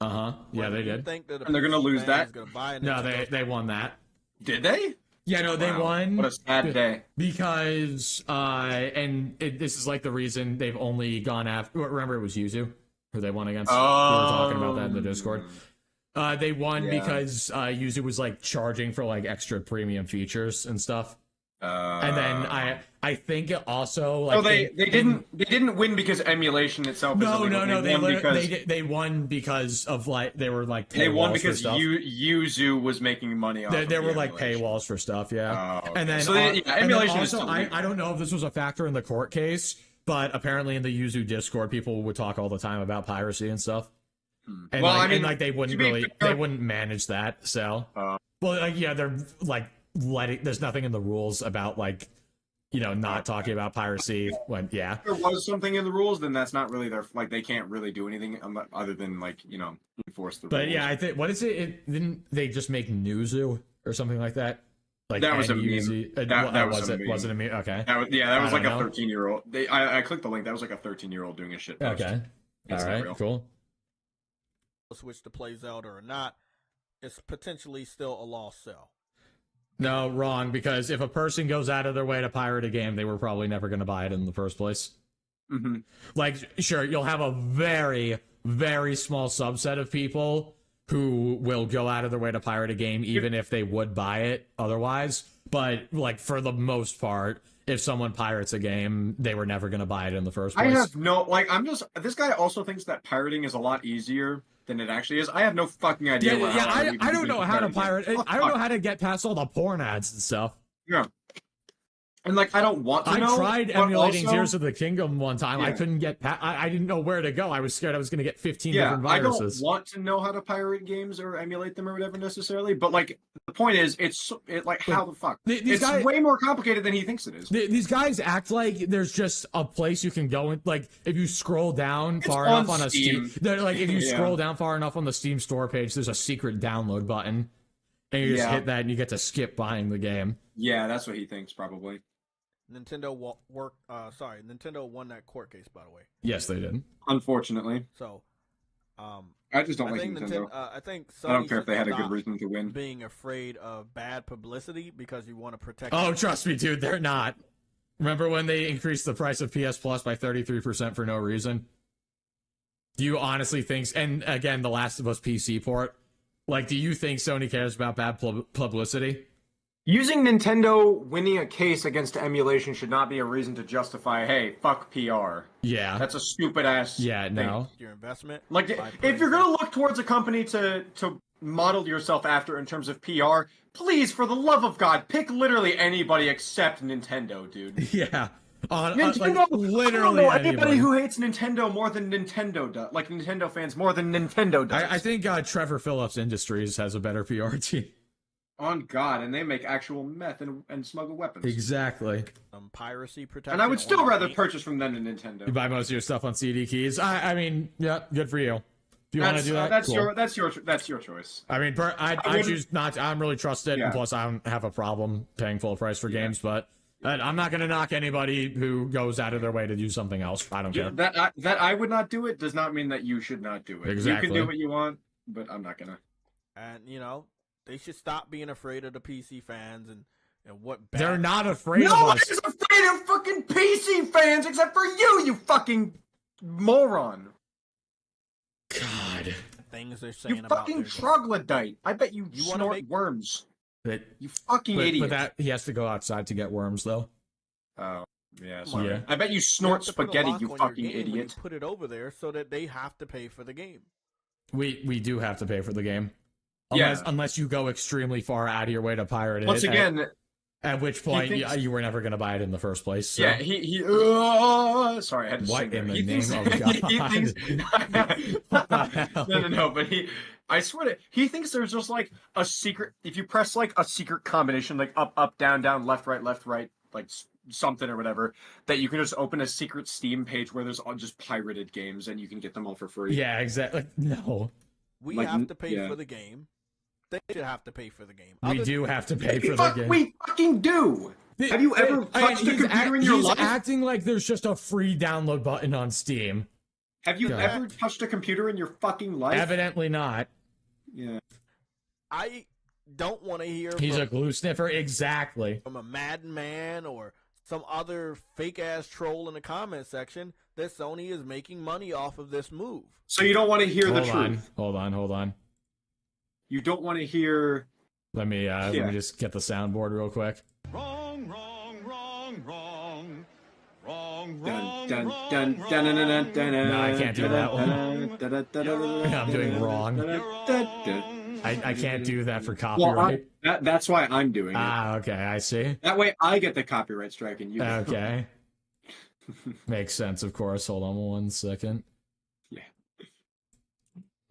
A: Yeah, they did.
B: And they're gonna lose that.
A: No, they won that.
B: Did they?
A: Yeah, no, they won.
B: What a sad day.
A: Because this is like the reason they've only gone after. Remember, it was Yuzu who they won against. We were talking about that in the Discord. They won because Yuzu was like charging for like extra premium features and stuff. And then I think it also like
B: they didn't win because emulation itself.
A: No, they won because of like they were like paywalls.
B: They won because
A: for stuff.
B: Yuzu was making money off.
A: There were like paywalls for stuff, yeah.
B: Okay.
A: And then
B: emulation
A: also,
B: is still
A: I don't know if this was a factor in the court case, but apparently in the Yuzu Discord, people would talk all the time about piracy and stuff. And they wouldn't manage that. So, they're like there's nothing in the rules about like, not talking about piracy when,
B: If there was something in the rules, then that's not really they can't really do anything other than enforce the rules.
A: But yeah, I think, what is it? Didn't they just make Nuzu or something like that? Like
B: that was a meme. That
A: wasn't a meme. Okay.
B: That was like a 13-year-old. I clicked the link. That was like a 13-year-old doing a shit post.
A: Okay. All right. Cool.
C: Switch to play Zelda or not, it's potentially still a lost sell.
A: No, wrong. Because if a person goes out of their way to pirate a game, they were probably never going to buy it in the first place.
B: Mm-hmm.
A: Like, sure, you'll have a very, very small subset of people who will go out of their way to pirate a game, even if they would buy it otherwise. But like for the most part, if someone pirates a game, they were never going to buy it in the first place.
B: I have no this guy also thinks that pirating is a lot easier than it actually is. I have no fucking idea.
A: I don't know how to pirate. I don't know how to get past all the porn ads and stuff.
B: Yeah. And like, I don't want to know.
A: I tried emulating Tears of the Kingdom one time. I couldn't get I didn't know where to go. I was scared I was going to get 15 different viruses.
B: I don't want to know how to pirate games or emulate them or whatever necessarily. But like, the point is, it's like, how the fuck? It's way more complicated than he thinks it is.
A: These guys act like there's just a place you can go in. Like, if you scroll down far enough on a Steam, like if you scroll down far enough on the Steam store page, there's a secret download button, and you just hit that, and you get to skip buying the game.
B: Yeah, that's what he thinks probably.
C: Nintendo won that court case, by the way.
A: Yes, they did.
B: Unfortunately.
C: So,
B: I just don't like Nintendo.
C: I think Sony
B: I don't care if they had a good reason to win.
C: Being afraid of bad publicity because you want to protect.
A: Oh, trust me, dude, they're not. Remember when they increased the price of PS Plus by 33% for no reason? Do you honestly think? And again, the Last of Us PC port. Like, do you think Sony cares about bad publicity?
I: Using Nintendo winning a case against emulation should not be a reason to justify, hey, fuck PR.
A: Yeah.
I: That's a stupid ass thing.
A: No.
C: Your investment.
I: Like, if you're going to look towards a company to model yourself after in terms of PR, please, for the love of God, pick literally anybody except Nintendo, dude.
A: Yeah.
I: Nintendo,
A: like, literally
I: anybody who hates Nintendo more than Nintendo does. Like, Nintendo fans more than Nintendo does.
A: I think Trevor Phillips Industries has a better PR team.
B: On God, and they make actual meth and smuggle weapons.
A: Exactly.
C: Piracy protection.
B: And I would still rather purchase from them than Nintendo.
A: You buy most of your stuff on CD keys. I mean, yeah, good for you. Do you want to do that?
B: That's
A: cool.
B: that's your choice.
A: I mean, I choose not to. I'm really trusted, and plus I don't have a problem paying full price for games, but I'm not going to knock anybody who goes out of their way to do something else. I don't care.
B: That I would not do it does not mean that you should not do it.
A: Exactly.
B: You can do what you want, but I'm not going to.
C: And, they should stop being afraid of the PC fans and what bad...
A: They're not afraid of us.
I: Nobody's afraid of fucking PC fans except for you fucking moron.
A: God.
C: things they're saying
B: You
C: about
B: fucking
C: their game.
B: troglodyte. I bet you
C: You wanna
B: snort
C: make-
B: worms.
A: But,
B: You fucking idiot.
A: but that he has to go outside to get worms, though.
B: Oh, yeah,
C: Come
B: sorry.
A: on.
B: I bet you
C: You
B: snort
C: have to put a
B: spaghetti,
C: lock
B: you
C: on your
B: fucking
C: game when you
B: idiot.
C: put it over there so that they have to pay for the game.
A: We do have to pay for the game.
B: Yeah.
A: Unless you go extremely far out of your way to pirate it.
B: Once again,
A: at which point
B: thinks-
A: you were never going to buy it in the first place. So.
B: yeah, he sorry, I had to
A: What
B: sing there.
A: in the
B: He
A: name
B: thinks-
A: of God?
B: he thinks,
A: What the hell?
B: no, but I swear to, he thinks there's just like a secret, if you press like a secret combination, like up, down, left, right, like something or whatever, that you can just open a secret Steam page where there's all just pirated games and you can get them all for free.
A: Yeah, exactly. No.
C: We
B: Like,
C: have to pay
B: yeah.
C: for the game. They should have to pay for the game.
A: We do have to pay for the game.
B: We fucking do! Have you ever touched a computer in your
A: he's
B: life?
A: acting like there's just a free download button on Steam.
B: Have you
A: Correct.
B: ever touched a computer in your fucking life?
A: Evidently not.
B: Yeah.
C: I don't want to hear
A: He's
C: from,
A: a glue sniffer. Exactly.
C: from a Madden man or some other fake-ass troll in the comment section that Sony is making money off of this move.
B: So you don't want to hear the truth.
A: Hold on.
B: You don't want to hear...
A: Let me just get the soundboard real quick.
F: Wrong, wrong, wrong, wrong. Wrong,
B: Dun,
F: wrong,
B: dun,
F: wrong,
B: dun,
F: wrong.
B: dun, dun, dun, dun,
A: No, I can't do that one. I'm doing wrong.
B: wrong.
A: I can't do that for
B: Well,
A: copyright.
B: that's why I'm doing it.
A: Okay, I see.
B: That way I get the copyright strike and you don't.
A: Okay. Makes sense, of course. Hold on 1 second.
B: Yeah.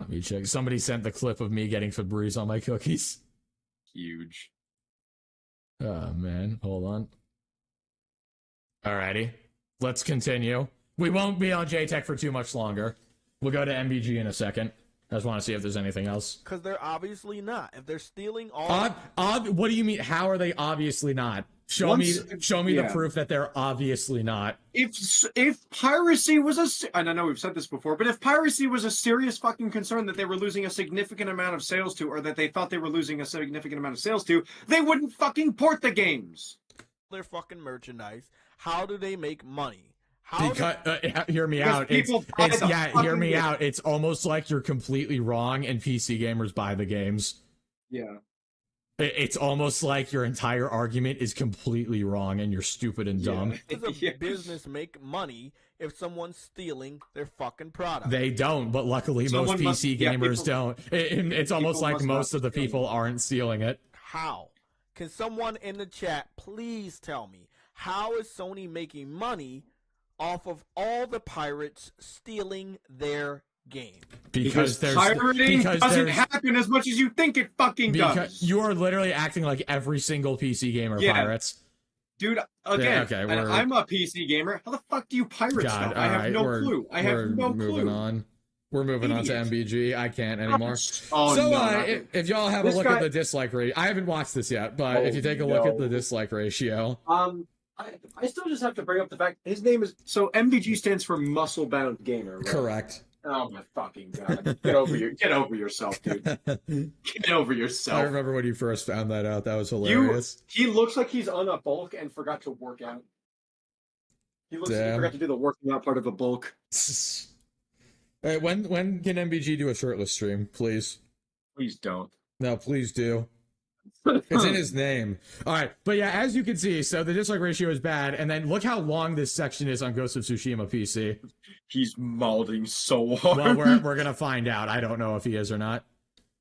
A: Let me check. Somebody sent the clip of me getting Febreze on my cookies.
B: Huge.
A: Oh, man. Hold on. Alrighty. Let's continue. We won't be on JTech for too much longer. We'll go to MBG in a second. I just want to see if there's anything else.
C: Because they're obviously not. If they're stealing all...
A: What do you mean? How are they obviously not? Show me the proof that they're obviously not.
B: If piracy was and I know we've said this before, but if piracy was a serious fucking concern that they were losing a significant amount of sales to, or that they thought they were losing a significant amount of sales to, they wouldn't fucking port the games.
C: Their fucking merchandise. How do they make money?
A: Hear me out. Hear me out. It's almost like you're completely wrong and PC gamers buy the games.
B: Yeah.
A: It's almost like your entire argument is completely wrong and you're stupid and dumb.
C: How does a business make money if someone's stealing their fucking product?
A: They don't, but luckily most PC gamers don't. It's almost like most of the people aren't stealing it.
C: How? Can someone in the chat please tell me, how is Sony making money off of all the pirates stealing their game?
B: Because pirating doesn't happen as much as you think it fucking does.
A: You are literally acting like every single PC gamer pirates.
B: Dude, again, I'm a PC gamer. How the fuck do you pirate stuff? I have no clue. I have no clue.
A: We're moving on to MBG. I can't anymore. If y'all have a look at the dislike rate, I haven't watched this yet, but if you take a look at the dislike ratio,
G: I still just have to bring up the fact his name is
B: MBG stands for Muscle Bound Gamer. Right?
A: Correct.
B: Oh my fucking god! Get over yourself, dude. Get over yourself.
A: I remember when you first found that out. That was hilarious.
B: He looks like he's on a bulk and forgot to work out. He looks like he forgot to do the working out part of a bulk.
A: Hey, when can MBG do a shirtless stream, please?
B: Please don't.
A: No, please do. It's in his name. All right, but yeah, as you can see, so the dislike ratio is bad, and then look how long this section is on Ghost of Tsushima PC.
B: He's malding so hard.
A: Well, we're gonna find out. I don't know if he is or not.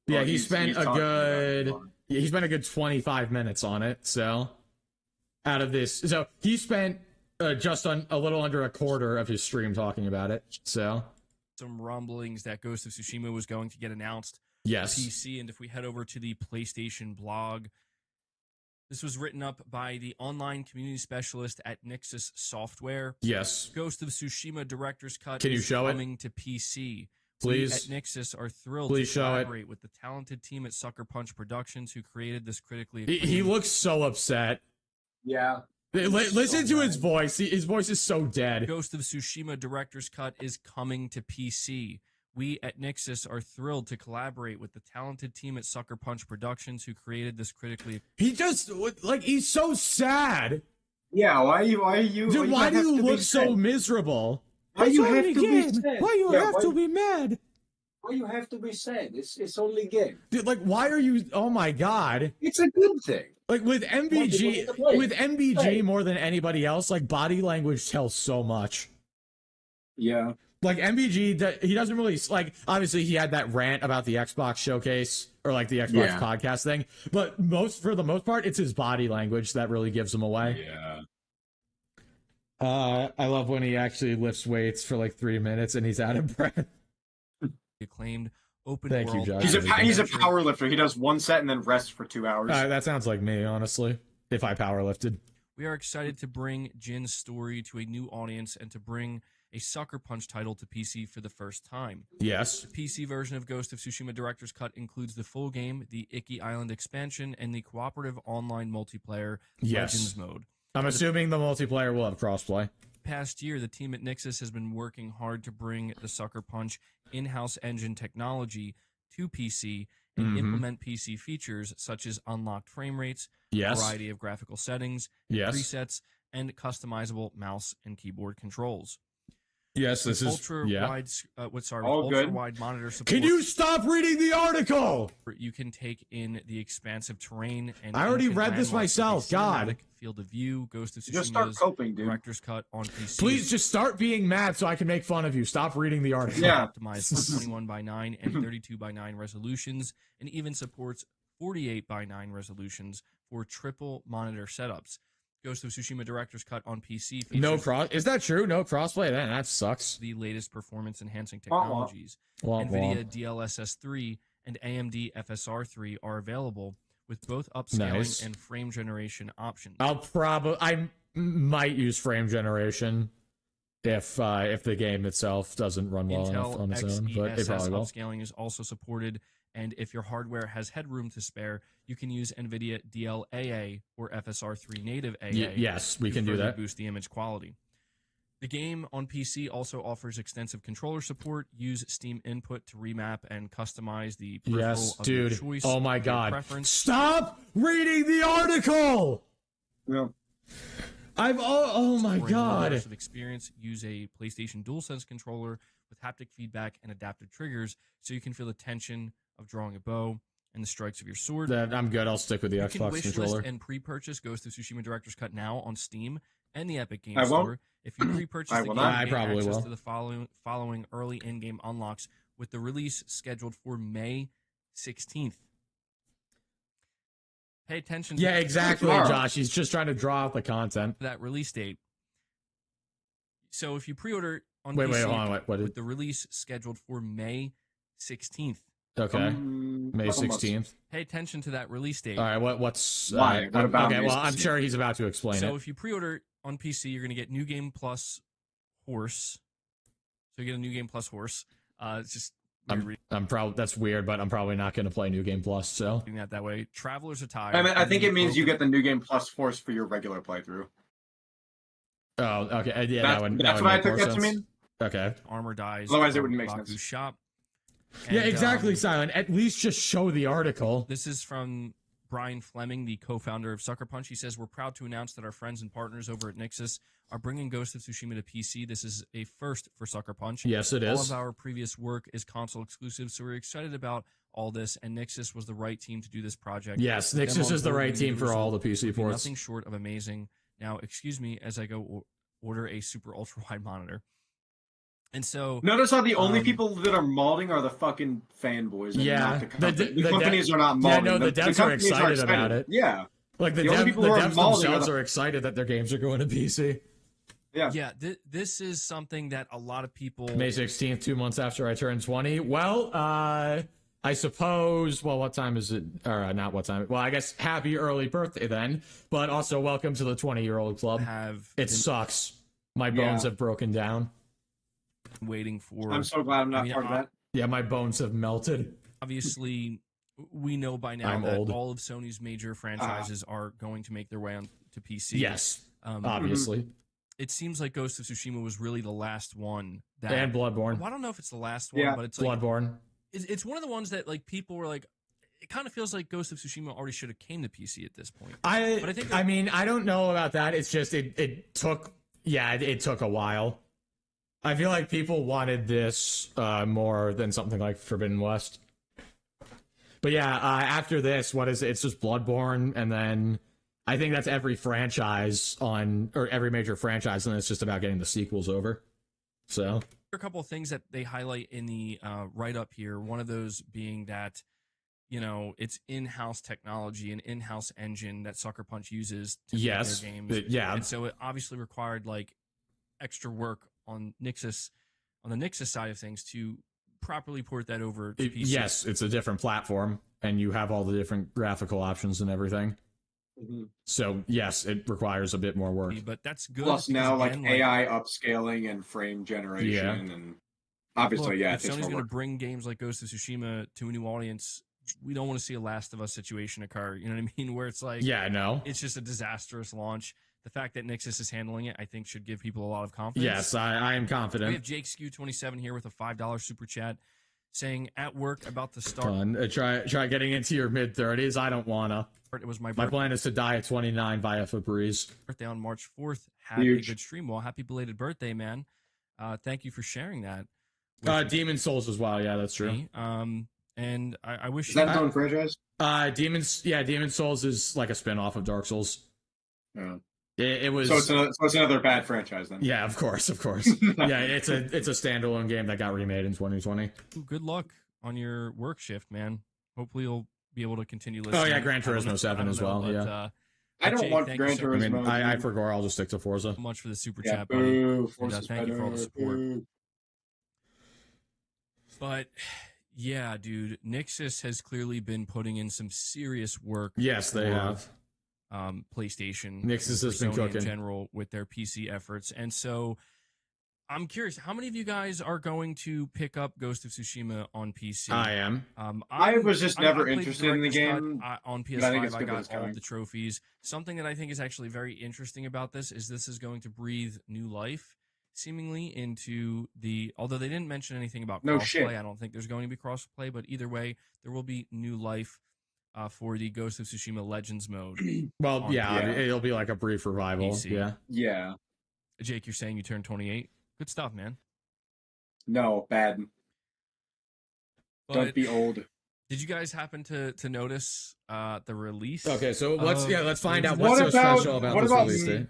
A: Yeah, he spent a good 25 minutes on it. So out of this, so he spent just on a little under a quarter of his stream talking about it. So
J: some rumblings that Ghost of Tsushima was going to get announced.
A: Yes.
J: PC, and if we head over to the PlayStation blog, this was written up by the online community specialist at Nixus Software.
A: Yes.
J: Ghost of Tsushima Director's Cut
A: Can you
J: is
A: show
J: coming to PC.
A: Please.
J: We at Nixus are thrilled
A: Please
J: to
A: show
J: collaborate with the talented team at Sucker Punch Productions who created this critically acclaimed...
A: He looks so upset.
B: Yeah.
A: Listen to his voice. His voice is so dead.
J: Ghost of Tsushima Director's Cut is coming to PC. We at Nixus are thrilled to collaborate with the talented team at Sucker Punch Productions who created this critically...
A: He just, he's so sad.
B: Yeah, why are you...
A: Dude, why do you look so miserable?
B: Why you have to be sad?
A: Why you have to be mad?
G: Why you have to be sad? It's only game.
A: Dude, like, why are you? Oh my god!
G: It's a good thing.
A: Like with MBG,
G: Hey.
A: more than anybody else, like body language tells so much.
B: Yeah.
A: Like MBG, he doesn't really like. Obviously, he had that rant about the Xbox showcase or like the Xbox podcast thing. But for the most part, it's his body language that really gives him away.
B: Yeah.
A: I love when he actually lifts weights for like 3 minutes and he's out of breath.
J: Acclaimed open
A: Thank
J: world.
A: you, Josh.
B: He's a power lifter. He does 1 set and then rests for 2 hours.
A: That sounds like me, honestly. If I power lifted.
J: We are excited to bring Jin's story to a new audience and to bring a Sucker Punch title to PC for the first time.
A: Yes.
J: The PC version of Ghost of Tsushima Director's Cut includes the full game, the Icky Island expansion, and the cooperative online multiplayer Legends mode.
A: I'm assuming the multiplayer will have crossplay.
J: Past year, the team at Nixxes has been working hard to bring the Sucker Punch in-house engine technology to PC and implement PC features such as unlocked frame rates, variety of graphical settings, presets, and customizable mouse and keyboard controls.
A: Yes, this is
J: ultra-wide monitor support.
A: Can you stop reading the article?
J: You can take in the expansive terrain and
A: I already read this myself. God.
J: Field of view, Ghost of
B: Just start
J: Tsushima's
B: coping, dude.
J: Director's Cut on PC.
A: Please just start being mad so I can make fun of you. Stop reading the article.
B: Yeah.
J: Optimized for 21:9 and 32:9 resolutions, and even supports 48:9 resolutions for triple monitor setups. Ghost of Tsushima Director's Cut on PC features
A: Is that true? No crossplay? That sucks.
J: the latest performance-enhancing technologies. NVIDIA DLSS 3 and AMD FSR 3 are available with both upscaling and frame generation options.
A: I might use frame generation if the game itself doesn't run well enough on its own, but it probably will.
J: Upscaling is also supported, and if your hardware has headroom to spare, you can use NVIDIA DLAA or FSR3 native AA.
A: Yes, we can do that.
J: Boost the image quality. The game on PC also offers extensive controller support. Use Steam Input to remap and customize the peripheral of your choice.
A: Oh my god.
J: Preference.
A: Stop reading the article!
B: Yeah.
A: Oh my
J: For a
A: god.
J: more immersive experience, use a PlayStation DualSense controller with haptic feedback and adaptive triggers so you can feel the tension of drawing a bow and the strikes of your sword.
A: I'm good. I'll stick with the Xbox controller.
J: And pre-purchase Ghost of Tsushima Director's Cut now on Steam and the Epic Games Store. If you pre-purchase the game,
A: I
J: you
A: probably
J: gain access
A: will.
J: to the following early in-game unlocks with the release scheduled for May 16th. Pay attention.
A: Yeah, exactly, Josh. He's just trying to draw out the content.
J: That release date. So if you pre-order on
A: wait,
J: PC
A: hold on.
J: with the release scheduled for May 16th.
A: Okay. May 16th.
J: Pay attention to that release date.
A: All right, what's...
B: Why? What about
A: okay,
B: May
A: well, I'm
B: 16th?
A: sure he's about to explain it.
J: So if you pre-order on PC, you're going to get New Game Plus Horse. So you get a New Game Plus Horse. It's just...
A: I'm probably that's weird, but I'm probably not going to play New Game Plus. So
J: doing that way. Traveler's Attire.
B: I think it means you get the New Game Plus Force for your regular playthrough.
A: Oh, okay, yeah,
B: that's what I took that to mean.
A: Okay.
J: Armor dies.
B: Otherwise, it wouldn't make
J: Baku's
B: sense.
J: Shop.
A: Yeah, exactly, Silent. At least just show the article.
J: This is from Brian Fleming, the co-founder of Sucker Punch. He says, "We're proud to announce that our friends and partners over at Nixxes are bringing Ghost of Tsushima to PC. This is a first for Sucker Punch.
A: Yes, it is.
J: All of our previous work is console exclusive, so we're excited about all this, and Nixxes was the right team to do this project.
A: Yes, Nixxes is the right team for all the PC ports.
J: Nothing short of amazing. Now, excuse me as I go order a super ultra-wide monitor." And so
B: notice how the only people that are modding are the fucking fanboys. And not the companies are not modding.
A: Yeah, no, the devs are excited about it.
B: Yeah,
A: like the devs themselves are excited that their games are going to PC.
J: Yeah. This is something that a lot of people.
A: May 16th, 2 months after I turned 20. Well, I suppose. Well, what time is it? Or not what time? Well, I guess happy early birthday then. But also welcome to the 20-year-old club. Sucks. My bones have broken down.
J: Waiting for.
B: I'm so glad I'm not part of that.
A: Yeah, my bones have melted.
J: Obviously, we know by now that all of Sony's major franchises are going to make their way on to PC.
A: Yes, obviously.
J: It seems like Ghost of Tsushima was really the last one.
A: And Bloodborne.
J: Well, I don't know if it's the last one, but it's like
A: Bloodborne.
J: It's one of the ones that like people were like. It kind of feels like Ghost of Tsushima already should have came to PC at this point.
A: I mean, I don't know about that. It's just it took. Yeah, it took a while. I feel like people wanted this more than something like Forbidden West. But yeah, after this, what is it? It's just Bloodborne, and then I think that's every franchise or every major franchise, and it's just about getting the sequels over. So
J: A couple of things that they highlight in the write-up here. One of those being that, it's in-house technology, an in-house engine that Sucker Punch uses to make their games.
A: Yeah.
J: And so it obviously required like extra work on the Nixus side of things to properly port that over to PC.
A: Yes, it's a different platform, and you have all the different graphical options and everything.
B: Mm-hmm.
A: So yes, it requires a bit more work.
J: But that's good.
B: Plus now, again, AI upscaling and frame generation, and obviously,
J: look, if
B: it
J: Sony's going to bring games like Ghost of Tsushima to a new audience, we don't want to see a Last of Us situation occur. You know what I mean? Where it's like, it's just a disastrous launch. The fact that Nixus is handling it, I think, should give people a lot of confidence.
A: Yes, I am confident.
J: We have Jake Skew 27 here with a $5 super chat saying, "At work about to start."
A: Fun. Try getting into your mid-30s. I don't wanna.
J: It was my
A: plan is to die at 29 via Febreze.
J: Birthday on March 4th. Had a good stream. Well, happy belated birthday, man. Thank you for sharing that.
A: Demon Souls as well. Yeah, that's true.
J: And I wish
B: is that its own franchise?
A: Demon Souls is like a spin-off of Dark Souls.
B: Yeah.
A: It was.
B: So it's another bad franchise then.
A: Yeah, of course. Yeah, it's a standalone game that got remade in 2020.
J: Good luck on your work shift, man. Hopefully you'll be able to continue listening.
A: Oh yeah, Gran Turismo 7 as well. Yeah.
B: I don't want Gran Turismo.
A: I forgot. I'll just stick to Forza.
J: So much for the super chat, buddy. And, thank you for all the support. But yeah, dude, Nixus has clearly been putting in some serious work.
A: Yes, they have.
J: PlayStation,
A: Nixus has been cooking
J: in general with their PC efforts, and so I'm curious, how many of you guys are going to pick up Ghost of Tsushima on PC?
A: I am.
B: I was just never interested in the game.
J: On PS5, I got all of the trophies. Something that I think is actually very interesting about this is going to breathe new life, seemingly, into although they didn't mention anything about crossplay, I don't think there's going to be crossplay, but either way, there will be new life for the Ghost of Tsushima Legends mode.
A: Well, it'll be like a brief revival.
J: PC.
B: Yeah.
J: Jake, you're saying you turned 28? Good stuff, man.
B: No, bad.
J: But
B: don't be old.
J: Did you guys happen to notice the release?
A: Okay, so let's find out what's so special about this release date.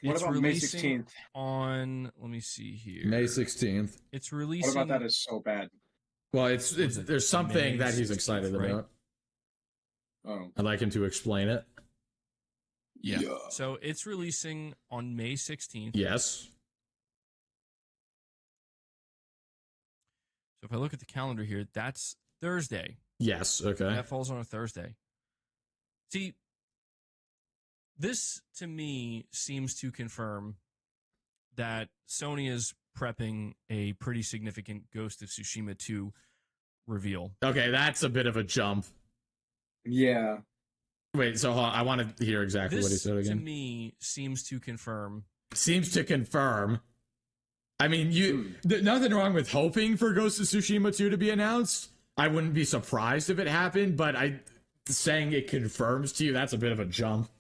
B: What about May 16th?
J: On, let me see here.
A: May 16th.
J: It's releasing.
B: What about that is so bad?
A: Well, there's something that he's excited about.
B: Oh.
A: I'd like him to explain it.
J: Yeah. So it's releasing on May 16th.
A: Yes.
J: So if I look at the calendar here, that's Thursday.
A: Yes, okay.
J: That falls on a Thursday. See, this to me seems to confirm that Sony is prepping a pretty significant Ghost of Tsushima 2 reveal.
A: Okay, that's a bit of a jump.
B: Yeah.
A: Wait, so I want to hear exactly what he said again.
J: To me, seems to confirm.
A: Seems to confirm. I mean, nothing wrong with hoping for Ghost of Tsushima 2 to be announced. I wouldn't be surprised if it happened, but saying it confirms to you, that's a bit of a jump.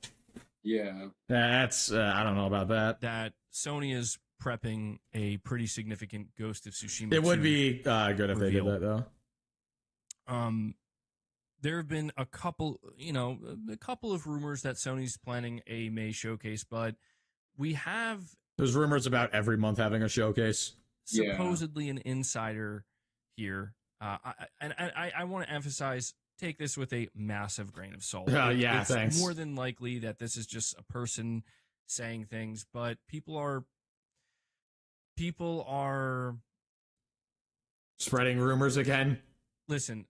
B: Yeah.
A: That's, I don't know about that.
J: That Sony is prepping a pretty significant Ghost of Tsushima 2
A: It would be good if they did that, though.
J: There have been a couple of rumors that Sony's planning a May showcase, but we have...
A: There's rumors about every month having a showcase.
J: Supposedly an insider here. I want to emphasize, take this with a massive grain of salt. It's
A: thanks.
J: More than likely that this is just a person saying things, but people are
A: spreading rumors again.
J: Listen,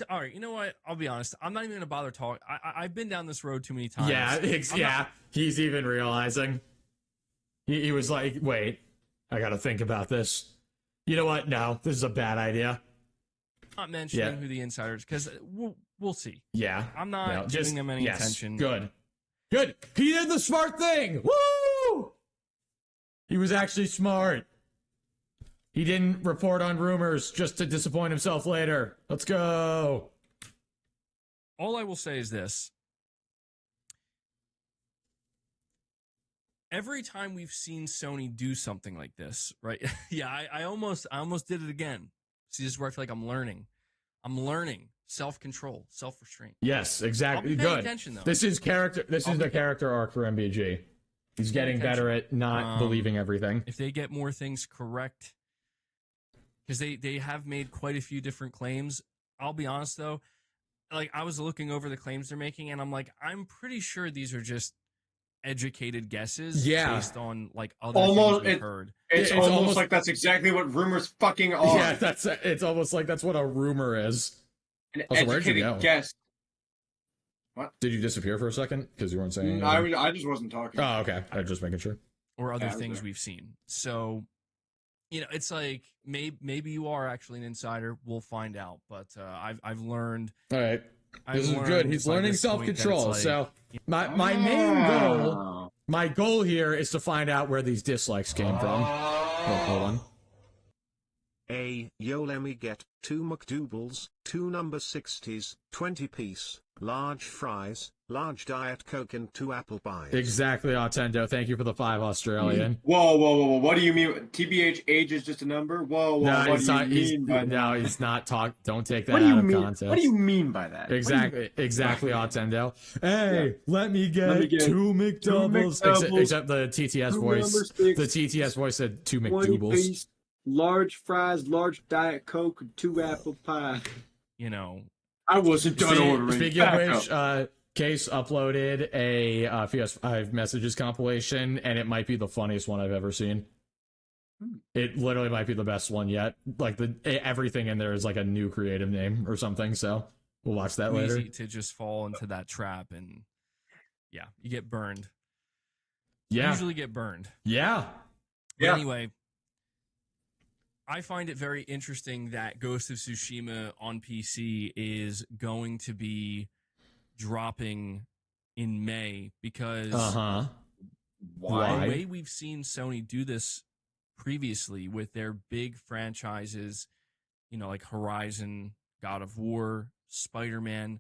J: all right, you know what? I'll be honest. I'm not even going to bother talking. I've been down this road too many times.
A: Yeah, he's even realizing. He was like, wait, I got to think about this. You know what? No, this is a bad idea.
J: Not mentioning who the insider is, because we'll see.
A: Yeah.
J: I'm not giving them any attention.
A: Good. He did the smart thing. Woo! He was actually smart. He didn't report on rumors just to disappoint himself later. Let's go.
J: All I will say is this. every time we've seen Sony do something like this, right? Yeah, I almost did it again. See, this is where I feel like I'm learning. I'm learning self-control, self-restraint.
A: Yes, exactly.
J: I'll be paying
A: Good.
J: attention, though.
A: This is the character arc for MBG. He's getting better at not believing everything.
J: If they get more things correct, because they have made quite a few different claims. I'll be honest though, like I was looking over the claims they're making, and I'm like, I'm pretty sure these are just educated guesses based on like other things we've heard.
B: It's almost like that's exactly what rumors fucking are.
A: Yeah, it's almost like that's what a rumor is.
B: An educated guess. What?
A: Did you disappear for a second because you weren't saying
B: anything? I just wasn't talking.
A: Oh, okay. I'm just making sure.
J: Or other things we've seen. So, it's like maybe you are actually an insider. We'll find out. But I've learned.
A: All right. This is good. He's learning self-control. Like, so my main goal, my goal here is to find out where these dislikes came from. Hold on.
D: Yo, let me get 2 McDoubles, 2 number 60s, 20-piece, large fries, large Diet Coke, and 2 apple pies.
A: Exactly, Otendo. Thank you for the 5 Australian.
B: Whoa. What do you mean? TBH, age is just a number? Whoa.
A: No,
B: what do you mean by that?
A: No, he's not talking. Don't take that out of context.
B: What do you mean by that?
A: Exactly, Otendo. Hey, let me get 2 McDoubles. Except the TTS voice. The TTS voice said 2 McDoubles.
G: Large fries, large Diet Coke, and 2 apple pie.
B: I wasn't done ordering.
A: Speaking of which, Case uploaded a PS5 messages compilation, and it might be the funniest one I've ever seen. It literally might be the best one yet. Like everything in there is like a new creative name or something. So we'll watch that later.
J: Easy to just fall into that trap, and you get burned.
A: Yeah,
J: usually get burned.
A: Yeah.
J: But anyway. I find it very interesting that Ghost of Tsushima on PC is going to be dropping in May because
A: why?
J: The way we've seen Sony do this previously with their big franchises, like Horizon, God of War, Spider-Man,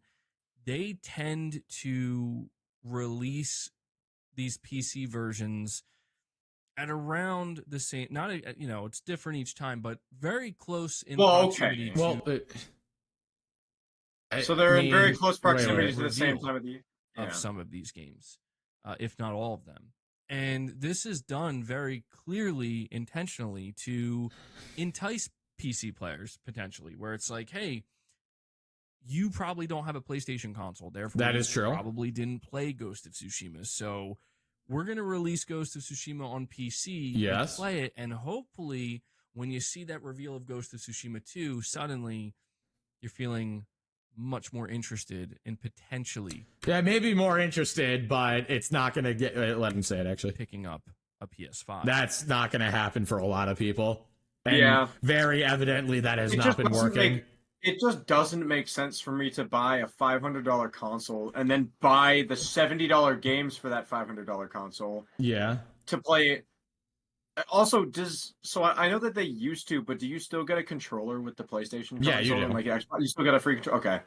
J: they tend to release these PC versions at around the same, not it's different each time, but very close in proximity.
B: So they're in very close proximity to the same time of the year
J: of some of these games, if not all of them. And this is done very clearly, intentionally to entice PC players potentially, where it's like, hey, you probably don't have a PlayStation console, therefore
A: that is true.
J: Probably didn't play Ghost of Tsushima, so we're going to release Ghost of Tsushima on PC and play it, and hopefully when you see that reveal of Ghost of Tsushima 2, suddenly you're feeling much more interested in potentially...
A: Yeah, maybe more interested, but it's not going to get... Let him say it, actually.
J: Picking up a PS5.
A: That's not going to happen for a lot of people. And very evidently that has not been working.
B: It just doesn't make sense for me to buy a $500 console and then buy the $70 games for that $500 console.
A: Yeah.
B: To play it. Also, I know that they used to, but do you still get a controller with the PlayStation console?
A: Yeah, you do.
B: Like, you still get a free controller? Okay.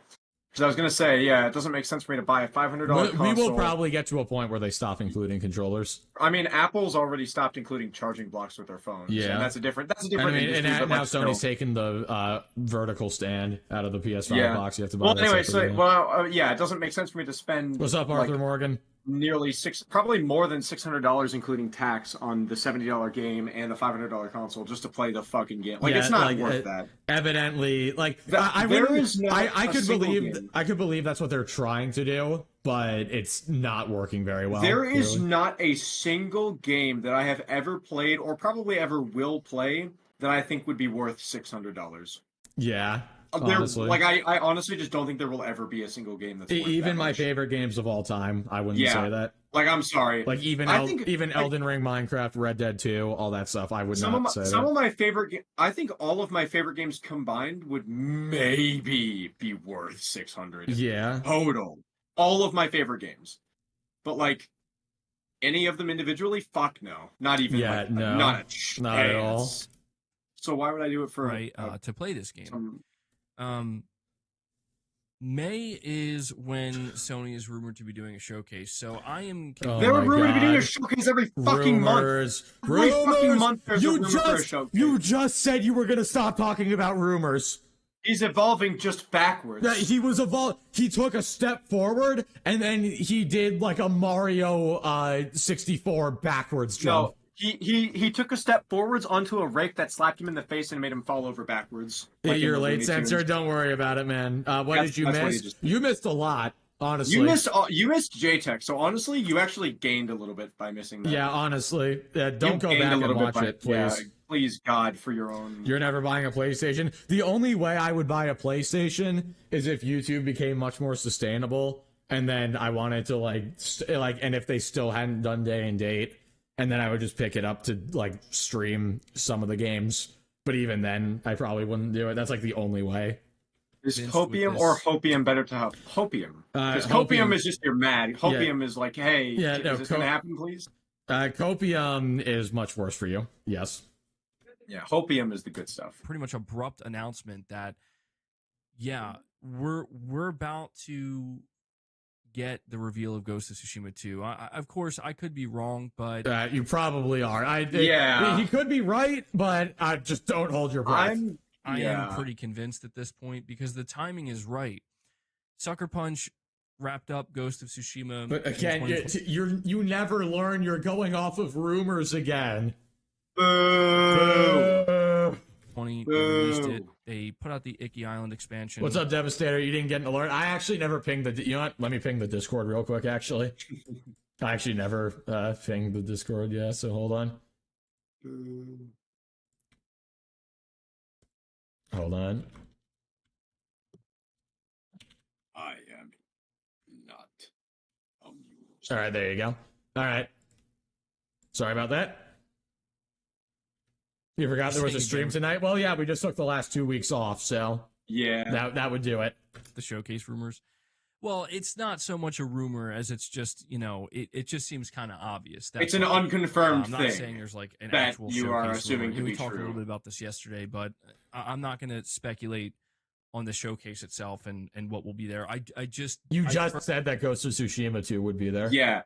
B: Because I was going to say, it doesn't make sense for me to buy a $500 console.
A: We will probably get to a point where they stop including controllers.
B: I mean, Apple's already stopped including charging blocks with their phones.
A: Yeah.
B: And that's a different industry.
A: And now Sony's taken the vertical stand out of the PS5 box. You have to buy
B: it doesn't make sense for me to spend...
A: What's up, Arthur Morgan?
B: Nearly probably more than $600, including tax, on the $70 game and the $500 console just to play the fucking game. Like, it's not worth that.
A: Evidently, like I could believe that's what they're trying to do, but it's not working very well.
B: There is not a single game that I have ever played or probably ever will play that I think would be worth $600.
A: Yeah. Honestly.
B: I honestly just don't think there will ever be a single game that's worth
A: even
B: that
A: my
B: much.
A: favorite games of all time. I wouldn't say that.
B: Like, I'm sorry.
A: Like even Elden Ring, Minecraft, Red Dead 2, all that stuff. I would not say that.
B: Some of my favorite. I think all of my favorite games combined would maybe be worth $600.
A: Yeah.
B: Total. All of my favorite games, but like any of them individually, fuck no. Not even.
A: Yeah, no.
B: Not a chance.
A: Not at all.
B: So why would I do it for
J: to play this game? May is when Sony is rumored to be doing a showcase. So I am.
B: They're rumored to be doing a showcase every fucking month. Every fucking month there's a rumor for a showcase.
A: You just said you were going to stop talking about rumors.
B: He's evolving just backwards.
A: Yeah, he was He took a step forward, and then he did like a Mario 64 backwards jump.
B: No, he took a step forwards onto a rake that slapped him in the face and made him fall over backwards.
A: Yeah, like you're late, Sensor. Don't worry about it, man. What did you miss? You missed a lot, honestly.
B: You missed JTech, so honestly, you actually gained a little bit by missing that.
A: Yeah, honestly. Don't go back and watch it, please.
B: Yeah, please, God, for your own...
A: You're never buying a PlayStation? The only way I would buy a PlayStation is if YouTube became much more sustainable, and then I wanted to, and if they still hadn't done day and date, and then I would just pick it up to, stream some of the games. But even then, I probably wouldn't do it. That's, the only way.
B: Is Hopium or Hopium better to have? Hopium. Because Hopium is just you're mad. Hopium is like, hey, is this going to happen, please?
A: Copium is much worse for you. Yes.
B: Yeah, Hopium is the good stuff.
J: Pretty much abrupt announcement that, we're about to get the reveal of Ghost of Tsushima 2. Of course, I could be wrong, but...
A: you probably are. He could be right, but just don't hold your breath.
J: I am pretty convinced at this point because the timing is right. Sucker Punch wrapped up Ghost of Tsushima.
A: But again, you never learn. You're going off of rumors again.
B: Boo.
J: 20 released it. They put out the Icky Island expansion.
A: What's up, Devastator? You didn't get an alert. I actually never pinged the. You know what? Let me ping the Discord real quick. Actually, I actually never pinged the Discord. Yeah, so hold on. Hold on.
B: I am not amused.
A: All right, there you go. All right. Sorry about that. You forgot there was a stream tonight? Well, yeah, we just took the last 2 weeks off, so
B: yeah,
A: that would do it.
J: The showcase rumors. Well, it's not so much a rumor as it's just, it just seems kind of obvious.
B: It's an unconfirmed thing.
J: I'm not saying there's an actual
B: you
J: showcase
B: are assuming
J: rumor.
B: to be
J: We talked
B: true.
J: a little bit about this yesterday, but I'm not going to speculate on the showcase itself and what will be there.
A: You just said that Ghost of Tsushima 2 would be there.
B: Yeah,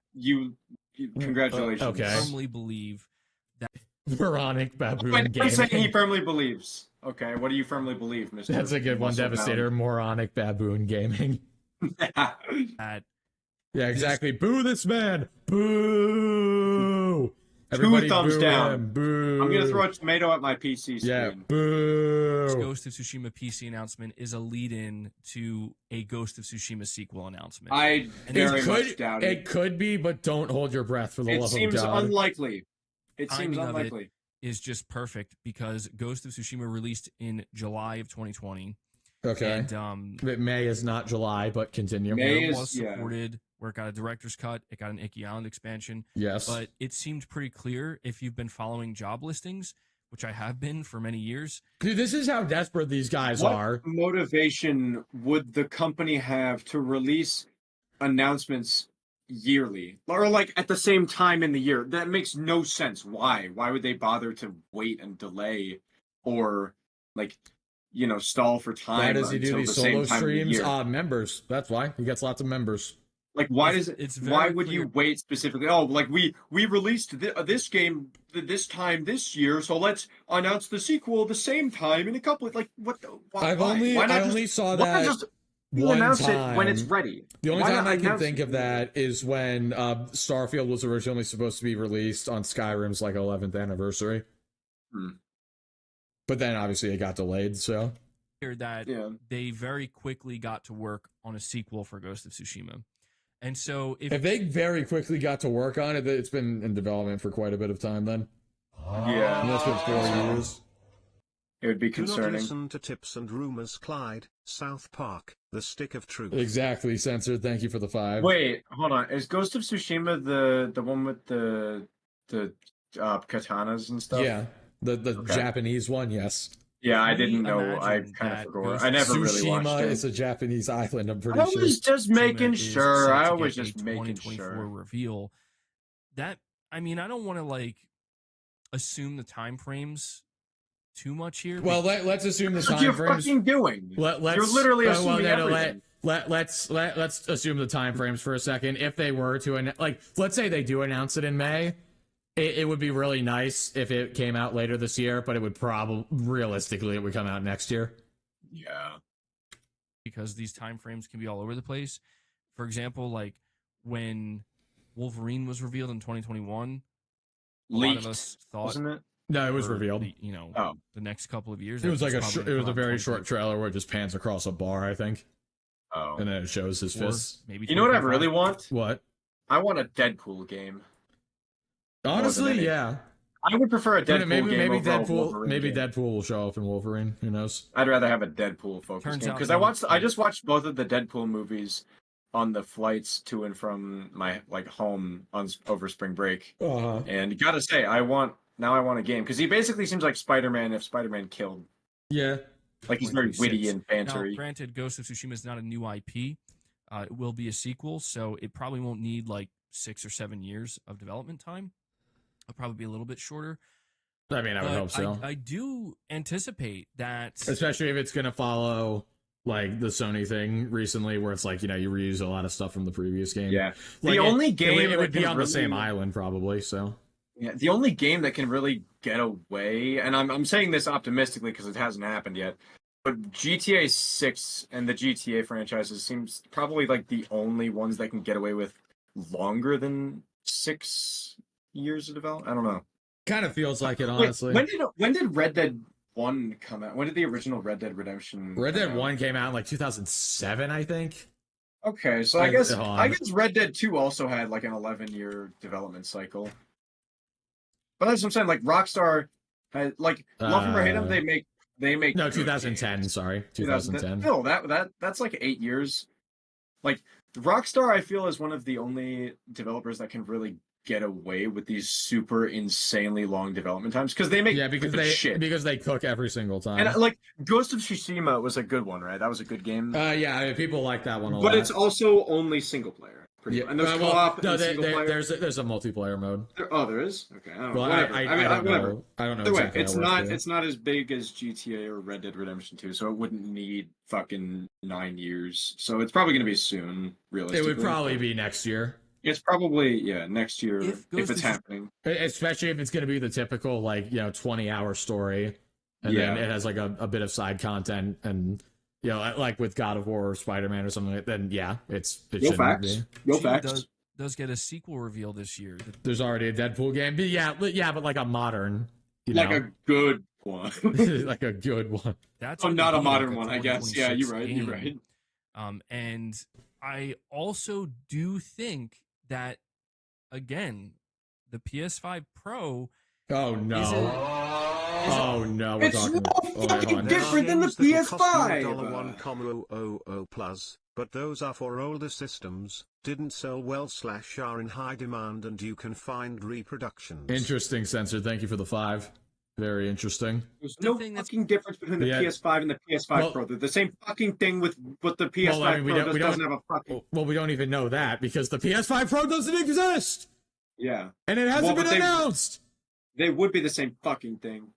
B: congratulations.
A: Okay.
J: I firmly believe that
A: Moronic Baboon Gaming.
B: I'm saying he firmly believes. Okay, what do you firmly believe, Mr.
A: That's a good one, Devastator. Moronic Baboon Gaming. Yeah, exactly. Boo this man. Boo. Everybody
B: 2 thumbs
A: boo
B: down.
A: Him. Boo.
B: I'm gonna throw a tomato at my PC screen.
A: Yeah. Boo.
J: this Ghost of Tsushima PC announcement is a lead-in to a Ghost of Tsushima sequel announcement.
B: I very much doubt it.
A: It could be, but don't hold your breath for the love of God.
B: It seems unlikely. It
J: Timing
B: seems
J: of
B: unlikely.
J: it is just perfect because Ghost of Tsushima released in July of 2020.
A: Okay.
J: And
A: May is not July, but continue.
B: May
J: it was supported, where it got a director's cut, it got an Icky Island expansion.
A: Yes.
J: But it seemed pretty clear if you've been following job listings, which I have been for many years.
A: Dude, this is how desperate these guys are.
B: What motivation would the company have to release announcements yearly or at the same time in the year? That makes no sense. Why would they bother to wait and delay or stall for time?
A: Why does he do these solo streams?
B: The
A: Members. That's why he gets lots of members.
B: Why would you wait specifically? We released this game this time this year, so let's announce the sequel the same time in a couple of
A: I only saw that one
B: announce
A: time.
B: It when it's ready.
A: The only time I can think of that is when Starfield was originally supposed to be released on Skyrim's 11th anniversary. But then obviously it got delayed, so
J: that they very quickly got to work on a sequel for Ghost of Tsushima. And so if
A: they very quickly got to work on it, it's been in development for quite a bit of time then.
B: Yeah.
A: And that's been 4 years.
B: It would be concerning.
D: Do not listen to tips and rumors, Clyde. South Park, the stick of truth.
A: Exactly, Censored. Thank you for the 5.
B: Wait, hold on. Is Ghost of Tsushima the one with the katanas and stuff?
A: Yeah, the Japanese one. Yes.
B: Yeah, I didn't know. I kind of forgot. I never really watched it.
A: Tsushima is a Japanese island. I'm pretty sure.
B: I was just making sure. I was just making sure.
J: Reveal that. I mean, I don't want to assume the time frames too much here.
A: Well, let's assume the time frames.
B: What you're fucking doing. You're literally assuming everything.
A: let's assume the time frames for a second. If they were to let's say they do announce it in May, it would be really nice if it came out later this year, but it would probably realistically it would come out next year.
B: Yeah.
J: Because these time frames can be all over the place. For example, like when Wolverine was revealed in 2021, a lot of us thought,
B: wasn't it?
A: No, it was revealed.
J: The next couple of years.
A: It was like it was a very short trailer where it just pans across a bar, I think.
B: Oh.
A: And then it shows his fists.
J: Maybe
B: you know what I really want?
A: What?
B: I want a Deadpool game.
A: Honestly, yeah.
B: I would prefer a Deadpool game
A: maybe
B: over
A: Deadpool.
B: a Wolverine
A: Maybe
B: game.
A: Deadpool will show up in Wolverine. Who knows?
B: I'd rather have a Deadpool focused game because I just watched both of the Deadpool movies on the flights to and from my home over spring break. And gotta say, I want a game because he basically seems like Spider-Man if Spider-Man killed.
A: Yeah,
B: like he's very witty and bantery.
J: Now, granted, Ghost of Tsushima is not a new IP. It will be a sequel, so it probably won't need like 6 or 7 years of development time. It'll probably be a little bit shorter.
A: I mean, I would hope so.
J: I do anticipate that,
A: especially if it's going to follow like the Sony thing recently, where it's like you reuse a lot of stuff from the previous game.
B: Yeah,
A: like
B: the only game
A: it would be on
B: really...
A: the same island probably. So
B: yeah, the only game that can really get away, and I'm saying this optimistically because it hasn't happened yet, but GTA 6 and the GTA franchises seems probably like the only ones that can get away with longer than 6 years of development. I don't know.
A: Kind of feels like it, honestly.
B: When did Red Dead 1 come out? When did the original Red Dead Redemption?
A: Red Dead 1 came out in like 2007, I think.
B: Okay, so I guess Red Dead 2 also had like an 11-year development cycle. But that's what I'm saying. Like Rockstar had love them or hate them, they make
A: no 2010. Sorry, 2010.
B: No, that's like 8 years. Like Rockstar, I feel is one of the only developers that can really get away with these super insanely long development times because they make
A: because they cook every single time.
B: And like Ghost of Tsushima was a good one, right? That was a good game.
A: Yeah, I mean, people like that one a lot.
B: But it's also only single player. And there's co-op and single player.
A: There's a multiplayer mode.
B: There is? Okay. I don't know.
A: I don't know exactly
B: it's not as big as GTA or Red Dead Redemption 2, so it wouldn't need fucking 9 years. So it's probably going to be soon, realistically.
A: It would probably be next year.
B: It's probably next year if it's happening.
A: Especially if it's going to be the typical 20-hour story, and then it has like a bit of side content, and like with God of War or Spider-Man or something. Then it
B: no facts. No facts.
J: Does get a sequel reveal this year.
A: There's already a Deadpool game, but but like a modern,
B: a good one,
A: like a good one.
J: That's
B: not a modern one, I guess. Yeah, you're right. You're right.
J: And I also do think that, again, the PS5 Pro.
A: Oh no! No!
B: It's no fucking different than the PS5.
D: $1,000 plus, but those are for older systems. Didn't sell well / are in high demand, and you can find reproductions.
A: Interesting, Censor. Thank you for the 5. Very interesting.
B: There's no fucking difference between the PS5 and the PS5 Pro. They're the same fucking thing with the PS5 Pro doesn't have a fucking...
A: Well, we don't even know that because the PS5 Pro doesn't exist!
B: Yeah.
A: And it hasn't been announced!
B: They would be the same fucking thing.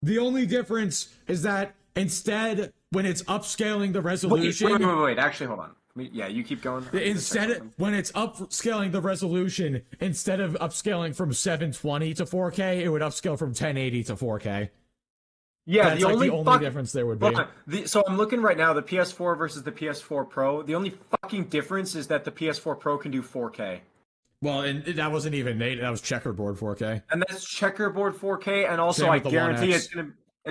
A: The only difference is that instead, when it's upscaling the resolution...
B: Wait. Actually, hold on. Yeah, you keep going.
A: When it's upscaling the resolution, instead of upscaling from 720 to 4K, it would upscale from 1080 to 4K.
B: Yeah,
A: that's the only difference there would be.
B: So I'm looking right now, the PS4 versus the PS4 Pro. The only fucking difference is that the PS4 Pro can do 4K.
A: Well, and that wasn't even that was checkerboard 4K.
B: And that's checkerboard 4K, and also I guarantee it's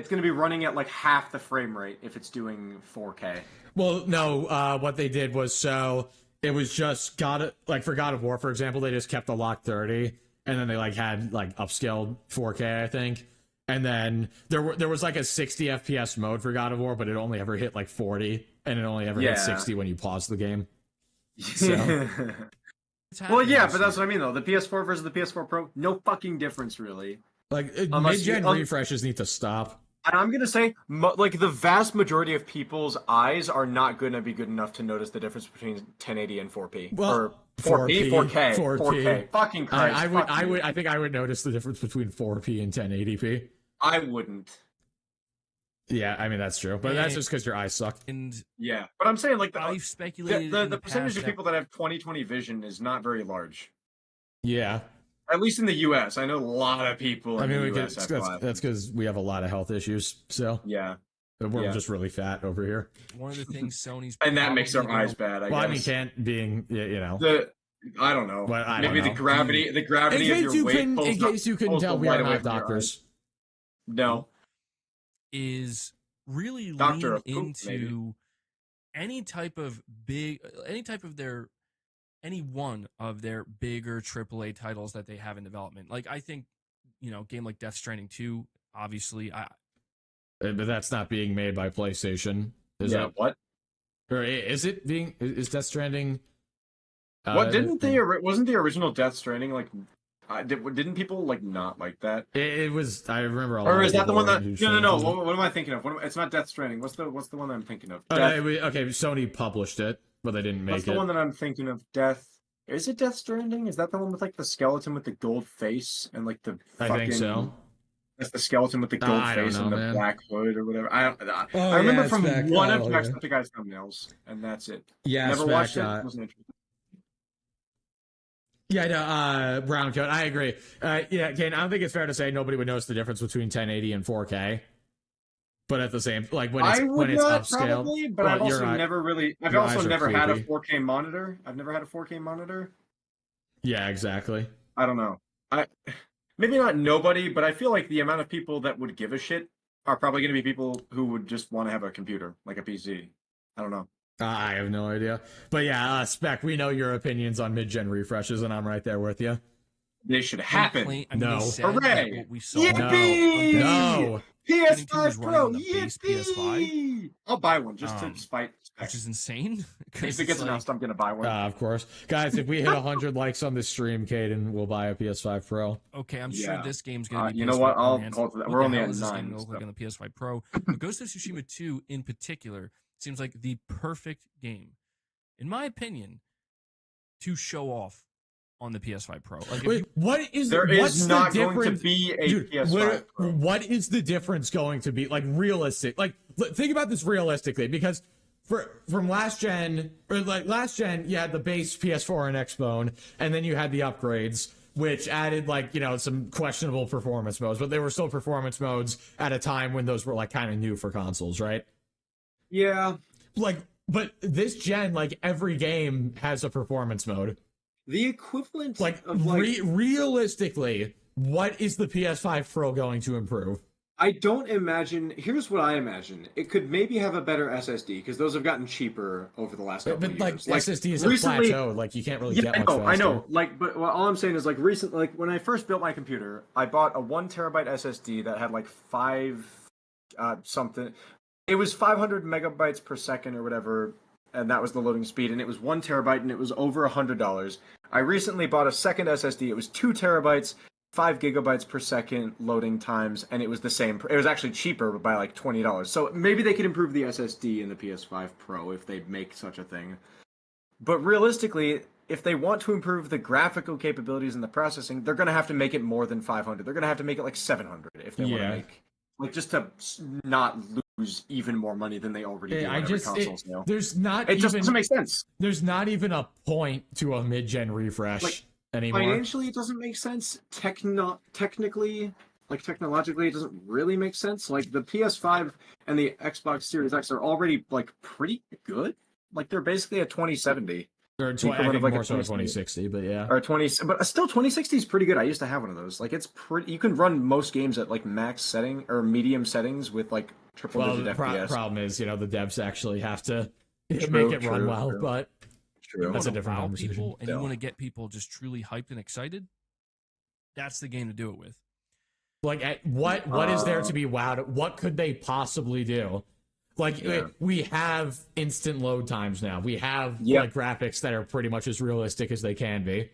B: gonna be running at like half the frame rate if it's doing 4K.
A: Well, no, what they did was it was just for God of War, for example, they just kept the lock 30, and then they had upscaled 4K, I think. And then there was like a 60 FPS mode for God of War, but it only ever hit 40, and it only ever hit 60 when you pause the game. So.
B: Well, yeah, but that's what I mean, though. The PS4 versus the PS4 Pro, no fucking difference, really.
A: Mid-gen refreshes need to stop.
B: And I'm going to say, the vast majority of people's eyes are not going to be good enough to notice the difference between 1080 and 4P. Or 4K. 4K. Fucking Christ.
A: I think I would notice the difference between 4P and 1080p.
B: I wouldn't.
A: Yeah, I mean that's true, but that's just because your eyes suck.
J: And
I: yeah, but I'm saying like
J: I've speculated
I: the percentage of people that have 20/20 vision is not very large.
A: Yeah,
I: at least in the U.S. I know a lot of people in the U.S.
A: That's because we have a lot of health issues. So
I: yeah,
A: we're just really fat over here.
J: One of the things Sony's
I: and that makes our eyes bad. I guess.
A: I mean, can't being
I: I don't know.
A: But
I: maybe the gravity of your weight.
A: In case you can tell, we are not doctors.
I: No.
J: Is really
I: Doctor
J: lean into any one of their bigger AAA titles that they have in development. Like I think, game like Death Stranding 2, obviously,
A: but that's not being made by PlayStation.
I: What?
A: Or is it being? Is Death Stranding?
I: Wasn't the original Death Stranding like? Didn't people not like that?
A: It was. I remember.
I: Or is that the one that? No. What am I thinking of? It's not Death Stranding. What's the one that I'm thinking of?
A: Okay, Sony published it, but they didn't make it.
I: What's the one that I'm thinking of? Is it Death Stranding? Is that the one with the skeleton with the gold face and the fucking?
A: I think so.
I: That's the skeleton with the gold face and the black hood or whatever. I remember from one of Jacksepticeye's thumbnails, and that's it.
A: Yeah,
I: never watched it. Wasn't interested.
A: Yeah, no, brown coat. I agree. Kane, I don't think it's fair to say nobody would notice the difference between 1080 and 4K. But at the same, when it's upscale,
I: probably, but I've also never had a 4K monitor. I've never had a 4K monitor.
A: Yeah, exactly.
I: I don't know. Maybe not nobody, but I feel like the amount of people that would give a shit are probably going to be people who would just want to have a computer, like a PC. I don't know.
A: I have no idea. But yeah, Spec, we know your opinions on mid-gen refreshes, and I'm right there with you.
I: They should happen.
A: No.
I: Hooray!
A: Yippee! No.
I: PS5 Pro! Yippee! I'll buy one just to spite Spec.
J: Which is insane.
I: If it gets announced, I'm going to buy one.
A: Of course. Guys, if we hit 100 likes on this stream, Caden, we'll buy a PS5 Pro.
J: Okay, I'm sure this game's going to be
I: you know what? I'll call it that. We're only at 9.
J: Look like on the PS5 Pro. But Ghost of Tsushima 2 in particular seems like the perfect game, in my opinion, to show off on the PS5 Pro.
I: There is not going to be a PS5 Pro.
A: What is the difference going to be? Realistic. Think about this realistically, because from last gen, you had the base PS4 and Xbone, and then you had the upgrades, which added some questionable performance modes, but they were still performance modes at a time when those were kind of new for consoles, right?
I: Yeah.
A: But this gen, every game has a performance mode.
G: The equivalent
A: realistically, what is the PS5 Pro going to improve?
G: I don't imagine. Here's what I imagine: it could maybe have a better SSD because those have gotten cheaper over the last couple of years.
A: SSD is recently, a plateau. You can't really get much faster.
I: I know. But all I'm saying is recently, when I first built my computer, I bought a 1 terabyte SSD that had 5 something. It was 500 megabytes per second or whatever, and that was the loading speed, and it was 1 terabyte, and it was over $100. I recently bought a second SSD. It was 2 terabytes, 5 gigabytes per second loading times, and it was the same. It was actually cheaper by $20. So maybe they could improve the SSD in the PS5 Pro if they make such a thing. But realistically, if they want to improve the graphical capabilities and the processing, they're going to have to make it more than 500. They're going to have to make it 700 if they want to make just to not lose even more money than they already do. It just doesn't make sense.
A: There's not even a point to a mid-gen refresh anymore.
G: Financially, it doesn't make sense. Technically, technologically, it doesn't really make sense. The PS5 and the Xbox Series X are already pretty good. They're basically a 2070.
A: Or I think more so a 2060, but yeah.
I: Or 20, but still 2060 is pretty good. I used to have one of those. It's pretty. You can run most games at max setting or medium settings with triple digit FPS.
A: The problem is, the devs actually have to make it run well, but that's a different conversation.
J: And you want to get people just truly hyped and excited. That's the game to do it with.
A: What is there to be wowed at? What could they possibly do? We have instant load times now. We have graphics that are pretty much as realistic as they can be.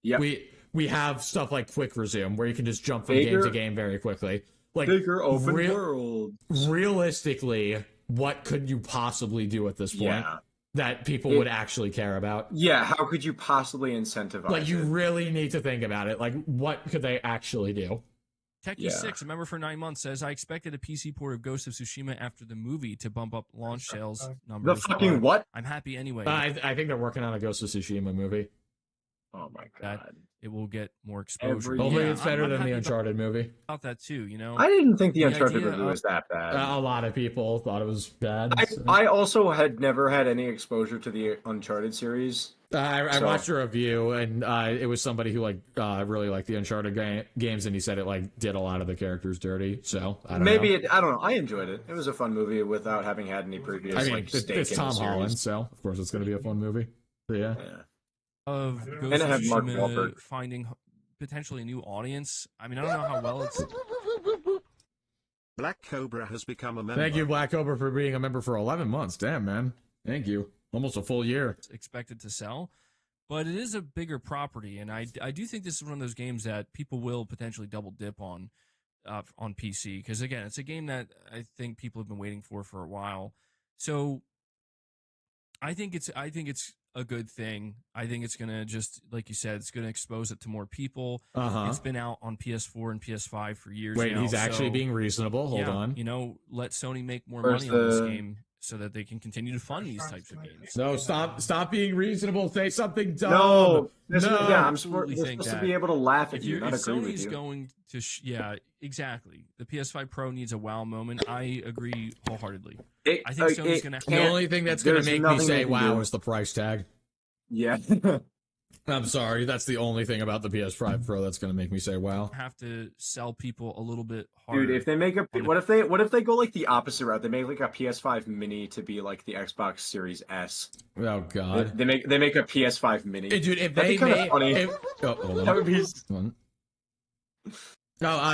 I: Yeah.
A: We have stuff like quick resume where you can just jump from game to game very quickly.
I: Bigger open world.
A: Realistically, what could you possibly do at this point that people would actually care about?
I: Yeah, how could you possibly incentivize
A: you really need to think about it. What could they actually do?
J: Techie6, a member for 9 months, says, I expected a PC port of Ghost of Tsushima after the movie to bump up launch sales numbers.
I: The fucking what?
J: I'm happy anyway.
A: I think they're working on a Ghost of Tsushima movie.
I: Oh my
J: that
I: god.
J: it will get more exposure.
A: Hopefully it's better
J: I'm
A: than the
J: happy
A: Uncharted movie.
J: about that too, you know.
I: I didn't think the Uncharted
J: idea
I: movie was that bad.
A: A lot of people thought it was bad.
I: I also had never had any exposure to the Uncharted series.
A: I watched a review, and it was somebody who really liked the Uncharted games, and he said it did a lot of the characters dirty. So I don't know.
I: I don't know. I enjoyed it. It was a fun movie without having had any previous.
A: I mean, it's Tom Holland, so of course it's going to be a fun movie. So, yeah.
J: Of Ghost of Tsushima finding potentially a new audience. I mean, I don't know how well it's.
D: Black Cobra has become a member.
A: Thank you, Black Cobra, for being a member for 11 months. Damn, man. Thank you. Almost a full year.
J: Expected to sell, but it is a bigger property, and I do think this is one of those games that people will potentially double dip on PC, because again, it's a game that I think people have been waiting for a while. So I think it's a good thing. I think it's gonna, just like you said, it's gonna expose it to more people. It's been out on PS4 and PS5 for years.
A: Wait,
J: now,
A: he's actually being reasonable. Hold on.
J: You know, let Sony make more money on this game, so that they can continue to fund these types of games.
A: No, stop being reasonable. Say something dumb.
I: No. I'm
J: supposed
I: to be able to laugh at you, not
J: if
I: agree with
J: Sony's
I: you.
J: going to, exactly. The PS5 Pro needs a wow moment. I agree wholeheartedly. I think Sony's going to.
A: The only thing that's going to make me say wow is the price tag.
I: Yeah.
A: I'm sorry. That's the only thing about the PS5 Pro that's going to make me say wow.
J: Have to sell people a little bit harder.
I: Dude, if they make what if they go like the opposite route? They make like a PS5 Mini to be like the Xbox Series S.
A: Oh god.
I: They make a PS5 Mini.
A: Dude, if
I: that'd
A: they
I: be kind of funny.
A: That would be.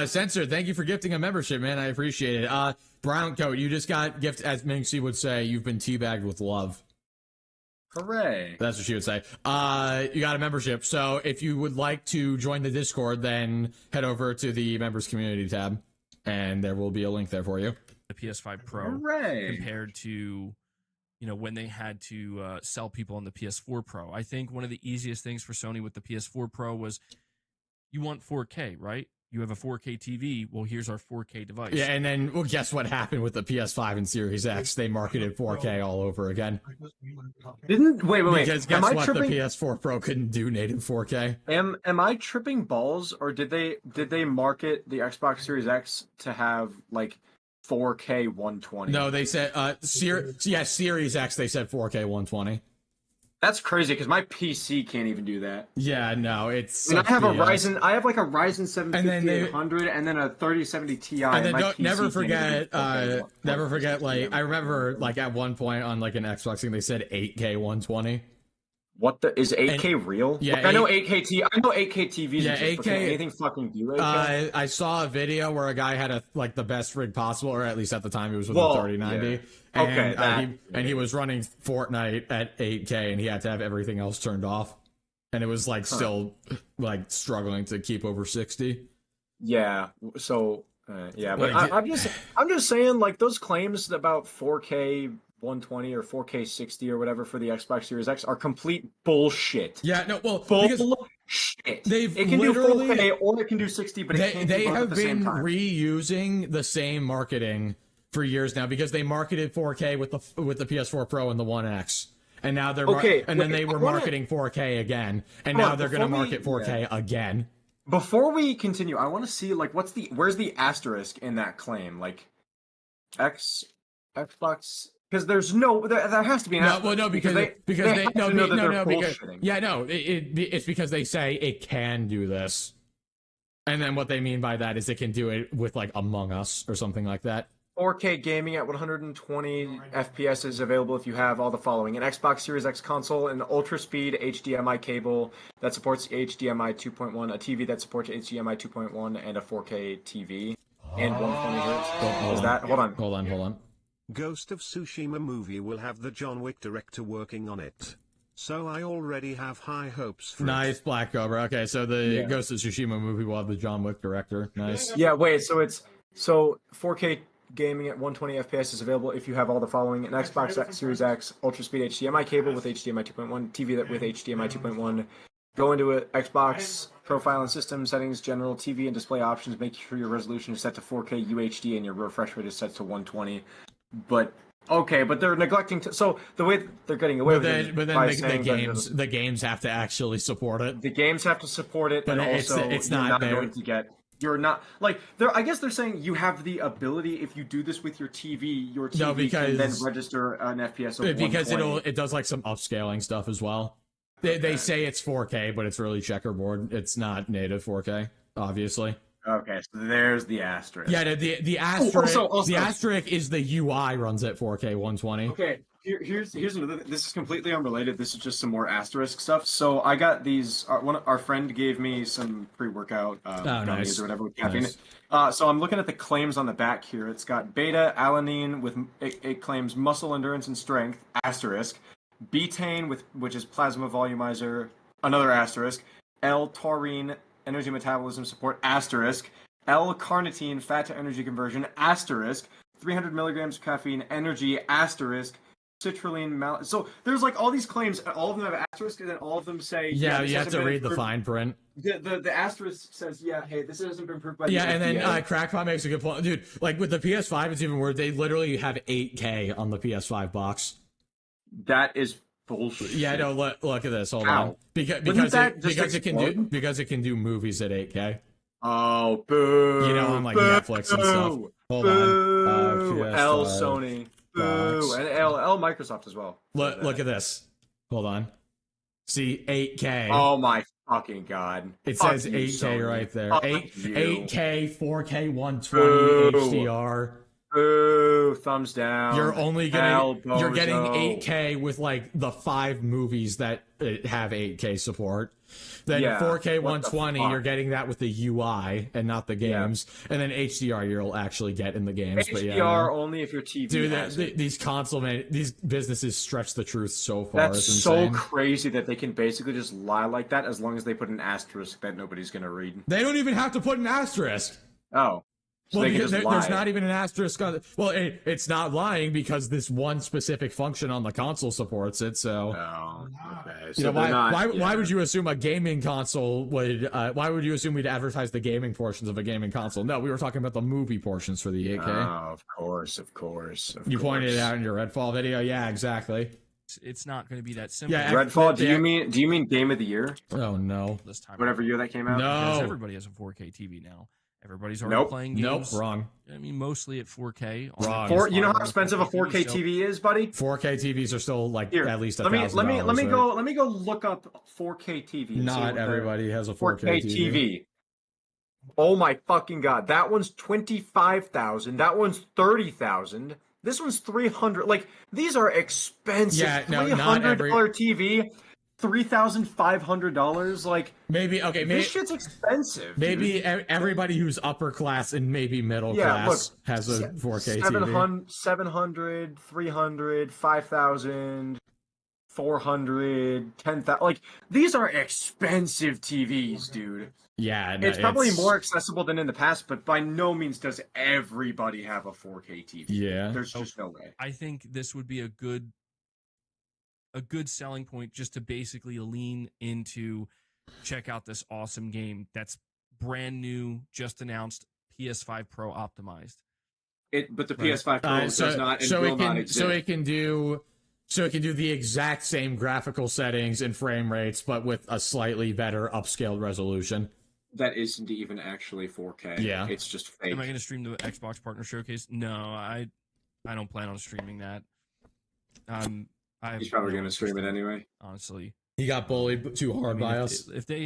A: Censor, thank you for gifting a membership, man. I appreciate it. Brown Coat, you just got gift, as Minxie would say, you've been teabagged with love.
I: Hooray.
A: That's what she would say. You got a membership. So if you would like to join the Discord, then head over to the members community tab, and there will be a link there for you.
J: The PS5 Pro compared to, when they had to sell people on the PS4 Pro. I think one of the easiest things for Sony with the PS4 Pro was, you want 4K, right? You have a 4K TV. Well, here's our 4K device.
A: Yeah, and then, well, guess what happened with the PS5 and Series X? They marketed 4K all over again.
I: Wait.
A: Because guess what? The PS4 Pro couldn't do native 4K.
I: Am I tripping balls, or did they market the Xbox Series X to have like 4K 120?
A: No, they said Series X. They said 4K 120.
I: That's crazy because my PC can't even do that.
A: Yeah, no, it's.
I: And I have I have like a Ryzen 7 5800 and then a 3070 Ti.
A: And then never forget, I remember like at one point on like an Xbox thing they said 8K 120.
I: What is 8K real?
A: Yeah,
I: I know 8K TVs.
A: Yeah,
I: exist,
A: 8K.
I: Can anything fucking do 8K?
A: I saw a video where a guy had the best rig possible, or at least at the time it was with a 3090. Yeah. And he was running Fortnite at 8K, and he had to have everything else turned off, and it was like still like struggling to keep over 60.
I: Yeah. So but I'm just saying, like, those claims about 4K 120 or 4K 60 or whatever for the Xbox Series X are complete bullshit.
A: Yeah, no, well,
I: bullshit. It can do 4K or it can do 60, but it can't do both at the same time.
A: They have been reusing the same marketing for years now, because they marketed 4K with the PS4 Pro and the One X, and now they're then they were marketing 4K again, and now they're going to market 4K again.
I: Before we continue, I want to see like where's the asterisk in that claim, like Xbox. Because there has to be an asterisk.
A: Well, no, because it's because they say it can do this, and then what they mean by that is it can do it with like Among Us or something like that.
I: 4K gaming at 120 FPS is available if you have all the following: an Xbox Series X console, an ultra-speed HDMI cable that supports HDMI 2.1, a TV that supports HDMI 2.1, and a 4K TV, and 120 Hz. Hold on.
D: Ghost of Tsushima movie will have the John Wick director working on it. So I already have high hopes for
A: it. Black Cobra. Okay, so the Ghost of Tsushima movie will have the John Wick director. Nice.
I: Yeah, wait, so 4K gaming at 120 FPS is available if you have all the following: an Xbox Series X, ultra-speed HDMI cable with HDMI 2.1, TV with HDMI 2.1, Go into it, Xbox profile and system settings, general TV and display options. Make sure your resolution is set to 4K UHD and your refresh rate is set to 120. But okay, but they're neglecting. So the way they're getting away with it,
A: but then the games have to actually support it.
I: The games have to support it, but also
A: it's
I: you're
A: not
I: not going to get. You're not like they're. I guess they're saying you have the ability if you do this with your TV. Your TV can then register an FPS of
A: because
I: 120.
A: it does like some upscaling stuff as well. They say it's 4K, but it's really checkerboard. It's not native 4K, obviously.
I: Okay, so there's the asterisk.
A: Yeah, the asterisk. The asterisk is the UI runs at 4K 120.
I: Okay, here's another. This is completely unrelated. This is just some more asterisk stuff. So I got these. Our friend gave me some pre-workout gummies or whatever with caffeine. Nice. So I'm looking at the claims on the back here. It's got beta alanine with it claims muscle endurance and strength asterisk. Betaine which is plasma volumizer, another asterisk. L-taurine energy metabolism support asterisk. L-carnitine fat to energy conversion asterisk. 300 milligrams of caffeine energy asterisk. Citrulline so there's like all these claims, and all of them have asterisks, and then all of them say
A: you have to read the fine print.
I: The asterisk says hey, this hasn't been proved by the
A: FDA.
I: And
A: then Crackpot makes a good point, dude. Like with the PS5, it's even worse. They literally have 8K on the PS5 box.
I: That is bullshit.
A: Yeah, no. Look at this. Hold on. Because it can do movies at 8K.
I: Oh, boo!
A: You know, on like Netflix and stuff. Hold on.
I: L Sony. Boo! And L Microsoft as well.
A: Look at this. Hold on. See 8K.
I: Oh my fucking god!
A: It says 8K Sony. Right there. 8K, 4K, 120 HDR.
I: Boo! Thumbs down.
A: You're getting 8K with like the 5 movies that have 8K support. Then 4K 120, you're getting that with the UI and not the games. And then HDR you'll actually get in the games.
I: HDR only if your TV.
A: Dude, these businesses stretch the truth so far.
I: That's so crazy that they can basically just lie like that as long as they put an asterisk that nobody's gonna read.
A: They don't even have to put an asterisk.
I: Oh. So
A: well, because there's not even an asterisk on. Well, it's not lying because this one specific function on the console supports it. So,
I: okay.
A: So why would you assume a gaming console would? Why would you assume we'd advertise the gaming portions of a gaming console? No, we were talking about the movie portions for the 8K.
I: Oh, of course.
A: You pointed it out in your Redfall video. Yeah, exactly.
J: It's not going to be that simple.
I: Yeah, Redfall. Do you mean Game of the Year?
A: Oh no,
J: this time.
I: Whatever year that came out.
A: No,
J: because everybody has a 4K TV now. Everybody's already playing games.
A: Nope, wrong.
J: I mean, mostly at 4K.
A: Wrong.
I: You know how expensive a 4K TV is, buddy?
A: 4K TVs are still like at least $1,000.
I: Let me go look up 4K TV.
A: Not everybody has a 4K TV.
I: Oh my fucking god! That one's 25,000. That one's 30,000. This one's 300. Like these are expensive.
A: Yeah, no,
I: $300 TV. $3,500, like
A: maybe
I: this shit's expensive.
A: Maybe
I: dude.
A: Everybody who's upper class and maybe middle class has a 4K
I: 700, 700, 300, 5,000, 400, 10,000. Like these are expensive TVs, dude.
A: Yeah,
I: it's probably more accessible than in the past, but by no means does everybody have a 4K TV.
A: Yeah,
I: there's just no way.
J: I think this would be a good selling point just to basically lean into check out this awesome game that's brand new, just announced, PS5 Pro optimized.
B: But the PS5 Pro does not and will not exist.
A: So it can do the exact same graphical settings and frame rates, but with a slightly better upscaled resolution.
B: That isn't even actually 4K.
A: Yeah,
B: it's just fake.
J: Am I going to stream the Xbox Partner Showcase? No, I don't plan on streaming that.
B: He's probably going to stream it anyway.
J: Honestly,
A: he got bullied too hard by us.
J: If they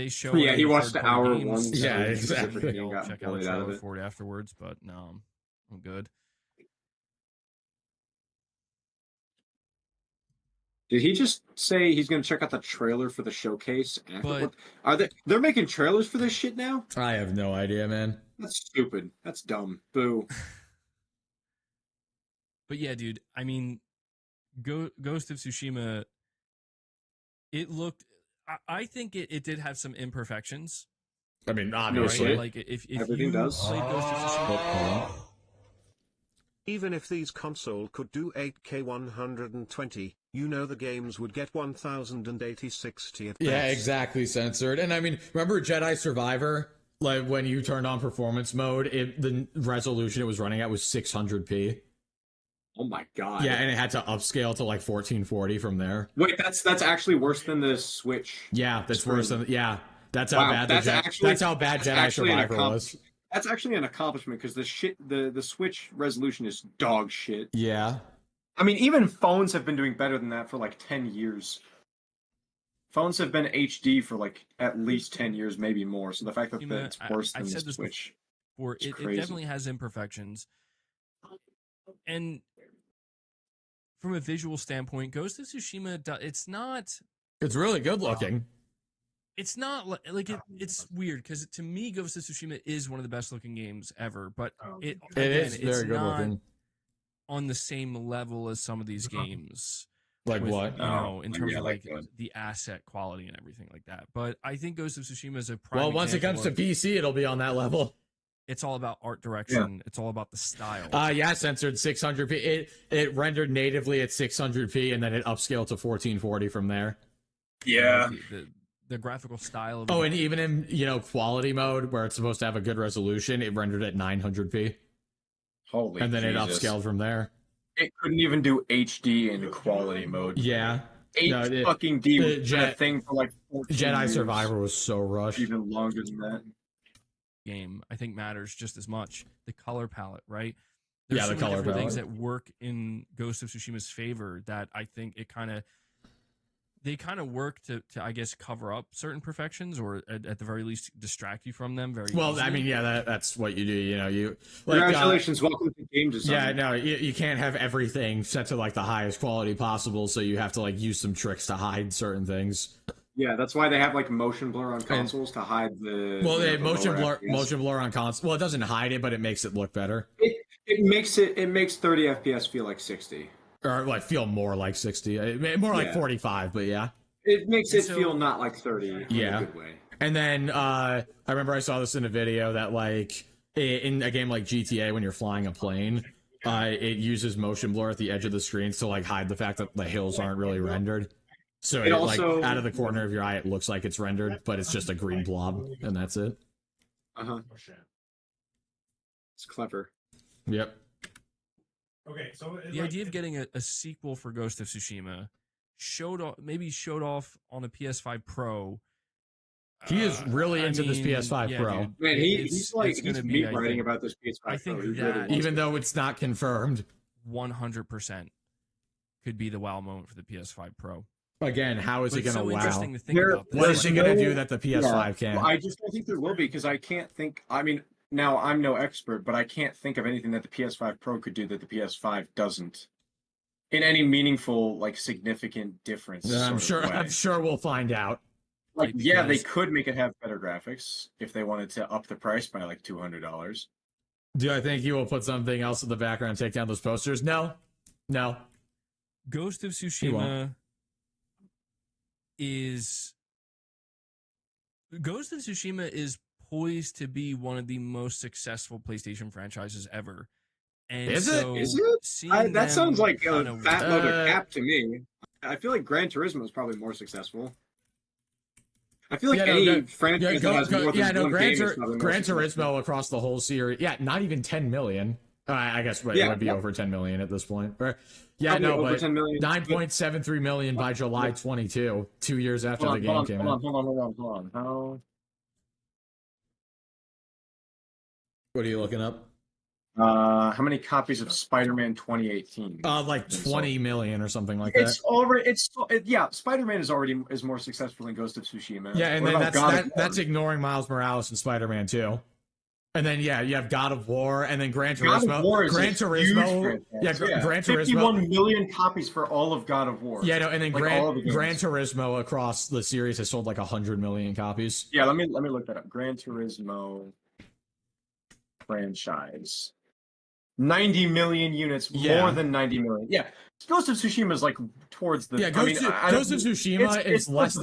J: show,
B: he watched hour one.
A: Yeah, exactly.
J: Check out the trailer for it afterwards, but no, I'm good.
B: Did he just say he's going to check out the trailer for the showcase? They're making trailers for this shit now?
A: I have no idea, man.
B: That's stupid. That's dumb. Boo.
J: But yeah, dude, I mean, Ghost of Tsushima, it looked, I think it did have some imperfections.
A: I mean, obviously.
J: Right? Like, if
B: everything
J: you
B: does.
J: played Ghost of Tsushima,
D: Even if these console could do 8K 120, you know the games would get 1080 60 at best.
A: Yeah, exactly, censored. And I mean, remember Jedi Survivor? Like when you turned on performance mode, the resolution it was running at was 600p.
G: Oh my god.
A: Yeah, and it had to upscale to like 1440 from there.
G: Wait, that's actually worse than the Switch.
A: Yeah, that's
G: screen.
A: worse than that's how bad that's how bad Jedi Survivor was.
G: That's actually an accomplishment because the Switch resolution is dog shit.
A: Yeah.
I: I mean, even phones have been doing better than that for like 10 years. Phones have been HD for like at least 10 years, maybe more. So the fact that it's worse than the Switch,
J: it definitely has imperfections. And from a visual standpoint, Ghost of Tsushima, it's
A: really good looking.
J: It's not like it's weird because to me, Ghost of Tsushima is one of the best looking games ever, but it's very good looking. On the same level as some of these games.
A: Like what?
J: In terms of like the asset quality and everything like that. But I think Ghost of Tsushima is a prime
A: Well, once it comes to PC, it'll be on that level.
J: It's all about art direction. Yeah. It's all about the style.
A: Yeah, censored 600p. It rendered natively at 600p, and then it upscaled to 1440 from there.
I: Yeah.
J: The graphical style of
A: and even in quality mode where it's supposed to have a good resolution, it rendered at 900p.
I: Holy
A: and then
I: Jesus.
A: It upscaled from there.
I: It couldn't even do HD in quality mode.
A: Yeah.
I: Fucking D was a thing for like 14
A: Jedi
I: years.
A: Survivor was so rushed.
I: Even longer than that.
J: Game, I think, matters just as much. The color palette, right? There's
A: the color palette.
J: Things that work in Ghost of Tsushima's favor that I think they kind of work to I guess cover up certain perfections or at the very least distract you from them very easily.
A: I mean, that's what you do. You
G: congratulations, welcome to game design.
A: Yeah, no, you can't have everything set to like the highest quality possible, so you have to like use some tricks to hide certain things.
G: Yeah, that's why they have like motion blur on consoles to hide the.
A: Well, motion blur on console. Well, it doesn't hide it, but it makes it look better.
G: It makes 30 FPS feel like 60.
A: Or like feel more like 60, more like 45, but yeah.
G: It makes it feel not like 30 in a good way.
A: And then I remember I saw this in a video that like in a game like GTA when you're flying a plane, it uses motion blur at the edge of the screen to like hide the fact that the hills aren't really rendered. So it also, like out of the corner of your eye, it looks like it's rendered, but it's just a green blob, and that's it.
G: It's clever.
A: Yep.
F: Okay, so
J: the idea of getting a sequel for Ghost of Tsushima showed off on a PS5 Pro.
A: He is really into this PS5 Pro.
G: Dude. Man, he's writing about this PS5
J: I think
G: Pro.
J: that,
A: even though it's not confirmed,
J: 100% could be the wow moment for the PS5 Pro.
A: Again, how is it going to wow?
J: Interesting to think about this.
A: What is it going to do that the PS5 can't?
G: I just don't think there will be because I can't think. I mean, now I'm no expert, but I can't think of anything that the PS5 Pro could do that the PS5 doesn't, in any meaningful, like significant difference.
A: I'm sure we'll find out.
G: Like, yeah, they could make it have better graphics if they wanted to up the price by like $200.
A: Do I think you will put something else in the background, take down those posters? No.
J: Ghost of Tsushima is poised to be one of the most successful PlayStation franchises ever. And
G: is it? That sounds like a fat load of cap to me. I feel like Gran Turismo is probably more successful. I feel like any franchise that has more than one game is probably
A: Gran Turismo across the whole series. Yeah, not even 10 million. I guess it would be over 10 million at this point. But 9.73 million by July 22, 2 years after the game came out.
G: Hold on.
A: What are you looking up?
I: How many copies of Spider-Man 2018?
A: Like 20 million or something like
I: that. Spider-Man is more successful than Ghost of Tsushima.
A: Yeah, and then that's ignoring Miles Morales and Spider-Man 2. And then you have God of War, and then Gran Turismo. Gran Turismo.
I: 51 million copies for all of God of War.
A: Yeah, no, and then Gran Turismo across the series has sold like 100 million copies.
I: Yeah, let me look that up. Gran Turismo franchise. 90 million units, more than 90 million. Yeah, Ghost of Tsushima is like towards the.
A: Yeah, Ghost of Tsushima is less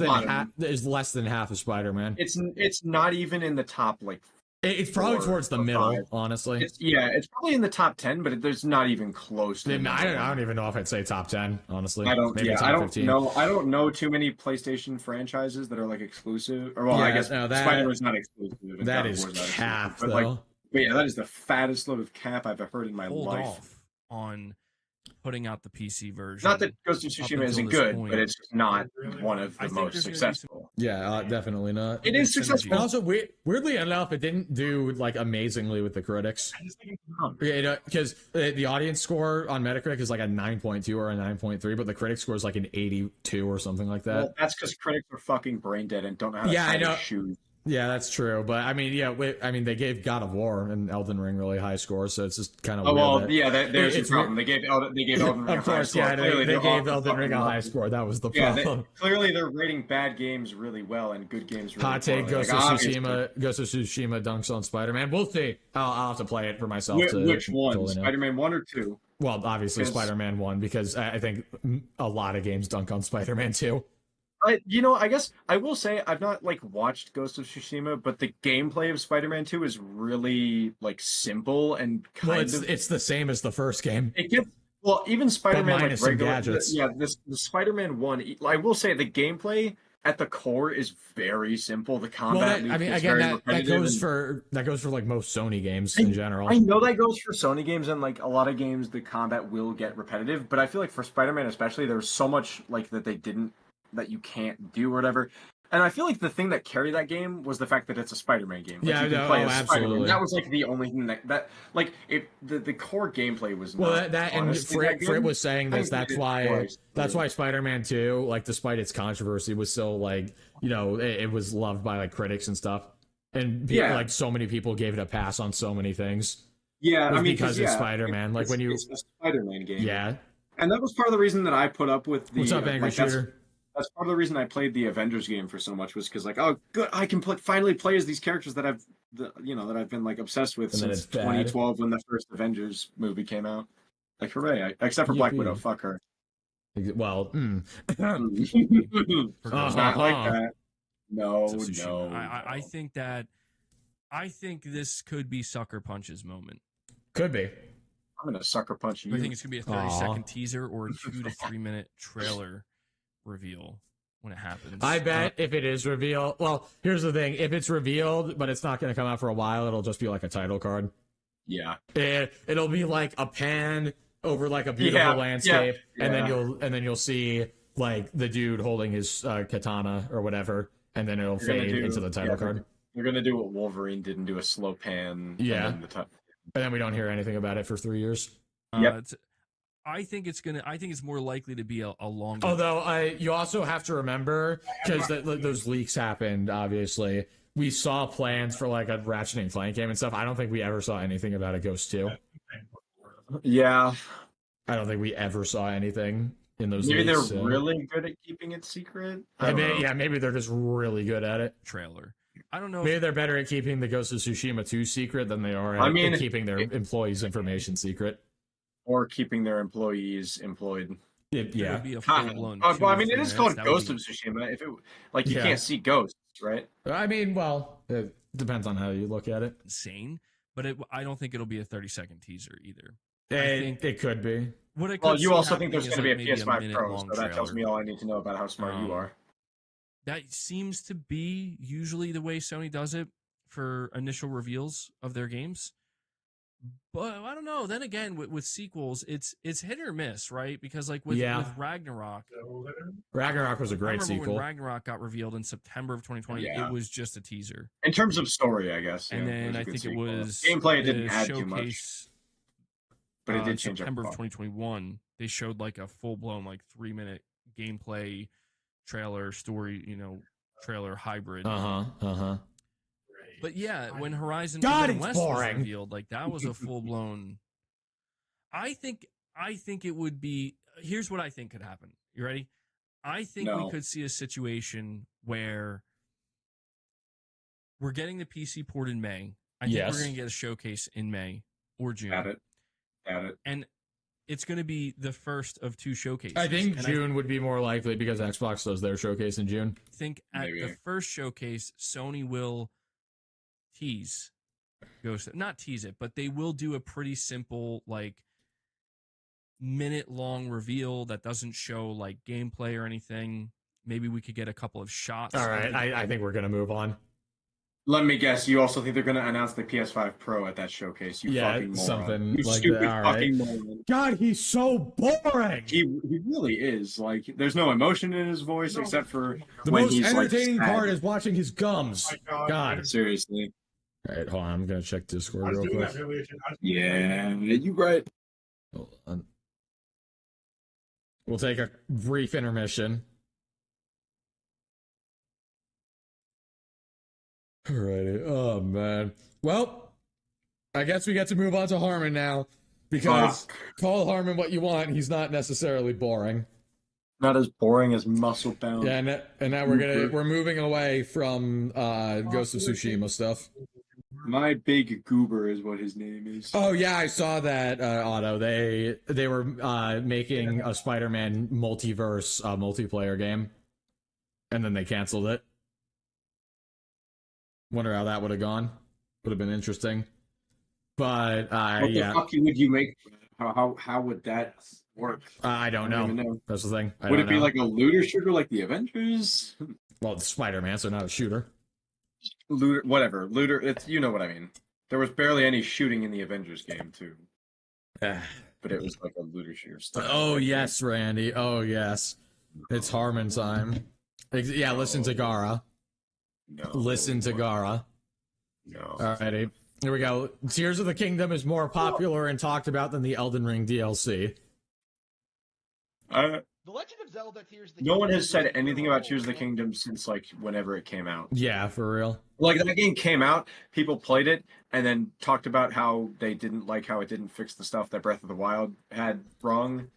A: than half of Spider-Man.
I: It's not even in the top like
A: It's probably towards the middle,
B: 5.
A: honestly.
B: It's probably in the top 10, but there's not even close to.
A: I don't even know if I'd say top 10, honestly.
B: I don't.
A: Maybe top
B: I don't
A: 15.
B: know. I don't know too many PlayStation franchises that are like exclusive. Or well, I guess Spider-Man's not exclusive. And
A: that
B: God
A: is
B: of War's
A: cap,
B: but
A: though.
B: but yeah, that is the fattest load of cap I've ever heard in my life.
J: Off on putting out the PC version.
B: Not that Ghost of Tsushima isn't good, but it's not one of the most successful.
A: Yeah, definitely not.
B: It is successful.
A: And also, weirdly enough, it didn't do like amazingly with the critics. Because the audience score on Metacritic is like a 9.2 or a 9.3, but the critic score is like an 82 or something like that.
B: Well, that's because critics are fucking brain dead and don't know how to tie their shoes.
A: Yeah, that's true. But I mean, they gave God of War and Elden Ring really high scores, so it's just kind of weird.
B: Oh, well, there's the problem. They gave Elden Ring
A: of course,
B: a high score.
A: They gave Elden Ring a high score. That was the problem.
B: Clearly, they're rating bad games really well and good games really
A: hot take, Ghost of Tsushima dunks on Spider-Man. We'll see. I'll have to play it for myself.
B: Which one? Spider-Man 1 or 2?
A: Well, obviously Spider-Man 1, because I think a lot of games dunk on Spider-Man 2.
B: I guess I will say I've not watched Ghost of Tsushima, but the gameplay of Spider-Man 2 is really simple and
A: it's the same as the first game.
B: Even Spider-Man
A: minus some gadgets.
B: The Spider-Man 1, I will say the gameplay at the core is very simple. The combat
A: that goes for most Sony games in general.
B: I know that goes for Sony games, and a lot of games the combat will get repetitive, but I feel like for Spider-Man especially there's so much that you can't do or whatever. And I feel like the thing that carried that game was the fact that it's a Spider-Man game. You can play as Spider-Man. That was the only thing the core gameplay was not.
A: And Frit was saying this. That's why Spider-Man 2, despite its controversy, was still it was loved by critics and stuff. And so many people gave it a pass on so many things.
B: Yeah,
A: because it's Spider-Man.
B: It's a Spider-Man game.
A: Yeah.
B: And that was part of the reason that I put up with the.
A: What's up, Angry Shooter?
B: That's part of the reason I played the Avengers game for so much, was because oh good, I can finally play as these characters that I've been obsessed with since 2012 when the first Avengers movie came out. Hooray! Except for Black Widow, fuck her.
A: Well,
B: it's not like that. No.
J: I think this could be Sucker Punch's moment.
A: Could be.
B: I'm gonna sucker punch you.
J: I think it's gonna be a 30-second teaser or a 2 to 3 minute trailer reveal when it happens.
A: I bet if it is revealed, well, here's the thing: if it's revealed, but it's not going to come out for a while, it'll just be like a title card.
B: Yeah,
A: it'll be like a pan over a beautiful landscape, and then you'll see the dude holding his katana or whatever, and then it'll fade into the title card.
B: You're gonna do what Wolverine did and do a slow pan.
A: Yeah, and then we don't hear anything about it for 3 years.
J: I think it's more likely to be a longer.
A: Although you also have to remember, because those leaks happened, obviously. We saw plans for a Ratchet and Clank game and stuff. I don't think we ever saw anything about a Ghost 2.
B: Yeah.
A: I don't think we ever saw anything in those
B: Maybe
A: leaks.
B: They're really good at keeping it secret.
A: Maybe they're just really good at it.
J: Trailer. I don't know.
A: Maybe they're better at keeping the Ghost of Tsushima 2 secret than they are at keeping their employees' information secret.
B: Or keeping their employees employed.
A: Yeah.
J: It would be a full-blown
B: it is called Ghost of Tsushima. If it you can't see ghosts, right?
A: I mean, well, it depends on how you look at it.
J: Insane, but I don't think it'll be a 30-second teaser either.
A: It could be.
B: You also think there's going to be a PS5 Pro, so that tells me all I need to know about how smart you are.
J: That seems to be usually the way Sony does it for initial reveals of their games. But I don't know. Then again, with sequels, it's hit or miss, right? Because with Ragnarok
A: was a great sequel.
J: When Ragnarok got revealed in September of 2020, it was just a teaser.
B: In terms of story, I guess.
J: And then I think it was
B: gameplay didn't add too much. But it did change.
J: September of 2021, they showed a full-blown 3-minute gameplay trailer story, trailer hybrid. But yeah, when Horizon Forbidden West was revealed, that was a full blown. I think it would be. Here's what I think could happen. You ready? I think we could see a situation where we're getting the PC port in May. I think we're going to get a showcase in May or June.
B: Got it.
J: And it's going to be the first of 2 showcases.
A: I think June would be more likely because Xbox does their showcase in June.
J: I think at the first showcase, Sony will tease Ghost, not tease it, but they will do a pretty simple like minute long reveal that doesn't show like gameplay or anything. Maybe we could get a couple of shots.
A: All right, I think we're gonna move on.
B: Let me guess. You also think they're going to announce the PS5 Pro at that showcase? You fucking moron.
A: Something
B: You
A: like
B: stupid
A: that. All right.
B: fucking moron.
A: God, he's so boring.
B: He really is. Like, there's no emotion in his voice except for
A: the
B: when
A: most
B: he's
A: entertaining
B: like,
A: part is watching his gums. God.
B: Seriously.
A: All right, hold on. I'm gonna check Discord real quick.
B: Yeah, you right.
A: Hold on. We'll take a brief intermission. Alrighty. Oh man. Well, I guess we get to move on to Harmon now, because call Harmon what you want. He's not necessarily boring.
B: Not as boring as Muscle Bound.
A: Yeah, and now we're moving away from Ghost of Tsushima stuff.
B: My Big Goober is what his name is.
A: Oh yeah, I saw that, Otto. They were making a Spider-Man multiverse multiplayer game, and then they canceled it. Wonder how that would have gone. Would have been interesting. But
B: what the fuck would you make? How would that work?
A: I don't know. That's the thing.
B: Would it be like a looter shooter like the Avengers?
A: Well, it's Spider-Man, so not a shooter.
B: Looter, whatever. Looter, it's, you know what I mean. There was barely any shooting in the Avengers game too. But it was like a looter shooter style.
A: Oh yes, Randy. Oh yes. It's Harmon time. Yeah, listen to Gara.
B: No.
A: Listen to Gara.
B: No.
A: Alrighty. Here we go. Tears of the Kingdom is more popular and talked about than the Elden Ring DLC.
K: The Legend of Zelda Tears of the
B: No
K: Kingdom
B: one has said anything about Tears of the Kingdom since like whenever it came out.
A: Yeah, for real.
B: Like that game came out, people played it, and then talked about how they didn't like how it didn't fix the stuff that Breath of the Wild had wrong,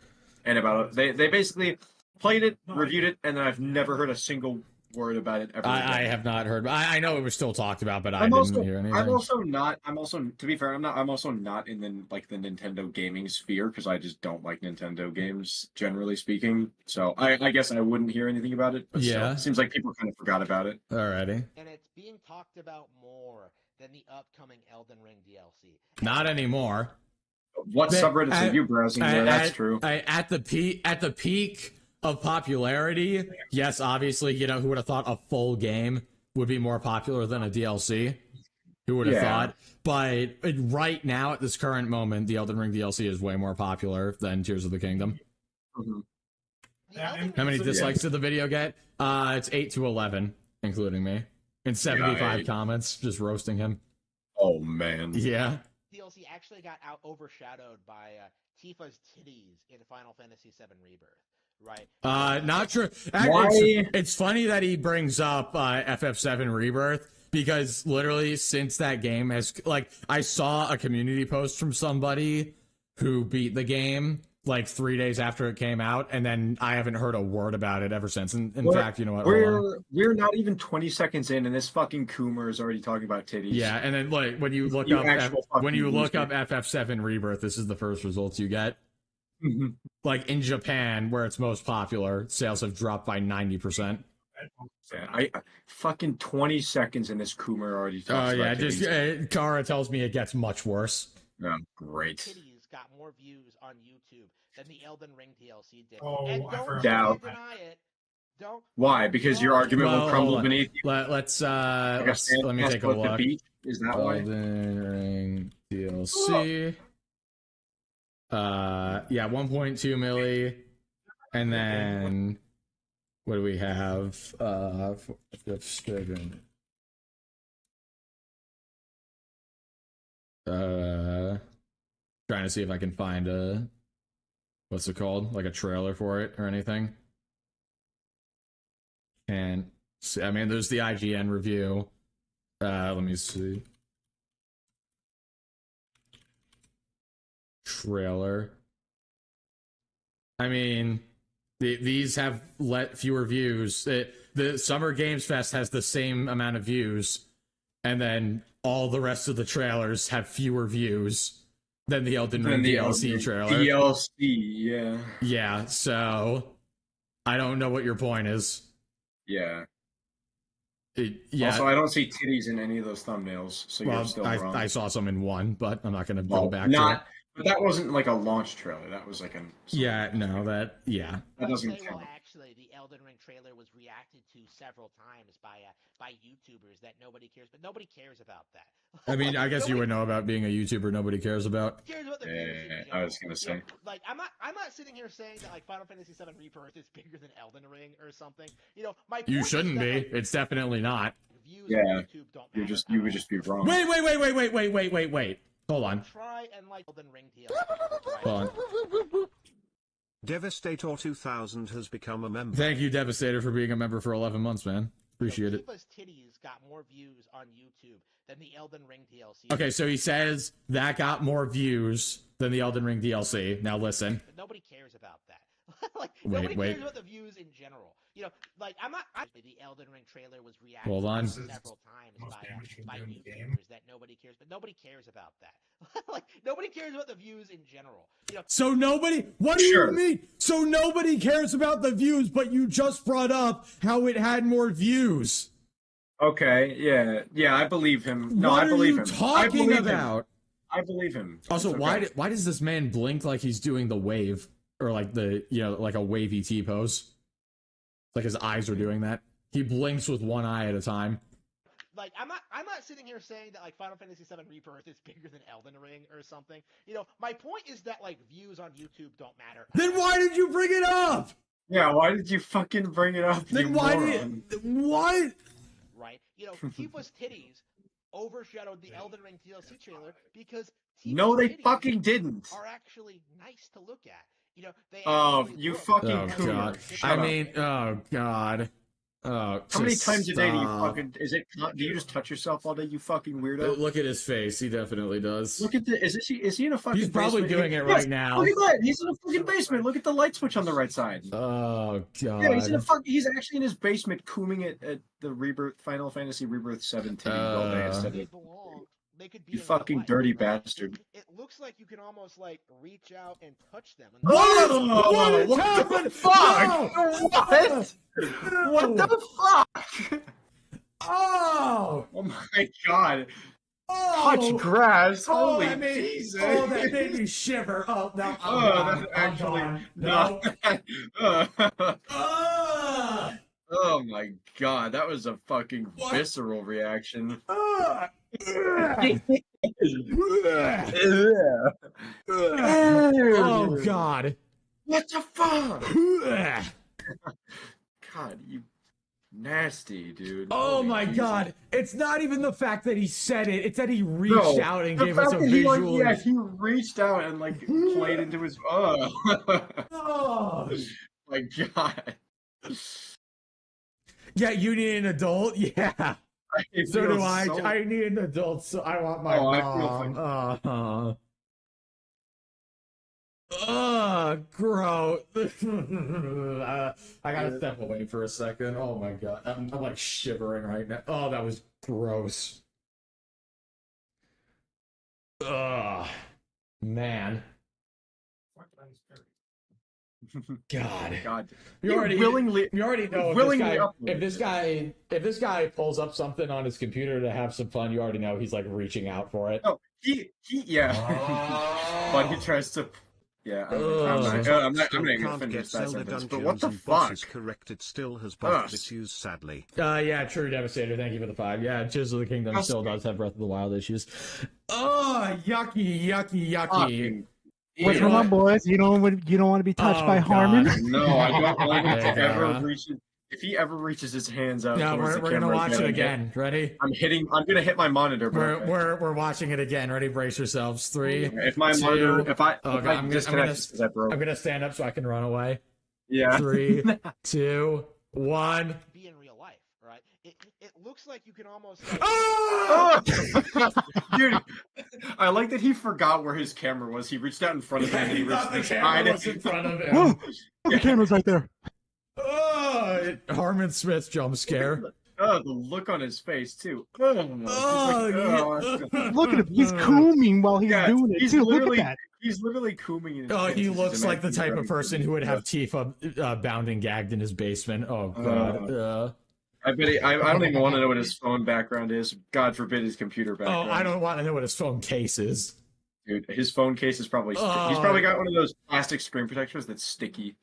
B: and about they basically played it, reviewed it, and then I've never heard a single word about it ever.
A: I have not heard. I know it was still talked about, but I
B: didn't
A: hear anything.
B: I'm also to be fair, I'm also not in the Nintendo gaming sphere because I just don't like Nintendo games generally speaking. So I guess I wouldn't hear anything about it. But
A: yeah,
B: still, it seems like people kind of forgot about it.
A: Alrighty.
K: And it's being talked about more than the upcoming Elden Ring DLC.
A: Not anymore.
B: What subreddits are you browsing there? That's true.
A: At the peak of popularity, yes, obviously, you know, who would have thought a full game would be more popular than a DLC? Who would have thought? But right now, at this current moment, the Elden Ring DLC is way more popular than Tears of the Kingdom.
K: Mm-hmm.
A: How many dislikes did the video get? It's 8 to 11, including me. And 75 comments, just roasting him.
B: Oh, man.
A: Yeah.
K: DLC actually got overshadowed by Tifa's titties in Final Fantasy VII Rebirth. Right.
A: Not sure. It's funny that he brings up FF7 Rebirth, because literally since that game has, like, I saw a community post from somebody who beat the game like 3 days after it came out, and then I haven't heard a word about it ever since. In fact, you know what?
B: We're not even 20 seconds in, and this fucking Coomer is already talking about titties.
A: Yeah, and then like when you look up FF7 Rebirth, this is the first results you get.
B: Mm-hmm.
A: Like in Japan, where it's most popular, sales have dropped by 90%.
B: Yeah, I fucking 20 seconds in this Coomer already talks about
A: just Kara tells me it gets much worse.
B: Oh, great.
K: Titties got more views on YouTube than the Elden Ring DLC did.
F: Oh,
K: and
F: I
K: don't deny it.
B: Why? Because your argument will crumble beneath you.
A: Let me take a look.
B: Is that why?
A: Elden Ring DLC. 1.2 milli, and then what do we have? Trying to see if I can find a, what's it called? Like a trailer for it or anything. And I mean, there's the IGN review. Let me see. Trailer. I mean, these have fewer views. The Summer Games Fest has the same amount of views, and then all the rest of the trailers have fewer views than the Elden Ring DLC trailer.
B: DLC, yeah.
A: Yeah, so I don't know what your point is.
B: Yeah.
A: Yeah.
I: Also, I don't see titties in any of those thumbnails, so you're still wrong.
A: I saw some in one, but I'm not going to go back
I: to
A: it.
I: But that wasn't like a launch trailer. That was like
A: That
I: doesn't
K: say,
I: count.
K: well, actually, the Elden Ring trailer was reacted to several times by YouTubers that nobody cares, but nobody cares about that.
A: I mean, I guess you would know about being a YouTuber nobody cares about.
K: Cares about the views in
I: I was gonna say,
K: like, I'm not sitting here saying that like Final Fantasy VII Rebirth is bigger than Elden Ring or something. You know, my
A: you
K: point
A: shouldn't
K: is that,
A: be.
K: like,
A: it's definitely not.
K: Views on YouTube don't matter.
I: You would just be wrong.
A: Wait. Hold on.
K: Try and like Elden Ring DLC.
A: Hold on.
D: Devastator 2000 has become a member.
A: Thank you, Devastator, for being a member for 11 months, man. Appreciate it.
K: Tifa's titties got more views on YouTube than the Elden Ring DLC.
A: Okay, so he says that got more views than the Elden Ring DLC. Now listen.
K: But nobody cares about that. Like, nobody cares about the views in general. You know, like, the Elden Ring trailer was reacted to several times by YouTubers that nobody cares, but nobody cares about that. Like, nobody cares about the views in general. You know,
A: so nobody, what do you mean? So nobody cares about the views, but you just brought up how it had more views.
I: Okay, yeah, I believe him. No,
A: what
I: I believe him.
A: What are you talking about?
I: I believe him.
A: Also, why does this man blink like he's doing the wave? Or like like a wavy T-pose? Like his eyes are doing that. He blinks with one eye at a time.
K: Like, I'm not sitting here saying that like Final Fantasy VII Rebirth is bigger than Elden Ring or something. You know, my point is that like views on YouTube don't matter.
A: Then why did you bring it up?
I: Yeah, why did you fucking bring it up?
A: Then why did what?
K: Right? You know, Tifa's titties overshadowed the Elden Ring DLC trailer because
I: no, they
K: titties
I: fucking didn't.
K: Are actually nice to look at. You know, they
I: you fucking
A: God. I mean, oh God.
I: How many times a day do you fucking do you just touch yourself all day, you fucking weirdo?
A: Look at his face. He definitely does.
I: Look at the is he in a fucking
A: He's probably
I: basement?
A: doing it right now.
I: Look at that. He's in a fucking basement. Look at the light switch on the right side.
A: Oh God.
I: Yeah, he's actually in his basement cooming it at the Final Fantasy Rebirth 17 all day instead of
K: they could be
I: you fucking dirty bastard.
K: It looks like you can almost like reach out and touch them.
A: What happened?
I: Fuck! What? What the fuck?
A: Oh!
I: Oh my God!
A: Oh!
I: Touch grass! Holy Jesus!
A: Oh, that made me shiver. Oh no!
I: That's actually
A: no.
I: Oh my God! That was a fucking visceral reaction. Oh
A: God!
I: What the fuck? God, you nasty dude.
A: Oh
I: Holy
A: my
I: Jesus.
A: God! It's not even the fact that he said it; it's that he reached out and gave us a visual.
I: He reached out and like played into his.
A: Oh
I: my God!
A: Yeah, you need an adult. Yeah. So do I.
I: So...
A: I need an adult, so I want my mom. Gross. I gotta step away for a second. Oh my God, I'm like shivering right now. Oh, that was gross. Man. God. You already know if this guy pulls up something on his computer to have some fun, you already know he's like reaching out for it.
I: Oh, but he tries to. Yeah, I'm not gonna finish that sentence. But what the fuck?
D: Correct, it still has both issues, sadly.
A: Yeah, true, Devastator. Thank you for the 5. Yeah, Tears of the Kingdom still does have Breath of the Wild issues. Oh, yucky.
L: What's going on, boys? You don't want to be touched by Harmon?
I: No, I don't want him to ever reach it. If he ever reaches his hands out,
A: no, we're gonna watch it again. Ready?
I: I'm gonna hit my monitor.
A: We're watching it again. Ready? Brace yourselves. 3.
I: If my monitor,
A: I'm gonna stand up so I can run away.
I: Yeah.
A: 3, 2, 1.
K: Be in real life, right? It looks like you can almost.
I: Dude, I like that he forgot where his camera was. He reached out in front of him. And he reached
A: the camera was in front of him.
L: Oh, the camera's right there.
A: Harmon Smith jump scare.
I: Oh, the look on his face too.
L: Look at him. He's cooming while he's doing it too. Look at that.
I: He's literally cooming.
A: He looks like the type of person who would have Tifa bound and gagged in his basement. Oh God.
I: I bet I don't even want to know what his phone background is. God forbid his computer background.
A: Oh, I don't want to know what his phone case is.
I: Dude, his phone case is probably... he's probably got one of those plastic screen protectors that's sticky.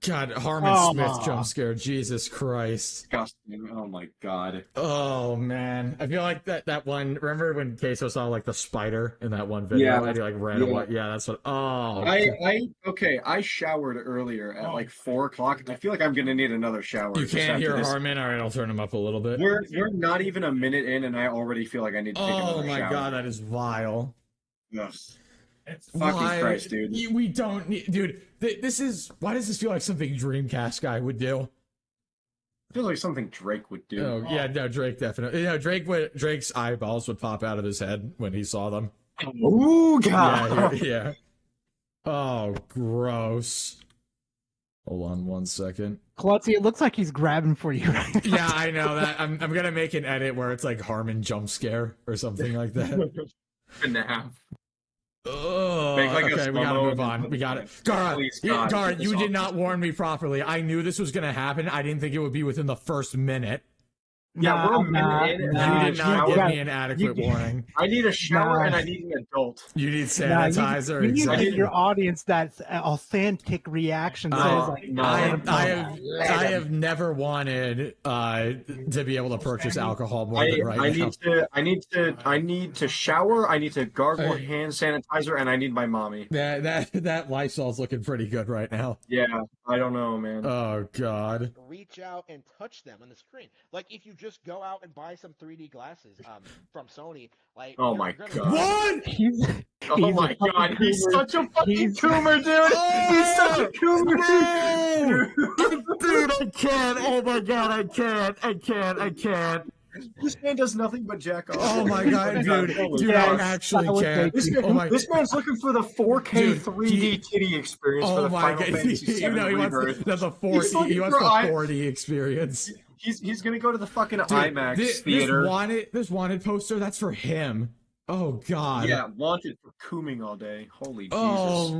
A: God, Harmon Smith jump scare. Jesus Christ.
I: Disgusting. Oh my god.
A: Oh man. I feel like that one, remember when Queso saw like the spider in that one video? And he like ran away. Yeah, that's what
I: I showered earlier at like 4 o'clock. I feel like I'm gonna need another shower.
A: You can't hear Harmon? Alright, I'll turn him up a little bit.
I: We're not even a minute in and I already feel like I need to take another shower.
A: Oh my god, that is vile.
I: Ugh. Fucking Christ, dude.
A: We don't need, dude. This is, why does this feel like something Dreamcast guy would do?
I: I feel like something Drake would do.
A: Oh yeah, no, Drake definitely. You know, Drake's eyeballs would pop out of his head when he saw them.
I: Oh god.
A: Yeah. Oh, gross. Hold on 1 second.
L: Klutzy, it looks like he's grabbing for you right now.
A: Yeah, I know that. I'm gonna make an edit where it's like Harmon jump scare or something like that.
I: And a half.
A: Oh, okay, we gotta move on. We got it. Gara, you did not warn me properly. I knew this was gonna happen. I didn't think it would be within the first minute.
I: Yeah, we're a minute in.
A: You did not give me an adequate warning.
I: I need a shower and I need an adult.
A: You need sanitizer.
L: You need to give your audience that authentic reaction.
A: I have never wanted to be able to purchase alcohol more than right now.
I: I need to shower. I need to gargle hand sanitizer, and I need my mommy.
A: That Lysol's looking pretty good right now.
I: Yeah, I don't know, man.
A: Oh god.
K: Reach out and touch them on the screen. Like if you just go out and buy some 3D glasses from Sony, like
I: oh my god.
A: What?
I: Oh my god, he's such a fucking coomer, dude. He's such a coomer,
A: dude. I can't. Oh my god, I can't.
I: This man does nothing but jack off.
A: Oh my god, dude, I actually can't.
I: This man's looking for the 4K 3D titty experience for the Final Fantasy VII
A: he wants the 4D experience.
I: He's gonna go to the fucking IMAX theater.
A: This wanted poster, that's for him. Oh god.
I: Yeah, wanted for cooming all day. Holy
A: Jesus.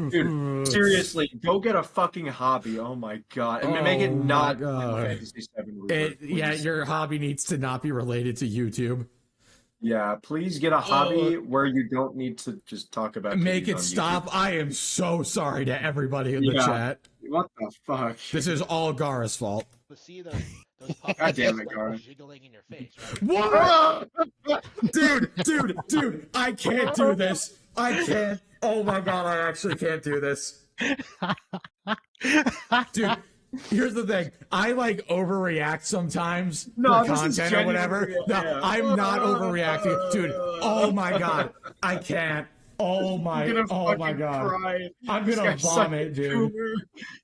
I: Dude, seriously, go get a fucking hobby. Oh my god. And make it not Final Fantasy VII.
A: Yeah, your hobby needs to not be related to YouTube.
I: Yeah, please get a hobby where you don't need to just talk about
A: make it stop.
I: YouTube.
A: I am so sorry to everybody in the chat.
I: What the fuck?
A: This is all Gara's fault.
K: See those
I: God damn it, Gara.
K: jiggling in your face.
A: Right? What? Dude, I can't do this. I can't. Oh my god, I actually can't do this. Dude, here's the thing. I like overreact sometimes for content or whatever. No, I'm not overreacting. Dude, oh my god. I can't. Oh my god.
I: Cry.
A: I'm gonna vomit, dude.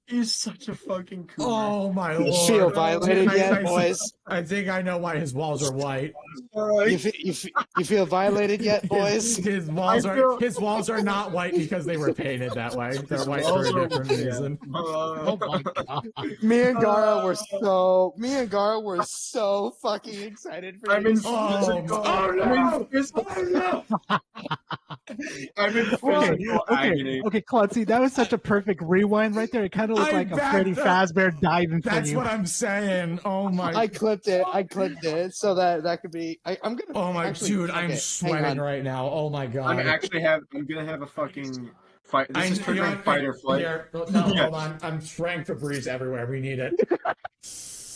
I: He's such a fucking coomer.
A: Oh my
H: you
A: lord.
H: Feel violated yet, boys?
A: I think I know why his walls are white.
H: You feel violated yet, boys?
A: His walls are not white because they were painted that way. They're white for a different reason.
H: Oh my god. Me and Gara were so fucking excited for this.
I: I'm in physical agony.
L: Okay, Klutzy, that was such a perfect rewind right there. It kind of looked like a Freddy Fazbear diving for you.
A: That's what I'm saying. Oh my!
H: I clipped it so that could be. I'm gonna.
A: Oh my dude, I'm sweating right now. Oh my god!
I: I'm gonna have a fucking fight. This is triggering fight or flight.
A: No, hold on. I'm spraying Febreze everywhere. We need it.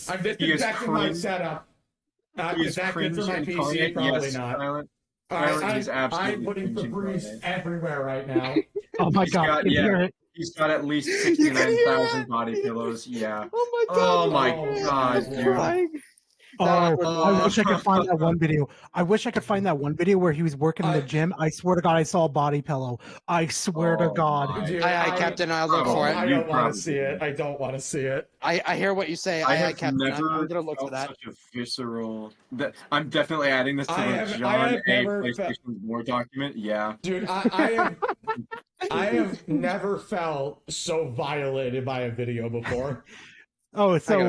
A: I'm disinfecting my setup. Is that good for my PC? Probably not. I'm putting Febreze everywhere right now.
L: Oh my god!
I: He's got at least 69,000 body pillows. Yeah. Oh my god, dude.
L: I wish I could find that one video. I wish I could find that one video where he was working in the gym. I swear to God, I saw a body pillow. I swear to God.
H: Dude, Captain, I'll look for it.
A: I don't want to see it. I don't want to see it.
H: I hear what you say. Captain, I'm gonna look for that.
I: Such a visceral. I'm definitely adding this to the John A. PlayStation War document. Yeah.
A: Dude, I have never felt so violated by a video before.
L: Oh, so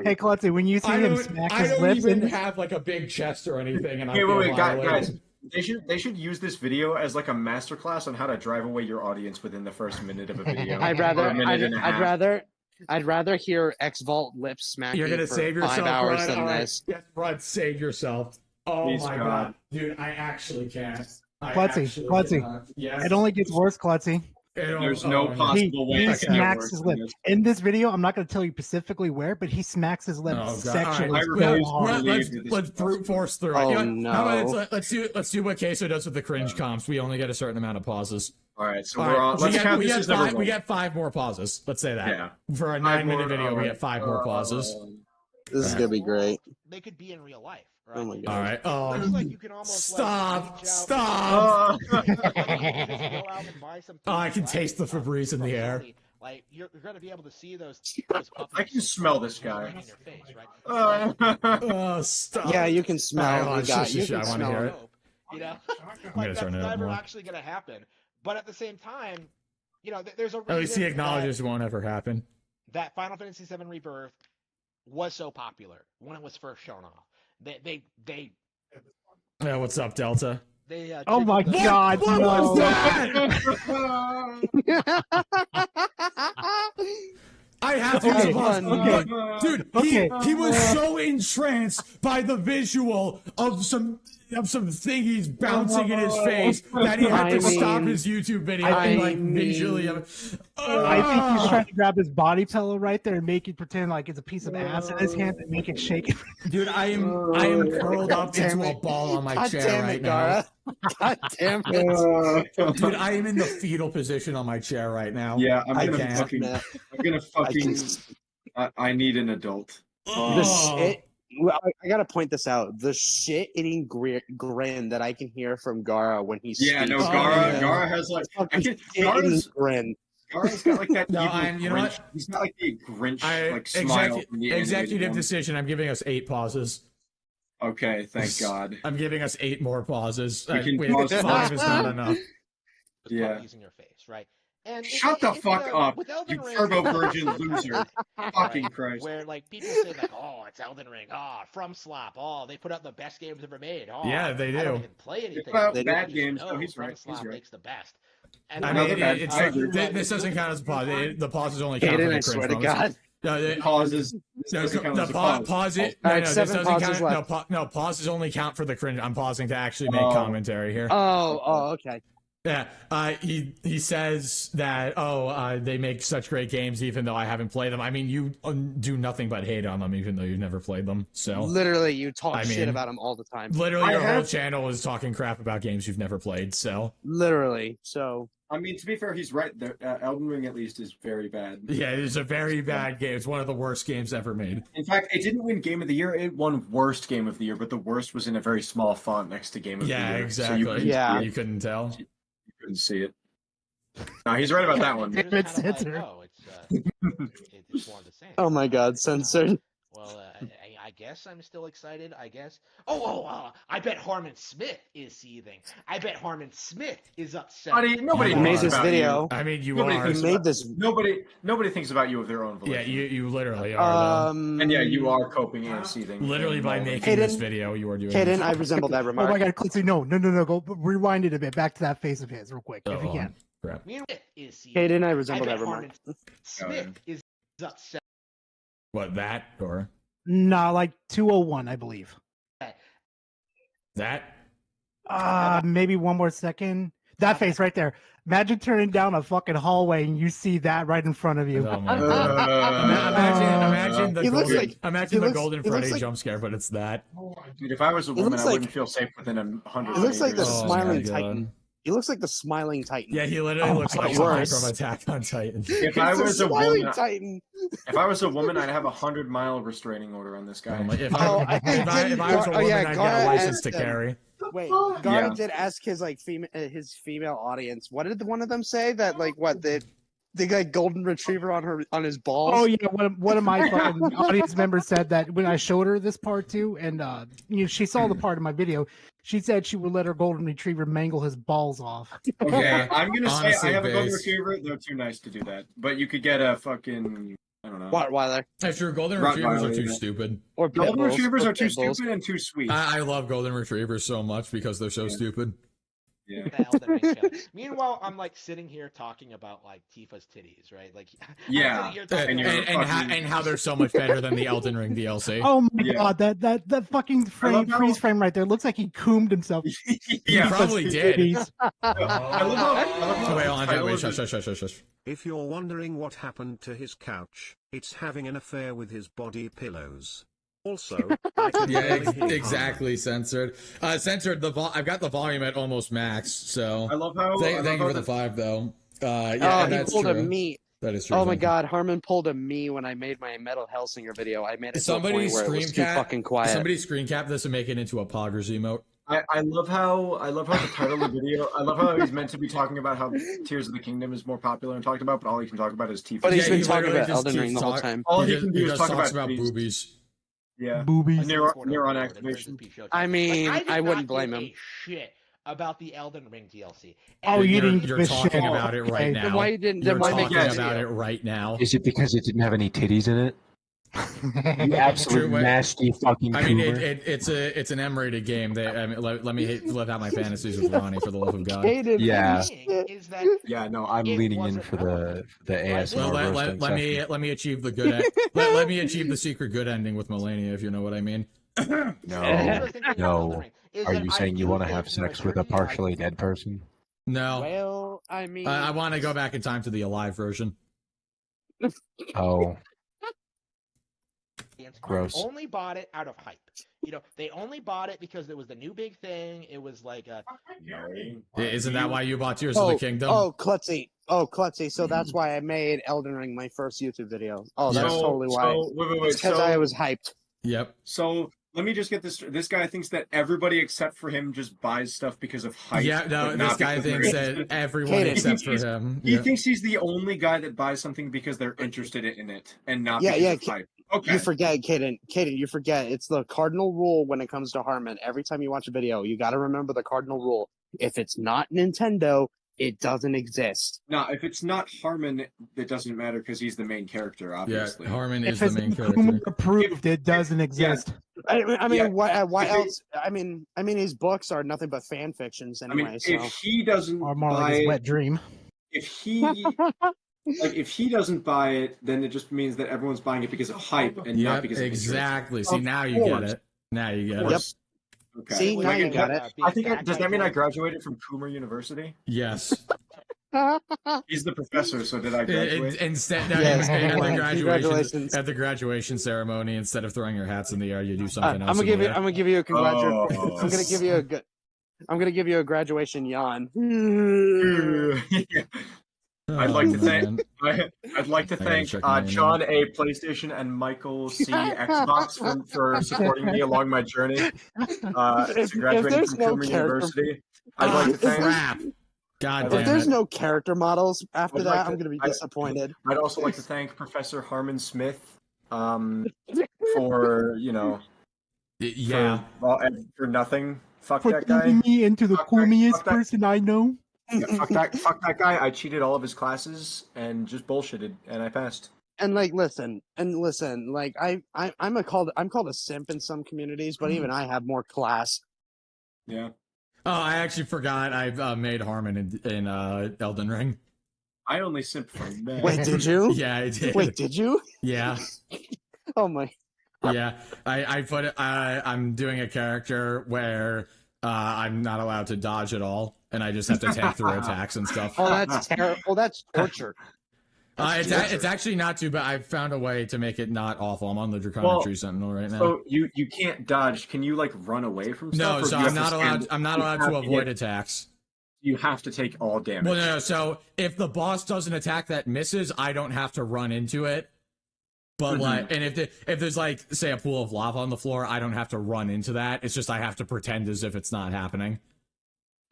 L: hey, Klutzy, when you see him smack his lips,
A: I don't even have like a big chest or anything, and
I: wait, guys, they should use this video as like a masterclass on how to drive away your audience within the first minute of a video.
H: I'd rather I'd rather hear X Vault lip smacking
A: You're gonna
H: for
A: save yourself,
H: 5 hours
A: Rod?
H: than
A: All right.
H: this.
A: Yes, Rod, save yourself. Oh
I: Please,
A: my god, dude, I actually can't.
L: Klutzy.
A: Yes.
L: It only gets worse, Klutzy.
I: There's no
A: no.
I: possible way
L: He
I: it can get
L: smacks
I: worse
L: his
I: than
L: lip.
I: this.
L: In this video, I'm not going to tell you specifically where, but he smacks his lip
A: Oh, God.
L: sexually.
A: All right.
L: so hard.
A: Let's brute force through it.
H: Oh,
A: You know what? How
H: no.
A: about let's do what Queso does with the cringe comps. We only get a certain amount of pauses.
I: All right, so
A: All
I: we're
A: right,
I: on. Let's count this as number
A: we
I: one.
A: get 5 more pauses. Let's say that.
I: Yeah.
A: For a
I: 5
A: 9-minute
I: more,
A: video, we get 5 more pauses.
H: This is gonna be great.
K: They could be in real life, right?
H: Oh my god.
A: All right. Oh,
K: Just like you can almost
A: stop!
K: reach out
A: Stop!
K: and just go out and buy some
A: Oh, I can
K: things,
A: taste the Febreze in the air.
K: Sony. Like you're going to be able to see those
I: I can smell this guy.
K: in your face, right?
A: Oh, stop!
H: Yeah, you can smell.
A: All right,
H: You got. You
A: I
H: can
A: want to
H: smell
A: hear
H: it.
A: it.
K: You know,
A: I'm
K: like
A: gonna
K: that's
A: turn it up
K: never
A: more.
K: actually going to happen. But at the same time, you know, there's a reason
A: At least he acknowledges it won't ever happen.
K: that Final Fantasy VII Rebirth was so popular when it was first shown off. They
A: Yeah, what's up, Delta?
L: Oh my god!
A: What
L: no.
A: was that? I have to use a pause.
L: okay.
A: Dude, he was so entranced by the visual of some thing he's bouncing in his face that he had to stop his YouTube video and like visually.
L: I think he's trying to grab his body pillow right there and make it pretend like it's a piece of ass in his hand and make it shake.
A: Dude, I am curled up into a ball on my chair right now.
H: God damn it.
A: Dude, I am in the fetal position on my chair right now.
I: Yeah,
A: I
I: I'm gonna fucking. I need an adult.
H: The shit. I gotta point this out. The shit-eating grin that I can hear from Gara when he's
I: Gara has like Gara's
H: grin.
I: Gara's got like that.
A: No,
I: evil
A: you know
I: Grinch.
A: what?
I: He's got like the Grinch like smile. From the
A: executive
I: one.
A: decision. I'm giving us 8 pauses.
I: Okay, thank God.
A: I'm giving us 8 more pauses.
I: We can pause
A: 5 is not enough.
K: Yeah. In your face, right? And
I: shut the fuck up, you turbo virgin loser! Fucking
K: right?
I: Christ!
K: Where like people say like, oh, it's Elden Ring, From Slop, they put out the best games ever made.
A: Yeah, they do.
K: I don't even play anything.
I: About bad games.
K: No,
I: he's right.
K: From Slop makes the best. And
A: I mean, this doesn't count as a pause. The pauses only count for the cringe
H: swear to
A: moments.
H: God.
I: No, pauses.
A: Pause it.
H: No, this doesn't count.
A: No, pauses only count for the cringe. I'm pausing to actually make commentary here.
H: Oh, okay.
A: Yeah, he says that they make such great games even though I haven't played them. I mean, you do nothing but hate on them even though you've never played them. So
H: literally, you talk shit about them all the time.
A: Literally, your whole channel is talking crap about games you've never played. So
H: literally, so.
I: I mean, to be fair, he's right. Elden Ring, at least, is very bad.
A: Yeah, it is a very bad game. It's one of the worst games ever made.
I: In fact, it didn't win Game of the Year. It won Worst Game of the Year, but the worst was in a very small font next to Game of the Year.
A: Yeah, exactly.
I: So
A: you couldn't tell.
I: You couldn't see it. No, he's right about that one.
K: It's more of the same.
H: Oh my God, censored.
K: Well, I guess I'm still excited. I guess. I bet Harmon Smith is seething. I bet Harmon Smith is upset.
I: Nobody
H: made this video.
A: I mean,
H: nobody made this.
I: Nobody thinks about you of their own volition.
A: Yeah, you literally are.
I: And yeah, you are coping and seething.
A: Literally by making this video, you are doing.
H: Hayden, I resemble that remark.
L: Oh my God, Clitsy, no. Go rewind it a bit back to that face of his, real quick, if you can.
A: Crap.
H: Hayden, I resemble that remark.
K: Smith is upset.
A: What, that or?
L: Nah, like 201, I believe.
A: That?
L: Maybe one more second. That face right there. Imagine turning down a fucking hallway and you see that right in front of you.
A: Oh my God. Imagine the Golden Freddy jump scare, but it's that.
I: Dude, if I was a woman, I wouldn't feel safe within 100
H: It looks like the
I: meters.
H: smiling Titan. He looks like the smiling Titan.
A: Yeah, he literally looks like something from Attack on Titan.
I: If I was a
H: smiling
I: woman,
H: Titan.
I: If I was a woman, I'd have a 100-mile restraining order on this guy.
A: If I was a woman, I'd get a license to carry.
H: Wait, Gara did ask his his female audience. What did one of them say? That the guy golden retriever on his balls.
L: Oh yeah, one of my fucking audience members said that when I showed her this part too, and she saw the part of my video. She said she would let her golden retriever mangle his balls off.
I: Okay, I'm gonna say I have a golden retriever. They're too nice to do that, but you could get a fucking I don't know.
H: Rottweiler.
A: That's true. Golden retrievers are too stupid.
H: Or
I: golden retrievers are too stupid and too sweet.
A: I love golden retrievers so much because they're so stupid.
K: Yeah. The Elden Ring trailer. Meanwhile, I'm like sitting here talking about like Tifa's titties, right? Like,
B: yeah,
K: I'm sitting here talking
A: and how they're so much better than the Elden Ring DLC.
L: Oh my god, that fucking freeze frame right there looks like he coomed himself.
A: He probably did.
B: I love how
A: wait, Andre, shush.
D: If you're wondering what happened to his couch, it's having an affair with his body pillows. Also,
A: exactly. Censored. Censored. I've got the volume at almost max. So
B: I love how.
A: Thank you for the 5 though.
H: Yeah, he pulled a me.
A: That is true.
H: Oh my god, Harmon pulled a me when I made my Metal Hellsinger video. I made it to a point where it was too fucking quiet.
A: Somebody screen cap this and make it into a poggers emote.
I: I love how the title of the video. I love how he's meant to be talking about how Tears of the Kingdom is more popular and talked about, but all he can talk about is Tifa.
H: But he's been talking about Elden Ring the whole time.
I: All he can do is talk about
A: boobies.
I: Yeah,
L: boobies.
I: Neuron activation.
H: I mean,
K: like,
H: I wouldn't blame him.
K: Shit about the Elden Ring DLC.
L: Oh, you're
A: talking about it right now.
H: Then why didn't?
A: You're
H: Then why
A: talking
H: make
A: about it right now?
M: Is it because it didn't have any titties in it? You absolute nasty fucking.
A: I mean, it's an M-rated game. Let me live out my fantasies with Ronnie for the love of God.
M: Yeah.
K: Yeah,
M: no, I'm leaning in for the ASMR.
A: Let me achieve the good. Let me achieve the secret good ending with Melania, if you know what I mean.
M: No. Are you saying you want to have sex with a partially dead person?
A: No.
H: Well, I mean,
A: I want to go back in time to the alive version.
M: Oh. Gross.
K: Only bought it out of hype. They only bought it because it was the new big thing. It was like a.
A: Isn't that why you bought Tears of the Kingdom?
H: Oh, Klutzy. So that's why I made Elden Ring my first YouTube video. Oh, that's totally why. It's because I was hyped.
A: Yep.
B: So let me just get this. This guy thinks that everybody except for him just buys stuff because of hype.
A: Yeah, no, this guy thinks that everyone except for him.
B: He thinks he's the only guy that buys something because they're interested in it and not because of hype. Okay.
H: You forget, Kaden, you forget. It's the cardinal rule when it comes to Harmon. Every time you watch a video, you got to remember the cardinal rule. If it's not Nintendo, it doesn't exist.
B: No, if it's not Harmon, it doesn't matter because he's the main character, obviously.
A: Yeah, Harmon is the main character.
L: Approved, it doesn't exist.
H: I mean, what else? I mean, his books are nothing but fan fictions anyway.
B: I mean, if he doesn't
L: or more like his wet dream.
B: If he doesn't buy it, then it just means that everyone's buying it because of hype and not because of
A: exactly. See, now you get it. Now you get it.
H: Yep.
B: Okay.
H: See, now you got it.
I: I think. Does that mean I graduated from Coomer University?
A: Yes.
B: He's the professor, so did I graduate?
A: Instead, at the graduation ceremony, instead of throwing your hats in the air, you do something else.
H: I'm gonna give you a congratulations. I'm gonna give you a good. I'm gonna give you a graduation yawn.
B: I'd like to thank John A. PlayStation and Michael C. Xbox for supporting me along my journey to graduating from Coomer University. I'd like to thank.
H: If there's no character models after that, I'm going to be disappointed.
I: I'd also like to thank Professor Harmon Smith for for nothing. Fuck that guy.
L: Turning me into the coolest person I know.
I: Yeah, fuck that guy. I cheated all of his classes and just bullshitted, and I passed.
H: And listen, like I'm called a simp in some communities, but even I have more class.
B: Yeah.
A: Oh, I actually forgot I made Harmon in Elden Ring.
B: I only simp for men.
H: Wait, did you?
A: Yeah, I did.
H: Wait, did you?
A: Yeah.
H: Oh my.
A: Yeah, I put it. I'm doing a character where I'm not allowed to dodge at all, and I just have to tank through attacks and stuff.
H: Oh, that's terrible. Oh, that's torture.
A: It's actually not too bad. I've found a way to make it not awful. I'm on the Draconic Tree Sentinel right now.
I: So you can't dodge. Can you run away from stuff?
A: No, so I'm not allowed. I'm not allowed to avoid attacks.
I: You have to take all damage.
A: Well, no. So if the boss does an attack that misses, I don't have to run into it. But and if there's say a pool of lava on the floor, I don't have to run into that. It's just I have to pretend as if it's not happening.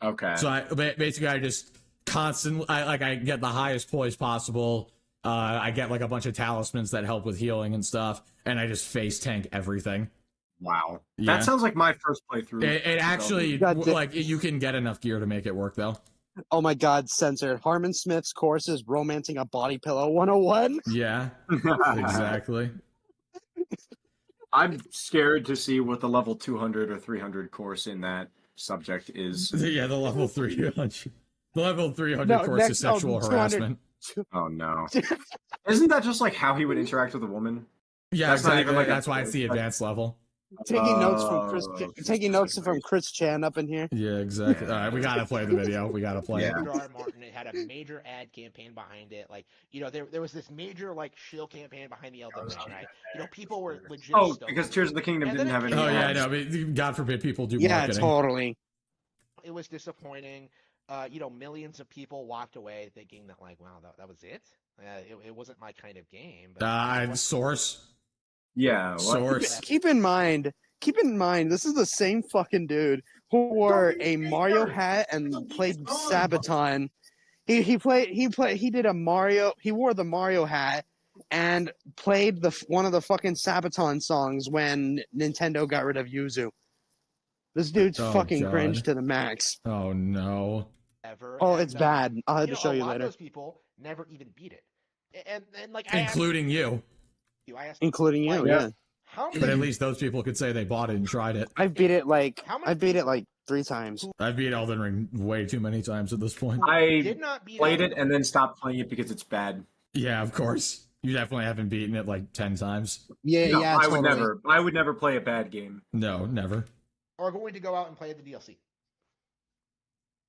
I: Okay.
A: So basically I just constantly I get the highest poise possible. I get a bunch of talismans that help with healing and stuff, and I just face tank everything.
I: Wow. Yeah. That sounds like my first playthrough.
A: It actually you can get enough gear to make it work though.
H: Oh my god, censored. Harmon Smith's course is Romancing a Body Pillow 101.
A: Yeah, exactly.
I: I'm scared to see what the level 200 or 300 course in that subject is.
A: Yeah, the level 300. The level 300 course is sexual harassment.
I: Oh no! Isn't that just like how he would interact with a woman?
A: Yeah,
I: that's
A: exactly.
I: not even like
A: that's why it's the advanced level.
H: Taking notes from Chris. Taking notes from Chris Chan up in here.
A: Yeah, exactly. All right, we gotta play the video. We gotta play it.
K: George R. R. Martin, it had a major ad campaign behind it. Like, there was this major like shill campaign behind the Elden Ring, right? People were legit.
I: Oh, because Tears of the Kingdom didn't have any.
A: Oh yeah, I know. But God forbid people do
H: Yeah,
A: marketing.
H: totally.
K: It was disappointing. Millions of people walked away thinking that like, wow, that was it. It wasn't my kind of game. But
A: Source.
I: Yeah.
A: Source.
H: Keep in mind, this is the same fucking dude who wore a Mario hat and played Sabaton. He did a Mario. He wore the Mario hat and played one of the fucking Sabaton songs when Nintendo got rid of Yuzu. This dude's fucking cringe to the max.
A: Oh no.
H: Oh, it's bad. I'll have to show you
K: a lot
H: later.
K: of those people never even beat it, and like
A: including you.
H: Including you, yeah.
A: But at least those people could say they bought it and tried it.
H: I beat it like 3 times.
A: I've beat Elden Ring way too many times at this point.
I: I played it and then stopped playing it because it's bad.
A: Yeah, of course. You definitely haven't beaten it like 10 times.
H: Yeah,
I: no,
H: yeah.
I: I would never play a bad game.
A: No, never.
K: Or going to go out and play the DLC.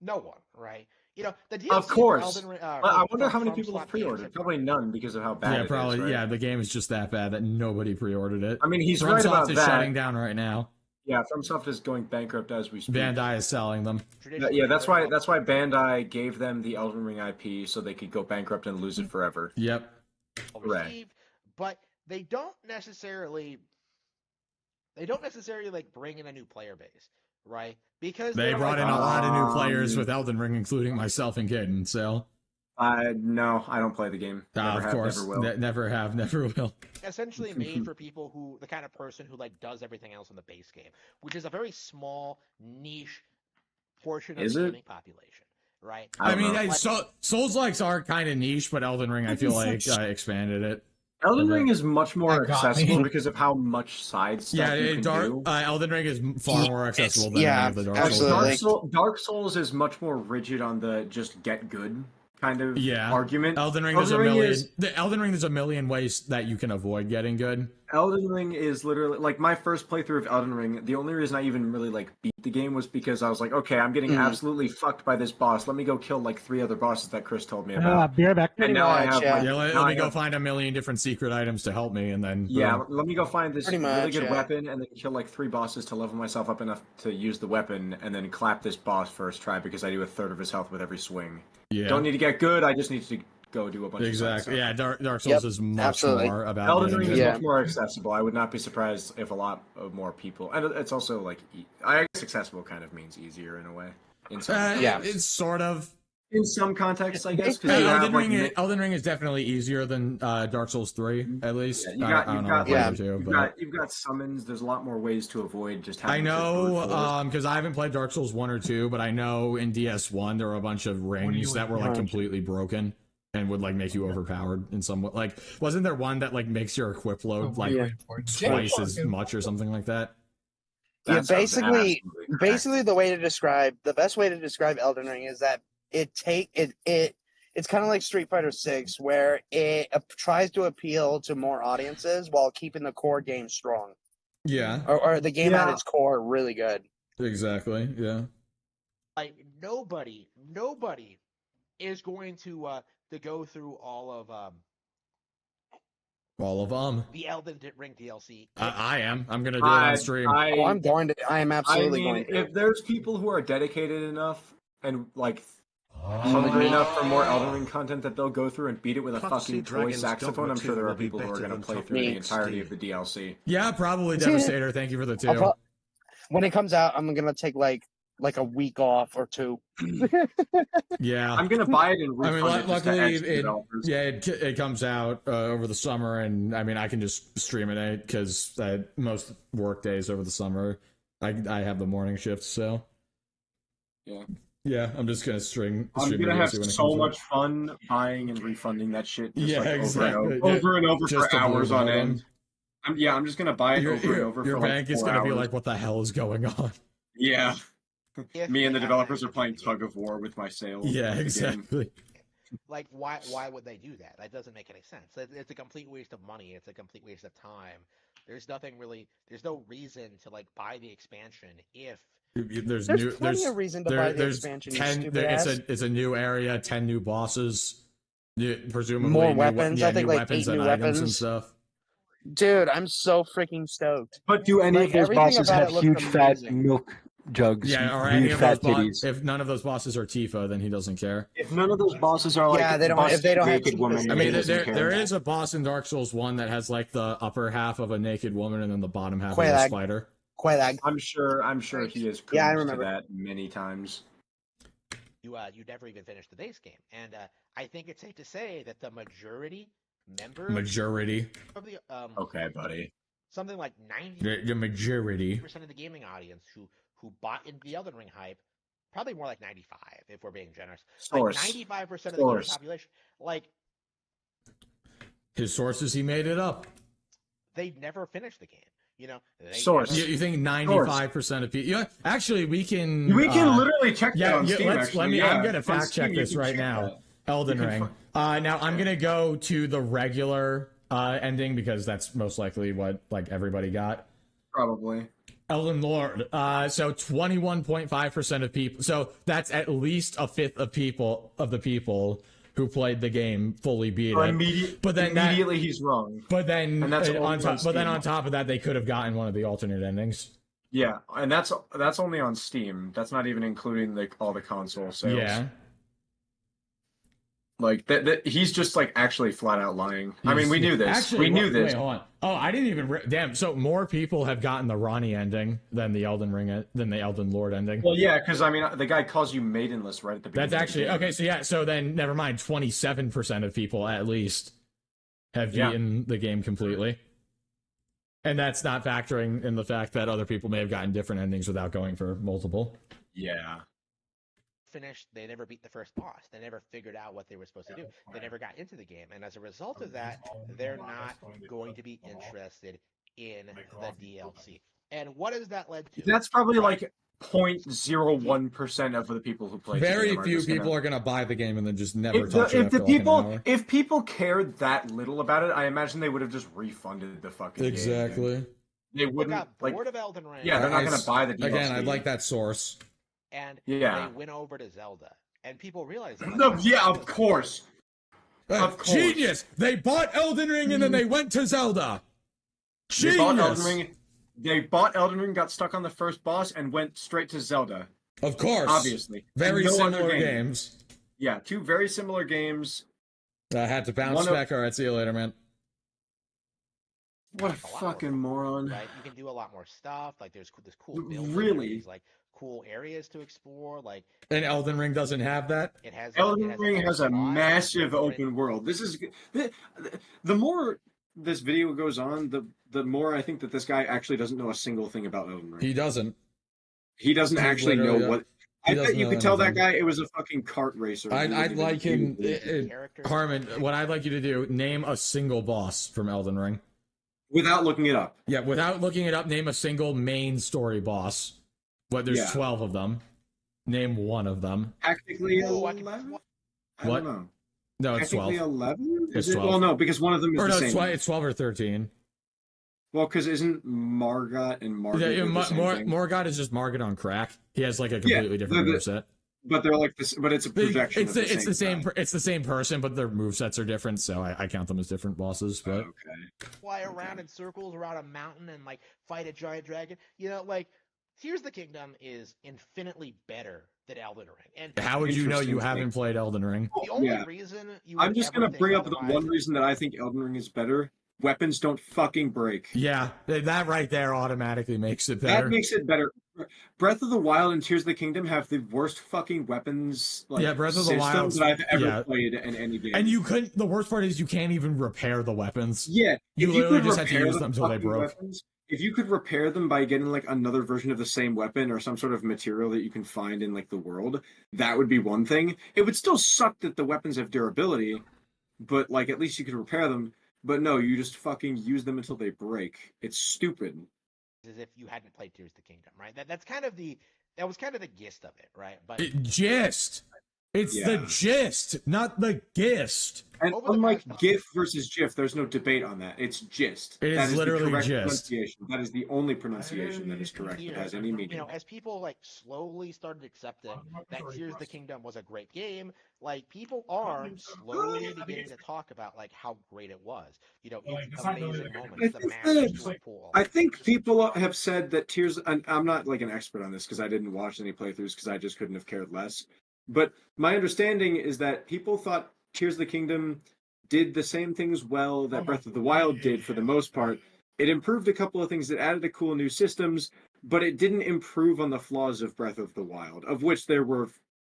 K: No one, right? The DLC.
I: Of course.
K: Elden Ring,
I: I wonder how many people have pre-ordered. Probably none because of how bad it is.
A: Probably.
I: Right?
A: Yeah, the game is just that bad that nobody pre-ordered it.
I: I mean, he's
A: FromSoft
I: right about
A: is
I: that.
A: shutting down right now.
I: Yeah, FromSoft is going bankrupt as we speak.
A: Bandai is selling them.
I: Yeah, that's why Bandai gave them the Elden Ring IP so they could go bankrupt and lose it forever.
A: Yep.
K: Receive, but they don't necessarily like bring in a new player base, right? Because
A: they brought in a lot of new players with Elden Ring, including myself and Kitten. So,
I: no, I don't play the game.
A: Of course, never will. Never have, never will.
K: Essentially made for people the kind of person who like does everything else in the base game, which is a very small niche portion of the gaming population, right?
A: I mean, Souls-likes are kind of niche, but Elden Ring, I feel like expanded it.
I: Elden Ring is much more accessible because of how much side stuff you can do.
A: Elden Ring is far more accessible than any of the Dark
I: Souls. Dark Souls is much more rigid on the just get good kind of argument.
A: Elden Ring, there's a million ways that you can avoid getting good.
I: Elden Ring is literally like my first playthrough of Elden Ring. The only reason I even really like beat the game was because I was like, okay, I'm getting absolutely fucked by this boss. Let me go kill like 3 other bosses that Chris told me about.
L: Be right back.
I: And now I have
A: let me go find a million different secret items to help me, and then
I: let me go find this really good weapon, and then kill like 3 bosses to level myself up enough to use the weapon, and then clap this boss first try because I do 1/3 of his health with every swing. Yeah. Don't need to get good. I just need to go do a bunch of stuff.
A: Yeah, Dark Souls is much more about
I: Elden Ring is much more accessible. I would not be surprised if a lot of more people, and it's also like I guess accessible kind of means easier in a way.
A: It's sort of
I: in some contexts, I guess.
A: Elden Ring is definitely easier than Dark Souls 3, at least.
I: You've got summons. There's a lot more ways to avoid just having.
A: I know, because I haven't played Dark Souls 1 or 2, but I know in DS1 there were a bunch of rings that were like completely broken and would like make you overpowered in some way. Like, wasn't there one that like makes your equip load like twice as much or something like that?
H: Yeah, basically the best way to describe Elden Ring is that it's kind of like Street Fighter 6, where it tries to appeal to more audiences while keeping the core game strong.
A: Yeah.
H: Or the game at its core really good.
A: Exactly. Yeah.
K: Like nobody is going to go through all of the Elden Ring DLC.
A: I am. I'm gonna do it on stream.
H: I'm going to. I am absolutely going to.
I: If there's people who are dedicated enough and like hungry enough for more Elden Ring content that they'll go through and beat it with a fucking toy saxophone, I'm sure there are people who are going to play through the entirety of the DLC.
A: Yeah, probably Devastator. Thank you for the 2.
H: When it comes out, I'm gonna take like a week off or 2.
A: Yeah,
I: I'm gonna buy it and refund
A: luckily it comes out over the summer, and I mean I can just stream it because most work days over the summer I have the morning shift, so yeah, I'm just gonna stream.
I: I'm gonna have so much fun buying and refunding that shit. Over and over for hours on end. I'm just gonna buy it over and over.
A: Your bank is gonna be like, what the hell is going on?
I: Yeah.
B: Me and the developers are playing tug of war with my sail.
A: Yeah, exactly.
K: Like, why would they do that? That doesn't make any sense. It's a complete waste of money. It's a complete waste of time. There's no reason to like buy the expansion if
H: There's plenty of reason to buy the expansion.
A: It's a new area, 10 new bosses, presumably
H: more weapons. I think like
A: weapons
H: 8
A: and
H: new
A: items
H: weapons
A: and stuff.
H: Dude, I'm so freaking stoked.
M: But do any of those bosses have huge fat milk jugs?
A: Yeah, or any of those bosses. If none of those bosses are Tifa, then he doesn't care.
I: If none of those bosses are like
H: they don't have
I: naked women,
A: I mean, there is a boss in Dark Souls 1 that has like the upper half of a naked woman and then the bottom half of a spider.
I: I'm sure he has
H: I
I: to
H: remember
I: that many times.
K: you never even finished the base game, and I think it's safe to say that the majority of the
I: okay, buddy,
K: something like 90%
A: the majority
K: of the gaming audience who bought into the Elden Ring hype, probably more like 95 if we're being generous.
I: Source.
K: Like 95% of the gaming population, like
A: his sources, he made it up.
K: They never finished the game. You know,
A: source. You think 95% of people? Yeah, actually, we can
I: literally check that on Steam.
A: I'm gonna fact check this right now. Elden Ring. Now I'm gonna go to the regular ending because that's most likely what like everybody got.
I: Probably.
A: Elden Lord. So 21.5% of people. So that's at least a fifth of the people who played the game fully beat it. But then
I: immediately he's wrong.
A: But then on top of that, they could have gotten one of the alternate endings.
I: Yeah, and that's only on Steam. That's not even including all the console sales.
A: Yeah.
I: Like he's just like actually flat out lying. I mean, we knew this.
A: Actually,
I: we knew this.
A: Wait, hold on. Oh, I didn't even. Damn. So more people have gotten the Ronnie ending than the Elden Lord ending.
I: Well, yeah, because I mean, the guy calls you maidenless right at the beginning.
A: That's actually okay. So yeah. So then, never mind. 27% of people at least have beaten the game completely, and that's not factoring in the fact that other people may have gotten different endings without going for multiple.
I: Yeah.
K: Finished, they never beat the first boss. They never figured out what they were supposed to do. They never got into the game, and as a result of that, they're not going to be interested in the DLC. And what has that led to?
I: That's probably like 0.01% of the people who play.
A: Very few people are going to buy the game and then just never touch
I: it.
A: If
I: people cared that little about it, I imagine they would have just refunded the fucking game.
A: Exactly.
I: They wouldn't
K: got bored of Elden Ring.
I: Yeah, they're not going to buy the DLC.
A: Again, I'd like that source.
K: And they went over to Zelda, and people realized that.
I: Of course. Of course.
A: Genius! They bought Elden Ring and then they went to Zelda. Genius!
I: They bought Elden Ring, got stuck on the first boss, and went straight to Zelda.
A: Of course.
I: Obviously.
A: Very similar games.
I: Yeah, 2 very similar games.
A: I had to bounce back. All right, see you later, man.
I: What a fucking moron.
K: Right? You can do a lot more stuff. Like, there's cool buildings.
I: Really?
K: Like, cool areas to explore, like.
A: And Elden Ring doesn't have that.
I: Elden Ring has a massive open world. This is the more this video goes on, the more I think that this guy actually doesn't know a single thing about Elden Ring.
A: He doesn't.
I: He doesn't actually know what. I bet you could tell that guy it was a fucking kart racer.
A: I'd like him, Carmen. What I'd like you to do: name a single boss from Elden Ring.
I: Without looking it up.
A: Yeah, without looking it up, name a single main story boss. What? There's 12 of them. Name one of them.
I: Technically 11?
A: What?
I: I don't know.
A: No, it's 12.
I: Technically 11?
A: It's 12.
I: Well, no, because one of them is the same.
A: It's 12 or 13.
I: Well, because isn't Margot and Margaret the same thing?
A: Morgott is just Margaret on crack. He has like a completely different moveset.
I: But they're like this. But it's a projection.
A: It's the same person, but their movesets are different. So I count them as different bosses. But
I: okay.
K: Fly around in circles around a mountain and like fight a giant dragon. You know, like Tears of the Kingdom is infinitely better than Elden Ring. And
A: how would you know you haven't played Elden Ring?
K: The only reason
I: I'm just gonna bring up the one reason that I think Elden Ring is better. Weapons don't fucking break.
A: Yeah, that right there automatically makes it better.
I: That makes it better. Breath of the Wild and Tears of the Kingdom have the worst fucking weapons. Like,
A: Breath of the Wild
I: that I've ever played in any game.
A: And you couldn't. The worst part is you can't even repair the weapons.
I: Yeah,
A: you literally just have to use them until they broke.
I: Weapons, if you could repair them by getting like another version of the same weapon or some sort of material that you can find in like the world, that would be one thing. It would still suck that the weapons have durability, but like at least you could repair them. But no, you just fucking use them until they break. It's stupid.
K: As if you hadn't played Tears of the Kingdom, right? That's kind of the that was kind of the gist of it, right? But
A: Gist. It's the gist, not the gist.
I: And unlike GIF versus GIF, there's no debate on that. It's gist.
A: It is literally
I: the correct
A: gist.
I: pronunciation. That is the only pronunciation that is correct that has any meaning.
K: You know, as people like slowly started accepting that Tears of the Kingdom was a great game, like people are slowly beginning to talk about like how great it was. You know, it's amazing moments. The master pool.
I: I think people have said that Tears. And I'm not like an expert on this because I didn't watch any playthroughs because I just couldn't have cared less. But my understanding is that people thought Tears of the Kingdom did the same things well that Breath of the Wild did for the most part. It improved a couple of things. It added a cool new systems, but it didn't improve on the flaws of Breath of the Wild, of which there were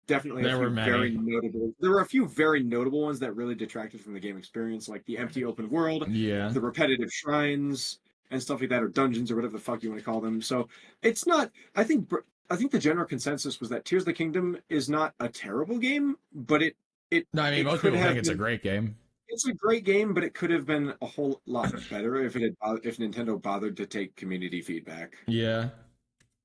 I: definitely very notable. There were a few very notable ones that really detracted from the game experience, like the empty open world, the repetitive shrines, and stuff like that, or dungeons, or whatever the fuck you want to call them. So it's not. I think the general consensus was that Tears of the Kingdom is not a terrible game, but
A: No, I mean, most people think it's a great game.
I: It's a great game, but it could have been a whole lot better if Nintendo bothered to take community feedback.
A: Yeah.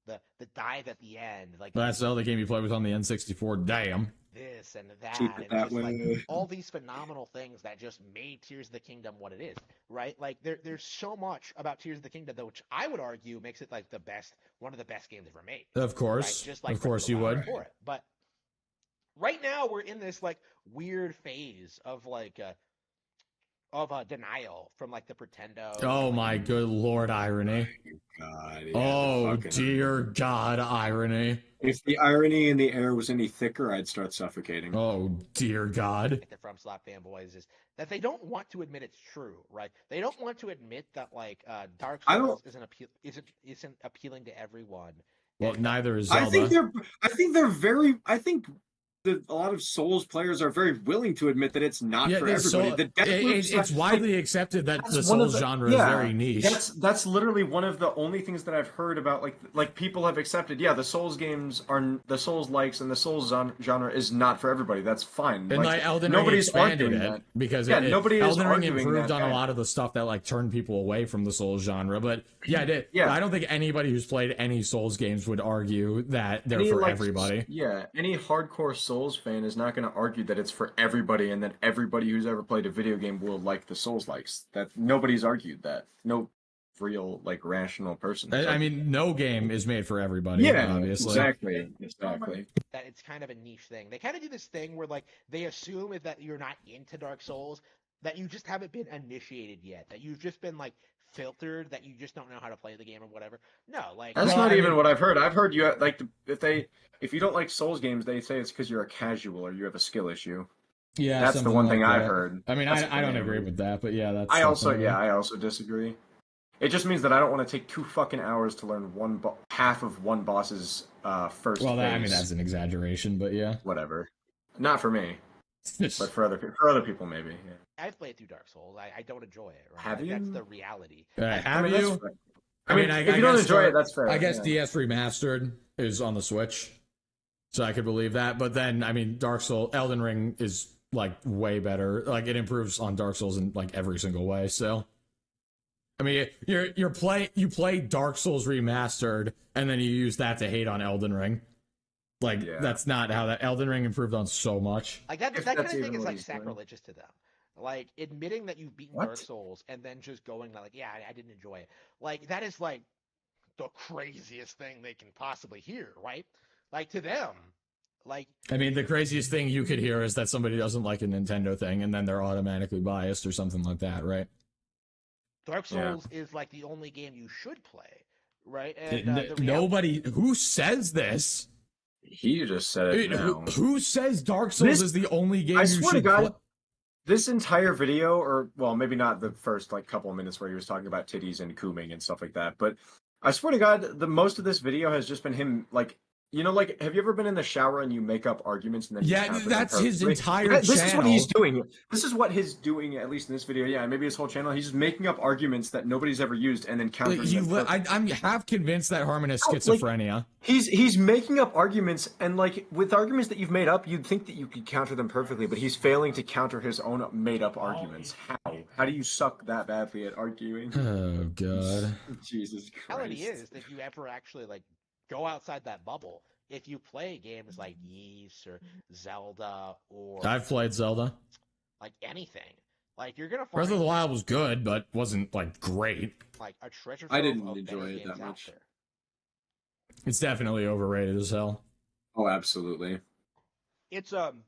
K: The dive at the end, like
A: that's the other game you played was on the N64. Damn.
K: This and that, and just like all these phenomenal things that just made Tears of the Kingdom what it is, right? Like there's so much about Tears of the Kingdom, though, which I would argue makes it like one of the best games ever made.
A: Of course,
K: right? Just like
A: of course you would.
K: For it. But right now we're in this like weird phase of like denial from like the Pretendo.
A: Oh my good lord, irony.
I: God,
A: oh dear God, irony.
I: If the irony in the air was any thicker, I'd start suffocating.
A: Oh dear God.
K: The FromSoft fanboys is that they don't want to admit it's true, right? They don't want to admit that like Dark Souls isn't appealing to everyone.
A: Well, neither is Zelda.
I: I think they're very. I think a lot of Souls players are very willing to admit that it's not for everybody.
A: It's widely accepted that the Souls genre is very niche.
I: That's literally one of the only things that I've heard about. Like people have accepted. Yeah, the Souls games are the Souls likes, and the Souls genre is not for everybody. That's fine.
A: And like Elden Ring expanded it because Elden Ring improved on a lot of the stuff that like turned people away from the Souls genre. But I don't think anybody who's played any Souls games would argue that they're for everybody.
I: Yeah, any hardcore Souls fan is not going to argue that it's for everybody and that everybody who's ever played a video game will like the Souls likes. That nobody's argued that. No real like rational person.
A: I mean, no game is made for everybody. Yeah, obviously.
I: Exactly.
K: That it's kind of a niche thing. They kind of do this thing where like they assume is that you're not into Dark Souls, that you just haven't been initiated yet, that you've just been like filtered, that you just don't know how to play the game or whatever. No, like
I: that's not even what I've heard. I've heard you like if you don't like Souls games, they say it's because you're a casual or you have a skill issue.
A: Yeah,
I: that's the one thing I've heard.
A: I mean, I don't agree with that, but yeah, that's.
I: I also disagree. It just means that I don't want to take 2 fucking hours to learn half of one boss's first.
A: Well, I mean that's an exaggeration, but yeah,
I: whatever. Not for me, but for other people maybe. Yeah.
K: I've played through Dark Souls. I don't enjoy it. Right?
I: Have you?
K: That's the reality.
A: Have you?
I: I mean, if you don't enjoy it, that's fair.
A: I guess DS Remastered is on the Switch, so I could believe that. But then, I mean, Elden Ring is like way better. Like it improves on Dark Souls in like every single way. So, I mean, you play Dark Souls Remastered, and then you use that to hate on Elden Ring. Like that's not how that Elden Ring improved on so much.
K: Like that kind of thing is like sacrilegious to them. Like admitting that you've beaten Dark Souls and then just going like, yeah, I didn't enjoy it. Like that is like the craziest thing they can possibly hear, right? Like to them, like
A: I mean, the craziest thing you could hear is that somebody doesn't like a Nintendo thing and then they're automatically biased or something like that, right?
K: Dark Souls is like the only game you should play, right? And
A: nobody who says this.
I: He just said it now.
A: Who says Dark Souls is the only game you should play?
I: This entire video, or well, maybe not the first like couple of minutes where he was talking about titties and cooming and stuff like that, but I swear to God, the most of this video has just been him like, you know, like have you ever been in the shower and you make up arguments and then
A: that's his entire channel.
I: This is what he's doing. This is what he's doing at least in this video. Yeah, maybe his whole channel. He's just making up arguments that nobody's ever used and then countering them.
A: I'm half convinced that Harmon has schizophrenia.
I: Like, he's making up arguments and like with arguments that you've made up, you'd think that you could counter them perfectly, but he's failing to counter his own made up arguments. How do you suck that badly at arguing?
A: Oh God.
I: Jesus Christ.
K: The reality is that you ever actually like go outside that bubble. If you play games like Ys or Zelda or
A: I've played Zelda.
K: like anything, like you're gonna
A: Breath
K: find
A: of the Wild was good, but wasn't like great.
K: like a treasure
I: I
K: trove
I: didn't
K: of
I: enjoy
K: better
I: it
K: games
I: that
K: out
I: much.
K: there.
A: It's definitely overrated as hell.
I: Oh, absolutely.
K: It's shocking.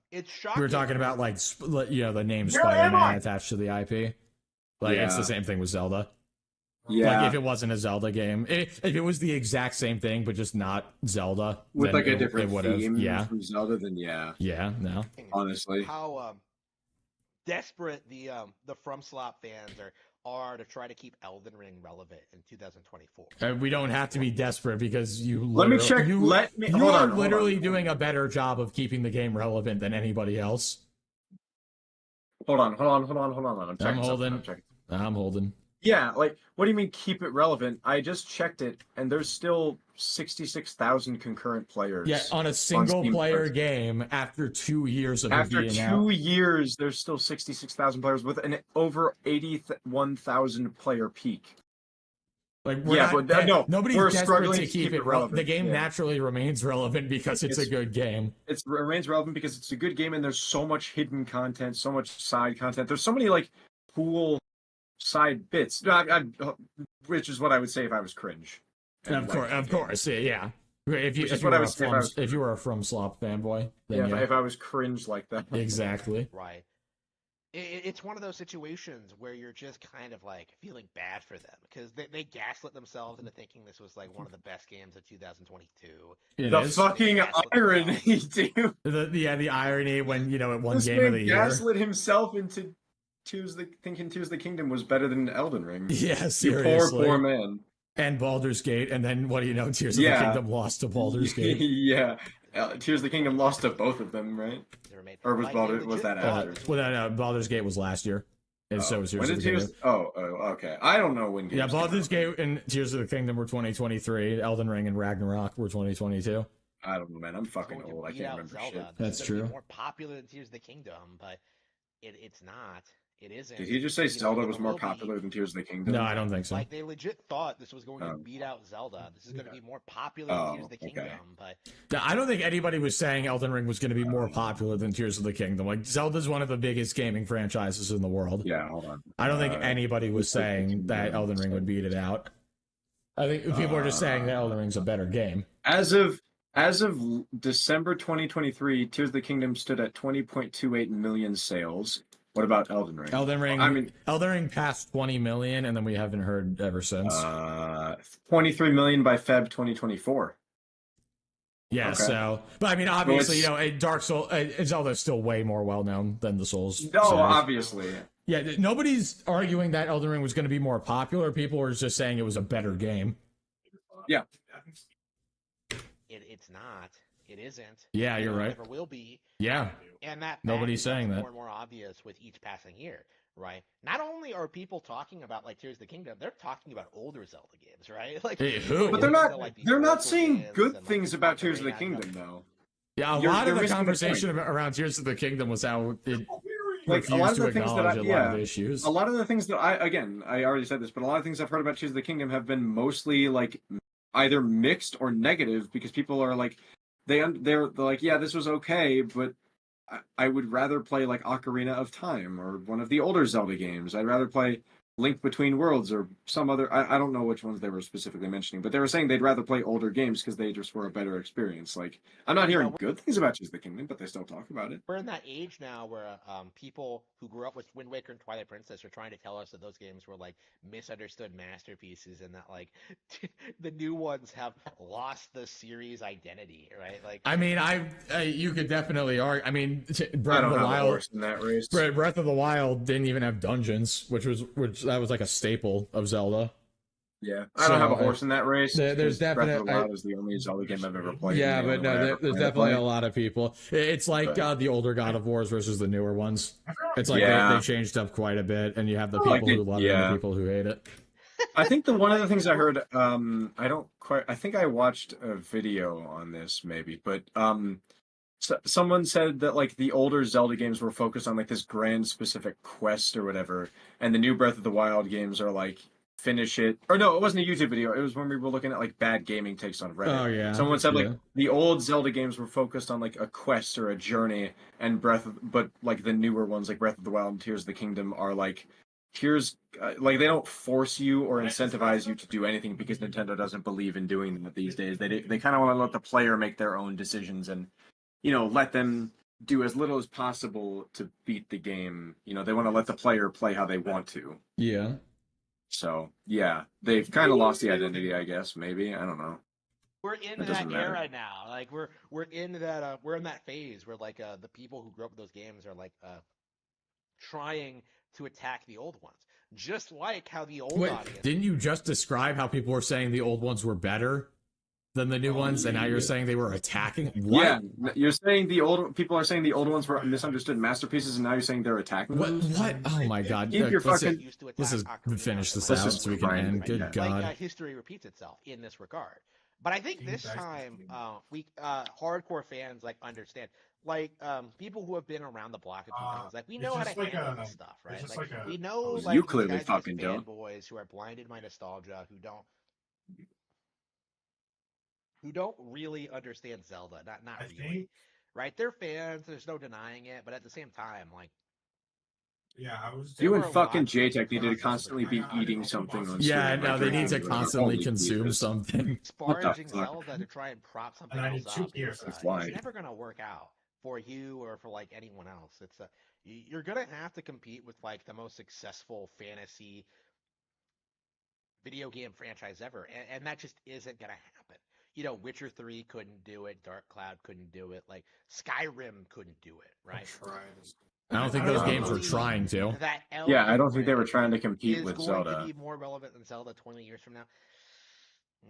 A: We were talking about like the name Spider-Man attached to the IP. Like it's the same thing with Zelda.
I: Yeah.
A: Like if it wasn't a Zelda game, if it was the exact same thing but just not Zelda,
I: with
A: then
I: like a different theme
A: yeah.
I: from Zelda, then yeah.
A: Yeah, no.
I: Honestly.
K: How desperate the FromSlop fans are to try to keep Elden Ring relevant in 2024.
A: We don't have to be desperate because you
I: Let me check.
A: You
I: Hold
A: are
I: on,
A: literally doing a better job of keeping the game relevant than anybody else.
I: Hold on. I'm checking.
A: I'm holding.
I: Yeah, like, what do you mean keep it relevant? I just checked it, and there's still 66,000 concurrent players.
A: Yeah, on a single-player game after 2 years of
I: after
A: it being
I: 2 years, there's still 66,000 players with an over 81,000 player peak.
A: Like nobody's
I: we're
A: desperate
I: struggling
A: to keep it relevant. The game
I: yeah.
A: naturally remains relevant because it's a good game.
I: It remains relevant because it's a good game, and there's so much hidden content, so much side content. There's so many like cool side bits, which is what I would say if I was cringe.
A: Of course, yeah. If you were a FromSlop fanboy, then
I: if I was cringe like that,
A: exactly.
K: Right. It's one of those situations where you're just kind of like feeling bad for them because they gaslit themselves into thinking this was like one of the best games of 2022.
I: The fucking irony, dude.
A: The irony when it won
I: this
A: game of the year.
I: Gaslit himself into thinking Tears of the Kingdom was better than Elden Ring.
A: Yeah, seriously.
I: You poor man.
A: And Baldur's Gate, and then what do you know? Tears of the Kingdom lost to Baldur's Gate.
I: Yeah, Tears of the Kingdom lost to both of them, right? Or was that after?
A: Well, Baldur's Gate was last year, and so was Tears of the Kingdom.
I: Okay. I don't know when.
A: Yeah, Baldur's Gate and Tears of the Kingdom were 2023. Elden Ring and Ragnarok were 2022.
I: I don't know, man. I'm fucking old. I can't remember shit.
A: That's true.
K: More popular than Tears of the Kingdom, but it's not. It isn't.
I: Did he just say Zelda was more popular than Tears of the Kingdom?
A: No, I don't think so.
K: Like they legit thought this was going to beat out Zelda. This is going to be more popular than Tears of the Kingdom, but
A: I don't think anybody was saying Elden Ring was going to be more popular than Tears of the Kingdom. Like Zelda's one of the biggest gaming franchises in the world.
I: Yeah, hold on.
A: I don't think anybody was saying that Elden Ring would beat it out. I think people are just saying that Elden Ring's a better game.
I: As of December 2023, Tears of the Kingdom stood at 20.28 million sales. What about Elden Ring?
A: Elden Ring passed 20 million, and then we haven't heard ever since.
I: 23 million by Feb 2024.
A: Yeah, okay. So, but I mean, obviously, Dark Souls, Zelda's still way more well known than the Souls.
I: No, obviously.
A: Yeah, nobody's arguing that Elden Ring was going to be more popular. People were just saying it was a better game.
I: Yeah.
K: It's not. It isn't.
A: Yeah, you're right.
K: It never will be.
A: Yeah.
K: And that
A: nobody's saying that.
K: More and more obvious with each passing year, right? Not only are people talking about like Tears of the Kingdom, they're talking about older Zelda games, right? Like,
I: but they're not saying good things about Tears of the Kingdom, though.
A: Yeah, a lot of the conversation around Tears of the Kingdom was how it
I: like a lot of the things that
A: a lot of issues.
I: A lot of the things that I already said this, but a lot of things I've heard about Tears of the Kingdom have been mostly like either mixed or negative because people are like they're like, yeah, this was okay, but I would rather play like Ocarina of Time or one of the older Zelda games. I'd rather play Link Between Worlds or some other. I don't know which ones they were specifically mentioning, but they were saying they'd rather play older games because they just were a better experience. Like, I'm not hearing good things about Tears of the Kingdom, but they still talk about it.
K: We're in that age now where people who grew up with Wind Waker and Twilight Princess are trying to tell us that those games were like misunderstood masterpieces and that like the new ones have lost the series identity, right? Like,
A: I mean, you could definitely argue. I mean,
I: Breath of the Wild in that race.
A: Breath of the Wild didn't even have dungeons, which that was like a staple of Zelda.
I: Yeah, I don't have a horse in that race.
A: There's definitely
I: Breath of the Wild is the only Zelda game I've ever played.
A: Yeah, but no, there's definitely a lot of people. It's like the older God of Wars versus the newer ones. It's like they changed up quite a bit, and you have the people who love it and the people who hate it.
I: I think one of the things I heard, I think I watched a video on this maybe, but someone said that like the older Zelda games were focused on like this grand specific quest or whatever, and the new Breath of the Wild games are like finish it. Or no, it wasn't a YouTube video. It was when we were looking at like bad gaming takes on Reddit.
A: Oh yeah.
I: Someone said like the old Zelda games were focused on like a quest or a journey, and but like the newer ones like Breath of the Wild and Tears of the Kingdom are like here's like they don't force you or incentivize you to do anything because Nintendo doesn't believe in doing that these days. They kind of want to let the player make their own decisions and let them do as little as possible to beat the game. They want to let the player play how they want to.
A: Yeah.
I: So yeah, they've kind of lost the identity, I guess. Maybe I don't know.
K: We're in that era now. Like we're in that phase where like the people who grew up with those games are like trying to attack the old ones, just like how the old audience.
A: Didn't you just describe how people were saying the old ones were better than the new ones, and now you're saying they were attacking? What?
I: Yeah, you're saying people are saying the old ones were misunderstood masterpieces, and now you're saying they're attacking.
A: What? Oh my God!
I: Keep your fucking.
A: Let's just finish this out so we can end. Good God!
K: Like history repeats itself in this regard. But I think this time, we hardcore fans like understand. Like people who have been around the block a few times, like we know how to handle this stuff, right? Like we know, like
I: you clearly fucking
K: don't. Fanboys who are blinded by nostalgia, who don't really understand Zelda, not really, right? They're fans. There's no denying it, but at the same time, like.
F: Yeah,
I: You and fucking JTech needed to constantly be eating something on stream.
A: Yeah, no, they need to constantly consume something.
K: Sparging Zelda to try and prop something else up. It's
I: why.
K: never gonna work out for you or for like anyone else. It's you're gonna have to compete with like the most successful fantasy video game franchise ever, and that just isn't gonna happen. Witcher 3 couldn't do it, Dark Cloud couldn't do it, like Skyrim couldn't do it, right?
A: I don't think those games were trying to.
I: Yeah, I don't think they were trying to compete with Zelda.
K: Is going to be more relevant than Zelda 20 years from now?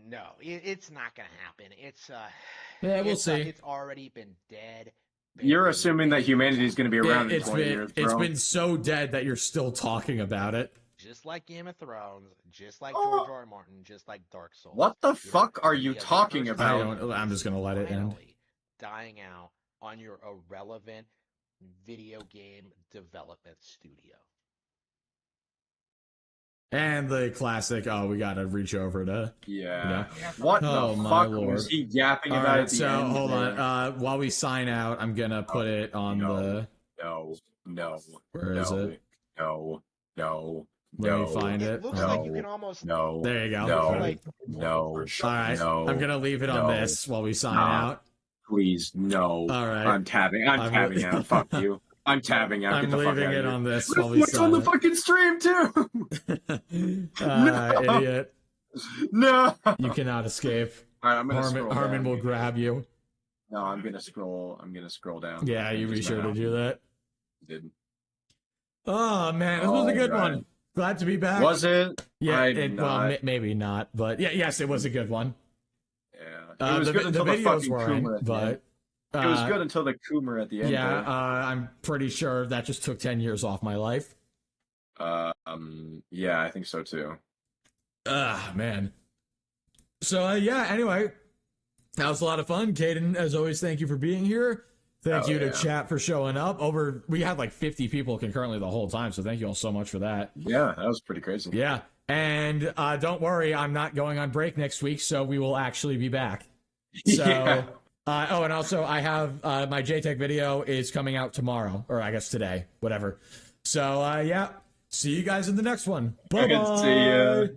K: No, it's not going to happen.
A: We'll see.
K: It's already been dead.
I: You're assuming that humanity is going to be around in 20 years, bro.
A: It's been so dead that you're still talking about it.
K: Just like Game of Thrones, just like George R. R. Martin, just like Dark Souls.
I: What the fuck are you talking about?
A: I'm just going to let it end.
K: Dying out on your irrelevant video game development studio.
A: And the classic, we gotta reach over to...
I: Yeah. What the fuck was he yapping about at the end?
A: Hold on. While we sign out, I'm gonna put it on the...
I: No.
A: Where is it?
I: No.
A: Let me find it.
K: It looks like you can almost...
A: There you go.
I: No.
A: Alright, I'm gonna leave it on this while we sign out.
I: Please, no.
A: All right.
I: I'm tabbing out. Fuck you. I'm tabbing out.
A: I'm leaving it on this while we
I: sign it. On the fucking stream, too!
A: Idiot.
I: No!
A: You cannot escape.
I: All right, I'm gonna scroll down.
A: Harmon will grab you.
I: No, I'm gonna scroll down.
A: Yeah, you be sure to do that.
I: Did.
A: Oh, man, this was a good one. Glad to be back.
I: Was it?
A: Yeah, well, maybe not, but yes, it was a good one.
I: Yeah, it was good until the fucking Coomer,
A: but
I: it was good until the Coomer at the end.
A: Yeah, I'm pretty sure that just took 10 years off my life.
I: Yeah, I think so too.
A: Man. So anyway, that was a lot of fun. Caden, as always, thank you for being here. Thank you to chat for showing up. We had like 50 people concurrently the whole time, so thank you all so much for that.
I: Yeah, that was pretty crazy.
A: Yeah. And don't worry, I'm not going on break next week, so we will actually be back. So, and also I have my JTech video is coming out tomorrow, or I guess today, whatever. So, see you guys in the next one. Bye-bye.
I: See ya.